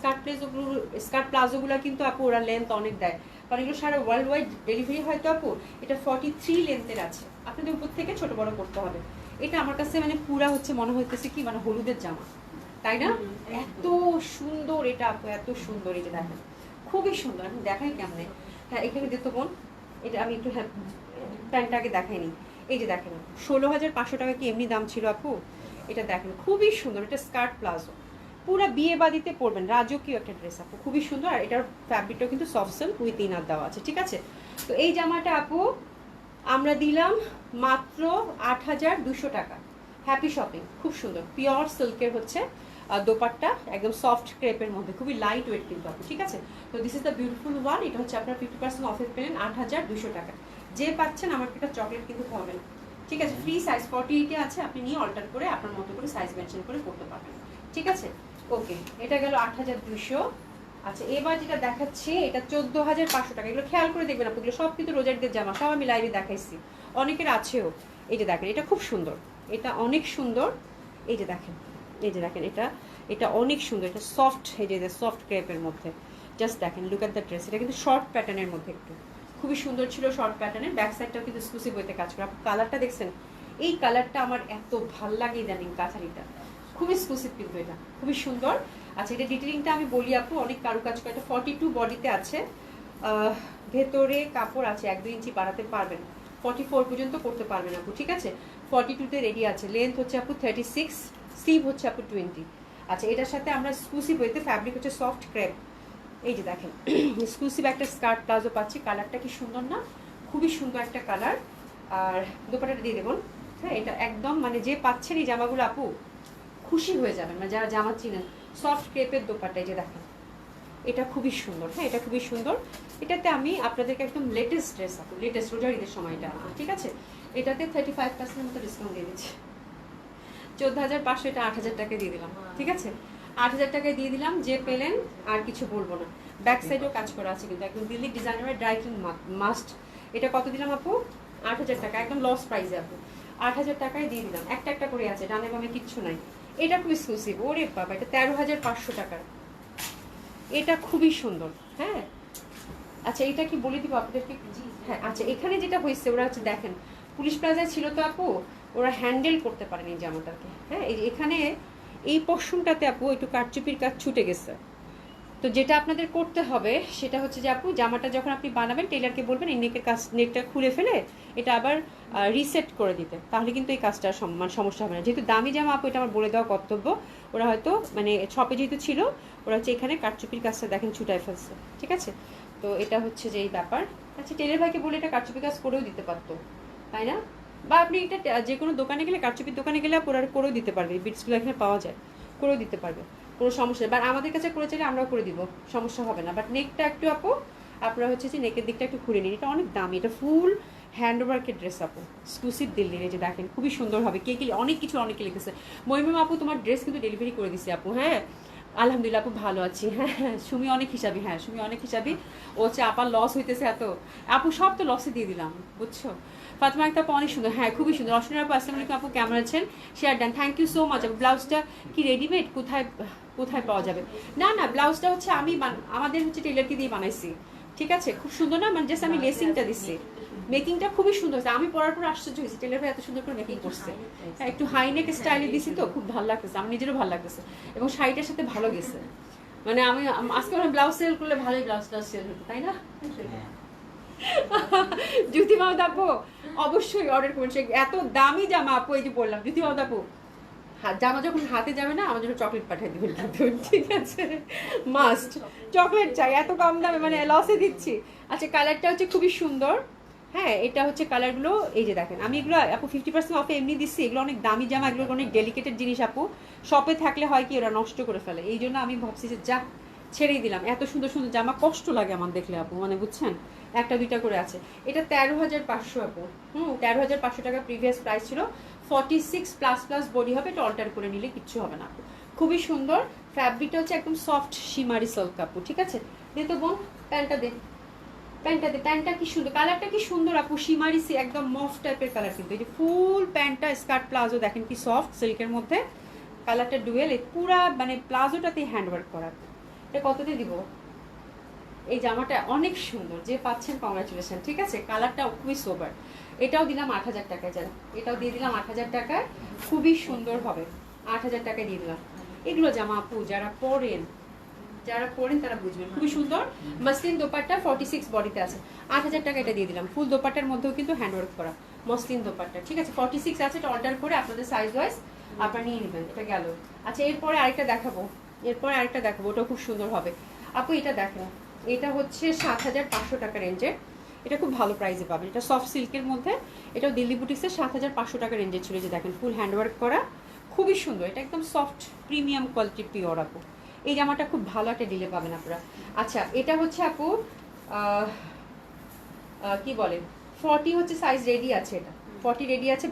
স্কার্ট প্লাজোগুলো কিন্তু আপু ওরা লেন্থ অনেক দেয়, কারণ এগুলো সারা ওয়ার্ল্ড ওয়াইড ডেলিভারি হয় তো আপু। এটা 43 লেন্থের আছে, আপনাদের উপর থেকে ছোট বড় করতে হবে। এটা আমার কাছে মানে পুরা হচ্ছে মনে হইতেছে কি, মানে হলুদের জামা, তাই না? এত সুন্দর এটা আপু, এত সুন্দর। এই যে দেখেন খুবই সুন্দর, আমি দেখাই কেমনে। হ্যাঁ, এখানে দেখতো বোন, এটা আমি একটু, হ্যাঁ প্যান্টটা আগে দেখাইনি। এই যে দেখেন 16,500 টাকা কি এমনি দাম ছিল আপু? এটা দেখেন খুবই সুন্দর, এটা স্কার্ট প্লাজো, পুরা বিয়ে বাদিতে পরবেন, রাজকীয় একটা ড্রেস আপু, খুবই সুন্দর। আর এটার ফ্যাব্রিকটাও কিন্তু সফট সিল্ক উইথ ইনার দেওয়া আছে, ঠিক আছে। তো এই জামাটা আপু আমরা দিলাম মাত্র 8,200 টাকা। হ্যাপি শপিং, খুব সুন্দর পিওর সিল্কের হচ্ছে দোপাট্টা, একদম সফট ক্রেপের মধ্যে, খুবই লাইট ওয়েট কিন্তু আপু, ঠিক আছে। তো this is the beautiful one. এটা হচ্ছে আপনার 50% অফে পেলেন 8,200 টাকা। যে পাচ্ছেন আমার একটা চকলেট কিন্তু হবে না, ঠিক আছে। ফ্রি সাইজ 48 আছে, আপনি নিয়ে অল্টার করে আপনার মতো করে সাইজ মেনশন করে করতে পারবেন, ঠিক আছে। ওকে, এটা গেল 8,200। আচ্ছা, এবার যেটা দেখাচ্ছি এটা 14,500 টাকা। এগুলো খেয়াল করে দেখবেন আপনাগুলো সব কিন্তু রোজারদের জামা, সব আমি লাইভে দেখাইছি, অনেকের আছেও। এই যে দেখেন, এটা খুব সুন্দর, এটা অনেক সুন্দর। এই যে দেখেন, এই যে দেখেন, এটা অনেক সুন্দর, এটা সফট, এই যে সফট ক্রেপের মধ্যে। জাস্ট দেখেন, লুক অ্যাট দ্য ড্রেস। এটা কিন্তু শর্ট প্যাটার্নের মধ্যে, একটু খুবই সুন্দর ছিল শর্ট প্যাটার্নের। ব্যাক সাইডটাও কিন্তু এক্সক্লুসিভ হইতে কাজ করে। কালারটা দেখছেন, এই কালারটা আমার এত ভাল লাগে ইদানিং, কাছারিটা খুব এক্সক্লুসিভ কিন্তু, এটা খুবই সুন্দর। আচ্ছা, এটা ডিটেলিংটা আমি বলি আপু, অনেক কারুকাজ করে। এটা 42 বডিতে আছে, ভেতরে কাপড় আছে 1-2 ইঞ্চি বাড়াতে পারবেন, 44 পর্যন্ত করতে পারবেন আপু, ঠিক আছে। 42তে রেডি আছে। লেন্থ হচ্ছে আপু 36, স্লিভ হচ্ছে আপু 20। আচ্ছা, এটার সাথে আমরা এক্সক্লুসিভ হইতে ফ্যাব্রিক হচ্ছে সফট ক্রেপ। এই যে দেখেন এক্সক্লুসিভ একটা স্কার্ট প্লাজো পাচ্ছি। কালারটা কি সুন্দর না, খুবই সুন্দর একটা কালার। আর দোপাট্টাটা দিয়ে দেবেন। হ্যাঁ, এটা একদম মানে যে পাচ্ছেন এই জামাগুলো আপু খুশি হয়ে যাবেন, মানে যারা জামা চিনেন। সফট ক্রেপের দোপাট্টা, এই যে দেখেন, এটা খুবই সুন্দর। হ্যাঁ, এটা খুবই সুন্দর। এটাতে আমি আপনাদেরকে একদম লেটেস্ট ড্রেস আপু, লেটেস্ট রোজার ঈদের সময়টা, ঠিক আছে। এটাতে 35% মতো ডিসকাউন্ট দিয়ে দিচ্ছি। 14,500, এটা 8,000 টাকায় দিয়ে দিলাম, ঠিক আছে। 8,000 টাকায় দিয়ে দিলাম, যে পেলেন আর কিছু বলবো না। ব্যাক সাইডেও কাজ করা আছে কিন্তু, একদম দিল্লি ডিজাইনারের ড্রাই ক্লিন মাস্ট। এটা কত দিলাম আপু? 8,000 টাকা, একদম লস প্রাইসে আপু। 8,000 টাকায় দিয়ে দিলাম। একটা একটা করে আছে, ডানে বামে কিচ্ছু নাই। এটা খুব এক্সক্লুসিভ। ওরে বাবা, এটা 13,500 টাকার। এটা খুবই সুন্দর। হ্যাঁ আচ্ছা এটা কি বলে দিব আপনাদেরকে? হ্যাঁ আচ্ছা এখানে যেটা হয়েছে ওরা হচ্ছে দেখেন পুলিশ প্লাজায় ছিল তো আপু, ওরা হ্যান্ডেল করতে পারেনি জামাটাকে। হ্যাঁ এখানে এই পশমটাতে আপু একটু কারচুপির কাজ ছুটে গেছে। তো যেটা আপনাদের করতে হবে সেটা হচ্ছে যে আপু জামাটা যখন আপনি বানাবেন টেলারকে বলবেন এই নেকের কাজ নেকটা খুলে ফেলে এটা আবার রিসেট করে দিতে, তাহলে কিন্তু এই কাজটা সমস্যা হবে না। যেহেতু দামি জামা আপু এটা আমার বলে দেওয়া কর্তব্য, ওরা হয়তো মানে শপে যেহেতু ছিল ওরা হচ্ছে এখানে কারচুপির কাজটা দেখেন ছুটায় ফেলছে, ঠিক আছে? তো এটা হচ্ছে যে এই ব্যাপার। আচ্ছা টেলার ভাইকে বলে এটা কারচুপির কাজ করেও দিতে পারতো, তাই না? বা আপনি এটা যে কোনো দোকানে গেলে কারচুপির দোকানে গেলে ওরা করেও দিতে পারবে, এই বিটসগুলো এখানে পাওয়া যায়, করেও দিতে পারবে, কোনো সমস্যা নেই। বাট আমাদের কাছে করে চাইলে আমরাও করে দিব, সমস্যা হবে না। বাট নেকটা একটু আপু আপনারা হচ্ছে যে নেকের দিকটা একটু ঘুরে নিন, এটা অনেক দামি, এটা ফুল হ্যান্ডওয়ার্কের ড্রেস আপু, এক্সক্লুসিভ দিল্লির। এই যে দেখেন খুবই সুন্দর হবে, কে কি অনেক কিছু অনেকে লিখেছে। মহিমা আপু তোমার ড্রেস কিন্তু ডেলিভারি করে দিছি আপু। হ্যাঁ আলহামদুলিল্লাহ আপু ভালো আছি। হ্যাঁ সুমি অনেক হিসাবি, হ্যাঁ সুমি অনেক হিসাবি। ও হচ্ছে আপার লস হইতেছে এত, আপু সব তো লসে দিয়ে দিলাম বুঝছো। ফাতেমা একটা আপু অনেক সুন্দর, হ্যাঁ খুবই সুন্দর। অশ্বিনী আপু আসসালামু আলাইকুম আপু, কেমন আছেন? Share done, thank you so much আপু। ব্লাউজটা কি রেডিমেড? কোথায় কোথায় পাওয়া যাবে? না না ব্লাউজটা হচ্ছে আমি আমাদের হচ্ছে টেলারকে দিয়ে বানাইছি, ঠিক আছে? খুব সুন্দর না, মানে জাস্ট আমি লেসিংটা দিচ্ছি, মেকিংটা খুবই সুন্দর হয়েছে। আমি পরার পর আশ্চর্য হয়েছি টেলার ভাই এত সুন্দর করে মেকিং করছে। হ্যাঁ একটু হাইনেক স্টাইলে দিছি তো খুব ভালো লাগতেছে, আমার নিজেরও ভালো লাগতেছে এবং শাড়িটার সাথে ভালো গেছে। মানে আমি আজকে মানে ব্লাউজ সেল করলে ভালোই ব্লাউজ সেল হতো, তাই না? জ্যোতি মাহমুদ আপু অবশ্যই অর্ডার করুন, এত দামি জামা আপু। এই যে বললাম জ্যোতি মাহমুদ আপু জামা যখন হাতে যাবে না আমার জন্য চকলেট পাঠিয়ে দিবেন কিন্তু, ঠিক আছে? মাস্ট চকলেট চাই, এত কম দামে মানে লসে দিচ্ছি। আচ্ছা কালারটা হচ্ছে খুবই সুন্দর। হ্যাঁ এটা হচ্ছে কালারগুলো, এই যে দেখেন আমি এগুলো আপু 50% অফে এমনি দিচ্ছি। এগুলো অনেক দামি জামা, এগুলো অনেক ডেলিকেটেড জিনিস আপু, শপে থাকলে হয় কি ওরা নষ্ট করে ফেলে, এই জন্য আমি ভাবছি যে যা ছেড়েই দিলাম। এত সুন্দর সুন্দর জামা কষ্ট লাগে আমার দেখলে আপু, মানে বুঝছেন একটা দুইটা করে আছে। এটা 13,500 আপু, 13,500 টাকা প্রিভিয়াস প্রাইস ছিল। 46++ বডি হবে, এটা অল্টার করে নিলে কিচ্ছু হবে না আপু। খুবই সুন্দর ফ্যাব্রিকটা হচ্ছে একদম সফট শিমারি সিল্ক আপু, ঠিক আছে? দে তো বোন প্যান্টটা দে, প্যান্টটা দে, প্যান্টটা কি সুন্দর, কালারটা কি সুন্দর আপু, শিমারি একদম মফ টাইপের কালার কিন্তু। এই যে ফুল প্যান্টটা স্কার্ট প্লাজো দেখেন কি সফট সিল্কের মধ্যে, কালারটা ডুয়েল, এই পুরা মানে প্লাজোটাতে হ্যান্ডওয়ার্ক করা। এটা কততে দিব? এই জামাটা অনেক সুন্দর, যে পাচ্ছেন কংগ্রাচুলেশন, ঠিক আছে? কালারটা খুবই সোবার। এটাও দিলাম 8,000 টাকায়, জান এটাও দিয়ে দিলাম 8,000 টাকায়, খুবই সুন্দর হবে, 8,000 টাকায় দিয়ে দিলাম। এগুলো জামা আপু যারা পরেন তারা বুঝবেন, খুবই সুন্দর। মসলিন দোপাট্টা 46 বডিতে আছে, 8,000 টাকা এটা দিয়ে দিলাম। ফুল দোপাট্টার মধ্যেও কিন্তু হ্যান্ডওয়ার্ক করা মসলিন দোপাট্টা, ঠিক আছে? 46 আছে, এটা অর্ডার করে আপনাদের সাইজ ওয়াইজ আপনারা নিয়ে নেবেন। এটা গেল। আচ্ছা এরপরে আরেকটা দেখাবো, ওটা খুব সুন্দর হবে আপু। এটা দেখেন, এটা হচ্ছে 7,500 টাকা রেঞ্জে, এটা খুব ভালো প্রাইসে পাবেন। এটা সফট সিল্কের মধ্যে, এটাও দিল্লি বুটিক্সের 7,500 টাকা রেঞ্জে ছিল। যে দেখেন ফুল হ্যান্ডওয়ার্ক করা, খুবই সুন্দর, এটা একদম সফট প্রিমিয়াম কোয়ালিটির পিওর আপু। এই জামাটা খুব ভালো একটা ডিলে পাবেন আপনারা। আচ্ছা এটা হচ্ছে আপু কি বলে 40 হচ্ছে সাইজ রেডি আছে, এটা 40 রেডি আছে,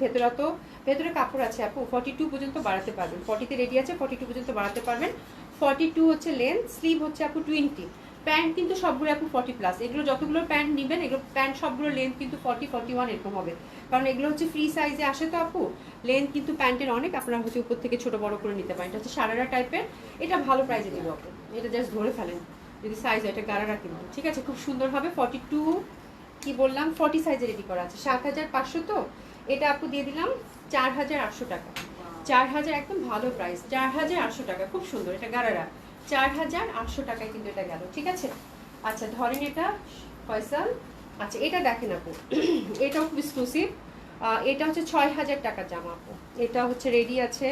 ভেতরে কাপড় আছে আপু, 42 পর্যন্ত বাড়াতে পারবেন। 40তে রেডি আছে, 42 পর্যন্ত বাড়াতে পারবেন। 42 হচ্ছে লেন্থ, স্লিভ হচ্ছে আপু 20, প্যান্ট কিন্তু সবগুলো আপু 40+। এগুলো যতগুলো প্যান্ট নেবেন এগুলো প্যান্ট সবগুলো লেন্থ কিন্তু 40, 41 এরকম হবে, কারণ এগুলো হচ্ছে ফ্রি সাইজে আসে তো আপু। লেন্থ কিন্তু প্যান্টের অনেক, আপনারা হচ্ছে উপর থেকে ছোট বড় করে নিতে পারেন। এটা হচ্ছে সারারা টাইপের, এটা ভালো প্রাইসে দিব আপু, এটা জাস্ট ধরে ফেলেন যদি সাইজ হয়, এটা গারারা কিন্তু, ঠিক আছে? খুব সুন্দর হবে। 42 কি বললাম 40 সাইজে রেডি করা আছে, 7,500। তো এটা আপু দিয়ে দিলাম 4,800 টাকা, 4,000 একদম ভালো প্রাইস, 4,800 টাকা, খুব সুন্দর। এটা গারারা 4,800 টাকায় কিন্তু এটা গেল, ঠিক আছে? আচ্ছা ধরেন এটা ফয়সাল। আচ্ছা এটা দেখেন আপু এটাও খুব এক্সক্লুসিভ, এটা হচ্ছে 6,000 টাকার জামা আপু। এটা হচ্ছে রেডি আছে,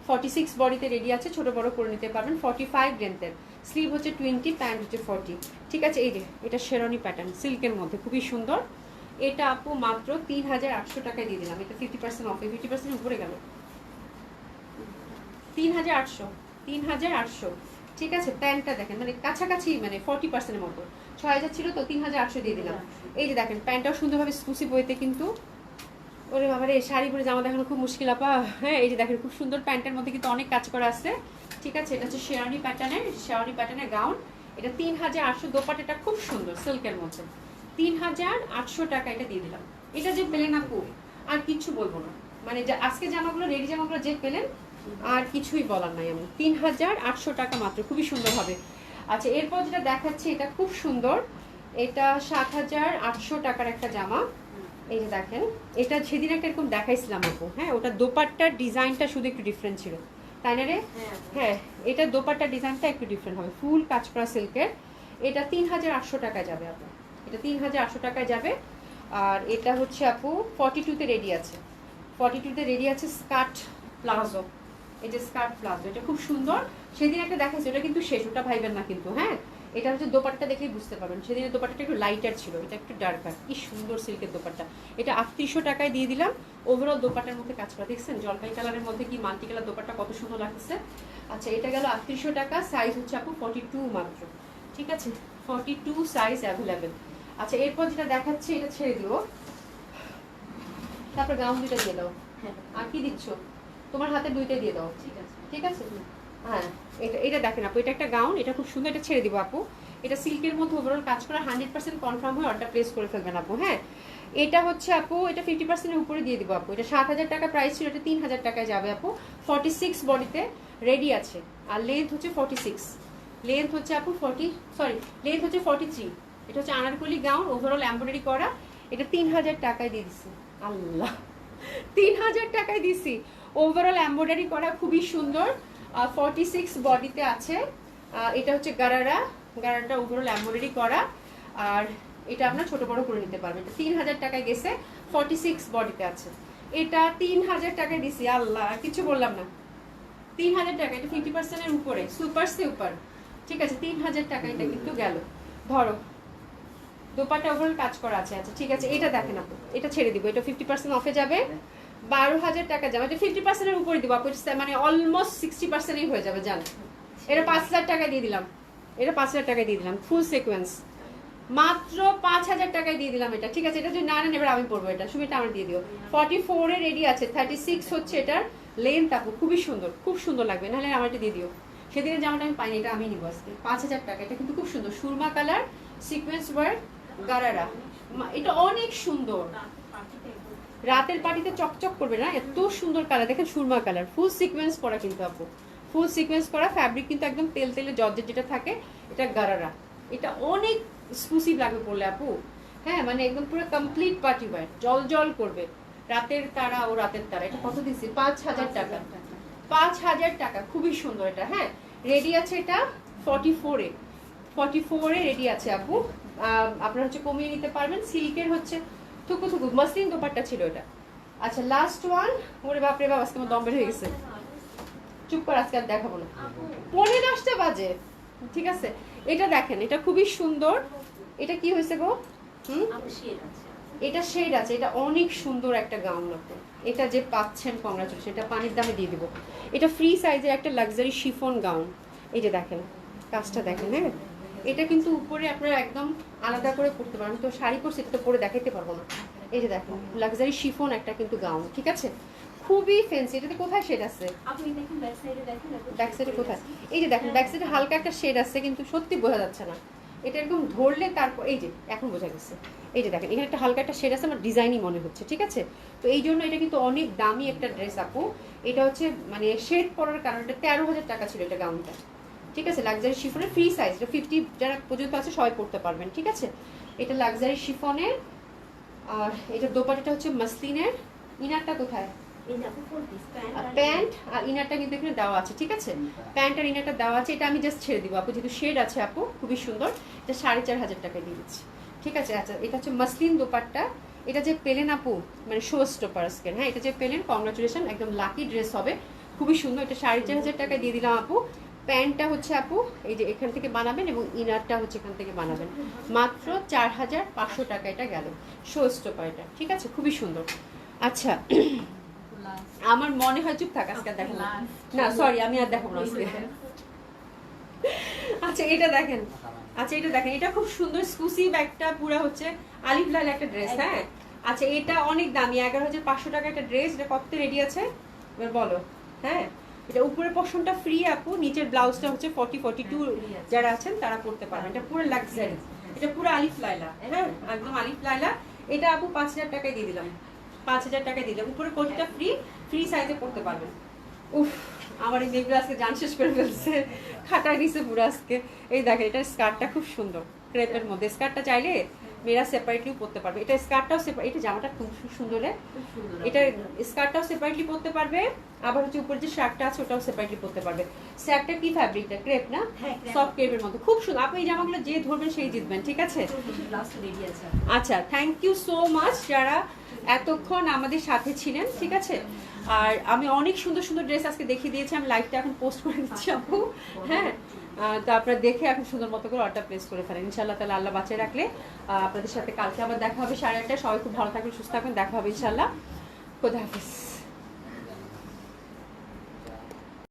46 বডিতে রেডি আছে, ছোট বড় করে নিতে পারবেন। 45 লেন্থের, স্লিভ হচ্ছে 20, প্যান্ট হচ্ছে 40, ঠিক আছে? এই যে এটা শেরনি প্যাটার্ন সিল্কের মধ্যে, খুবই সুন্দর। এটা আপু মাত্র 3,800 টাকায় দিয়ে দিলাম। এটা 50% অফে, 50% উপরে গেল, 3,800, ঠিক আছে? প্যান্টটা দেখেন মানে কাছাকাছি, মানে 40%-এর মতো। 6,000 ছিল তো 3,800 দিয়ে দিলাম। এই যে দেখেন প্যান্টটাও সুন্দরভাবে এক্সক্লুসিভ ওয়েতে কিন্তু। ওরে বাবা রে, শাড়ি পরে জামা দেখানো খুব মুশকিল আপা। হ্যাঁ এই যে দেখেন খুব সুন্দর, প্যান্টের মধ্যে কিন্তু অনেক কাজ করা আছে, ঠিক আছে? এটা হচ্ছে শেরনি প্যাটার্নের গাউন। এটা 3,800, দোপাট্টাটা খুব সুন্দর সিল্কের মধ্যে, 3,800 টাকা এটা দিয়ে দিলাম। এটা যে পেলেন আপু আর কিচ্ছু বলবো না, মানে আজকে জামাগুলো রেডি জামাগুলো যে পেলেন আর কিছুই বলার নাই আমি। 3,800 টাকা মাত্র, খুবই সুন্দর হবে। আচ্ছা এরপর যেটা দেখাচ্ছি এটা খুব সুন্দর, এটা 7,800 টাকার একটা জামা। এই যে দেখেন, এটা সেদিন একটা এরকম দেখাইছিলাম আপু, হ্যাঁ ওটা দোপাট্টার ডিজাইনটা শুধু একটু ডিফারেন্ট ছিল, তাই না রে? হ্যাঁ এটা দোপাট্টার ডিজাইনটা একটু ডিফারেন্ট হবে, ফুল কাজ করা সিল্কের। এটা 3,800 টাকায় যাবে আপু, এটা 3,800 টাকায় যাবে। আর এটা হচ্ছে আপু 42-তে রেডি আছে, 42-তে রেডি আছে স্কার্ট প্লাজো। এই যে স্কার্ট প্লাজো, এটা খুব সুন্দর। সেদিন একটা দেখাচ্ছি, ওটা কিন্তু শেষ, ওটা ভাইবেন না কিন্তু, হ্যাঁ এটা হচ্ছে দোপাট্টা দেখলেই বুঝতে পারবেন। সেদিনের দোপাট্টাটা একটু লাইটার ছিল, এটা একটু ডার্কার। কি সুন্দর সিল্কের দোপাট্টা, এটা 3800 টাকায় দিয়ে দিলাম। ওভারঅল দোপাট্টার মধ্যে কাজ করা, দেখছেন জলপাই কালারের মধ্যে কি মাল্টি কালার দোপাট্টা কত সুন্দর লাগছে। আচ্ছা এটা গেল 3800 টাকা, সাইজ হচ্ছে আপু 42 মাত্র, ঠিক আছে 42 সাইজ অ্যাভেলেবেল। আচ্ছা এরপর যেটা দেখাচ্ছি এটা ছেড়ে দিব, তারপর গাউন দুইটা দিয়ে দাও। আর কি দিচ্ছ, তোমার হাতে দুইটাই দিয়ে দাও, ঠিক আছে ঠিক আছে। হ্যাঁ এটা এটা দেখেন আপু, এটা একটা গাউন, এটা খুব সুন্দর, এটা ছেড়ে দিব আপু। এটা সিল্কের মধ্যে ওভারঅল কাজ করা, 100% কনফার্ম হয়ে অর্ডার প্লেস করে ফেলবেন আপু। হ্যাঁ এটা হচ্ছে আপু, এটা 50%-এর উপরে দিয়ে দিব আপু। এটা 7,000 টাকা প্রাইস ছিল, এটা 3,000 টাকায় যাবে আপু। 46 বডিতে রেডি আছে, আর লেন্থ হচ্ছে 46, লেন্থ হচ্ছে আপু 43। এটা হচ্ছে আনারকলি গাউন, ওভারঅল এমব্রয়ডারি করা। এটা 3,000 টাকায় দিয়ে দিচ্ছি, আল্লাহ 3,000 টাকায় দিছি। ওভারঅল এমব্রয়ডারি করা, খুবই সুন্দর। 46 বডিতে আছে। এটা হচ্ছে গারারাটা ওভারঅল এমব্রয়ডারি করা, আর এটা আপনার ছোট বড় করে নিতে পারবেন। এটা 3,000 টাকায় গেছে, 46 বডিতে আছে। এটা 3,000 টাকায় দিছি, আল্লাহ কিছু বললাম না, 3,000 টাকা। এটা 50%-এর উপরে, সুপার সুপার, ঠিক আছে 3,000 টাকা এটা কিন্তু গেল। ধরো দোপাট্টা ওভারঅল কাজ করা আছে। আচ্ছা ঠিক আছে, এটা দেখেন আপু, এটা ছেড়ে দিব, এটা 50% অফে যাবে, 12,000 টাকা যাবে। এটা 50%-এর উপরে দিব আপু, মানে অলমোস্ট 60%-ই হয়ে যাবে জান। এটা 5,000 টাকা দিয়ে দিলাম, এটা 5,000 টাকায় দিয়ে দিলাম, ফুল সিকোয়েন্স মাত্র 5,000 টাকায় দিয়ে দিলাম এটা, ঠিক আছে। এটা যদি না নেন এবার আমি পড়বো, এটা সুবিধা আমার দিয়ে দিও। 44-এ রেডি আছে, 36 হচ্ছে এটার লেন্থ আপু, খুবই সুন্দর, খুব সুন্দর লাগবে, নাহলে আমার এটা দিয়ে দিও। সেদিনের জামাটা আমি পাইনি, এটা আমি নিব আজকে। 5,000 টাকা, এটা কিন্তু খুব সুন্দর, Surma colour, sequence work, gharara, এটা অনেক সুন্দর। রাতের পার্টিতে চকচক করবে না, এত সুন্দর কালার দেখেন, সুরমা কালার, ফুল সিকোয়েন্স করা কিন্তু আপু, ফুল সিকোয়েন্স করা। ফ্যাব্রিক কিন্তু একদম তেল তেলে জর্জেট যেটা থাকে, এটা গারারা। এটা অনেক এক্সক্লুসিভ লাগবে পড়লে আপু, হ্যাঁ মানে একদম পুরো কমপ্লিট পার্টি ওয়্যার, জল জল করবে। রাতের তারা ও রাতের তারা, এটা কত দিচ্ছি, 5,000 টাকা, 5,000 টাকা, খুবই সুন্দর এটা। হ্যাঁ রেডি আছে এটা 44-এ রেডি আছে আপু। আপনারা হচ্ছে কমিয়ে নিতে পারবেন। সিল্কের হচ্ছে থুকু থুকু মসলিন দোপাট্টা ছিল এটা। আচ্ছা লাস্ট ওয়ান, ওরে বাপরে বাপ, আজকে আমার দম বের হয়ে গেছে, চুপ করে আজকে আর দেখাবো না, 10:30 বাজে, ঠিক আছে। এটা দেখেন, এটা খুবই সুন্দর। এটা কি হয়েছে গো, এটা শেড আছে, এটা অনেক সুন্দর একটা গাউন আপু। এটা যে পাচ্ছেন কংগ্রাচুলেশন, এটা পানির দামে দিয়ে দিব। এটা ফ্রি সাইজের একটা লাক্সারি শিফন গাউন। এই যে দেখেন কাজটা দেখেন, হ্যাঁ এটা কিন্তু উপরে আপনারা একদম আলাদা করে পরতে পারবেন। তো শাড়ি পরছি, এটা তো পরে দেখাইতে পারবো না। এই যে দেখেন লাক্সারি শিফন একটা কিন্তু গাউন, ঠিক আছে, খুবই ফ্যান্সি। এটাতে কোথায় শেড আছে, ব্যাক সাইডে কোথায়, এই যে দেখেন ব্যাক সাইডে হালকা একটা শেড আছে, কিন্তু সত্যি বোঝা যাচ্ছে না। এটা এরকম ধরলে তারপর, এই যে এখন বোঝা গেছে, এই যে দেখেন এখানে একটা হালকা একটা শেড আছে, আমার ডিজাইনই মনে হচ্ছে, ঠিক আছে। তো এই জন্য এটা কিন্তু অনেক দামি একটা ড্রেস আপু। এটা হচ্ছে মানে শেড পরার কারণে, এটা 13,000 টাকা ছিল এটা গাউনটা, ঠিক আছে। লাক্সারি শিফনের ফ্রি সাইজ, এটা 50 যারা পর্যন্ত আছে সবাই পড়তে পারবেন, ঠিক আছে। এটা লাক্সারি শিফনের, আর এটা দোপাট্টাটা হচ্ছে মাসলিনের। ইনারটা কোথায়, প্যান্ট আর ইনারটা কিন্তু এখানে দেওয়া আছে, ঠিক আছে। প্যান্ট আর ইনারটা দেওয়া আছে। এটা আমি জাস্ট ছেড়ে দিব আপু, যেহেতু শেড আছে আপু, খুবই সুন্দর। এটা 4,500 টাকায় দিয়ে দিচ্ছি, ঠিক আছে। আচ্ছা এটা হচ্ছে মাসলিন দোপাট্টা। এটা যে পেলেন আপু, মানে শো স্টপার স্কেন, হ্যাঁ এটা যে পেলেন কংগ্রাচুলেশন, একদম লাকি ড্রেস হবে, খুবই সুন্দর। এটা 4,500 টাকায় দিয়ে দিলাম আপু। প্যান্টটা হচ্ছে আপু এই যে এখান থেকে বানাবেন, এবং ইনারটা হচ্ছে এখান থেকে বানাবেন, মাত্র 4,500 টাকা এটা গেল, শো স্টপার এটা, ঠিক আছে, খুবই সুন্দর। আচ্ছা আমার মনে হয়, চুপ থাক আজকে দেখেন না, সরি আমি আর দেখাবো না আজকে। আচ্ছা এটা দেখেন, আচ্ছা এটা দেখেন, এটা খুব সুন্দর এক্সক্লুসিভ একটা পুরো হচ্ছে আলিফ লাল একটা ড্রেস, হ্যাঁ। আচ্ছা এটা অনেক দামি, 11,500 টাকা একটা ড্রেস। এটা কত রেডি আছে এবার বলো, হ্যাঁ। এটা উপরের পশনটা ফ্রি আপু, নিচের ব্লাউজটা হচ্ছে 40-42 যারা আছেন তারা পড়তে পারবেন। এটা পুরো লাক্সারি, এটা পুরো আলিফ লাইলা, হ্যাঁ একদম আলিফ লাইলা। এটা আপু 5,000 টাকায় দিয়ে দিলাম, 5,000 টাকায় দিলাম। উপরে কোটটা ফ্রি, ফ্রি সাইজে পড়তে পারবেন, উফ, আমার এই মেয়েগুলো আজকে জান শেষ করে ফেলছে, খাটায় নিছে পুরো আজকে। এই দেখেন, এটা স্কার্টটা খুব সুন্দর, ক্রেপের মধ্যে। স্কার্টটা চাইলে মেয়েরা সেপারেটলিও পরতে পারবে, এটা স্কার্টটাও সেপারেট, এটা জামাটা খুব সুন্দর। এটা স্কার্টটাও সেপারেটলি পরতে পারবে, আবার হচ্ছে উপরে যে শার্টটা আছে ওটাও সেপারেটলি পরতে পারবে। শার্টটা কি ফ্যাব্রিকটা? ক্রেপ না? সফট ক্রেপের মধ্যে, খুব সুন্দর। আপনি এই জামাগুলো যে ধরবেন সেই জিতবেন, ঠিক আছে? আচ্ছা, থ্যাংক ইউ সো মাচ যারা এতক্ষণ আমাদের সাথে ছিলেন, ঠিক আছে? আর আমি অনেক সুন্দর সুন্দর ড্রেস আজকে দেখিয়ে দিয়েছি, আমি লাইভটা এখন পোস্ট করে দিচ্ছি আপু। হ্যাঁ, তো আপনারা দেখে এখন সুন্দর মতো করে অর্ডার প্লেস করে ফেলেন ইনশাল্লাহ। তাহলে আল্লাহ বাঁচিয়ে রাখলে আপনাদের সাথে কালকে আবার দেখা হবে 8:30টায়। সবাই খুব ভালো থাকবেন, সুস্থ থাকবেন, দেখা হবে ইনশাল্লাহ। খোদা হাফিজ।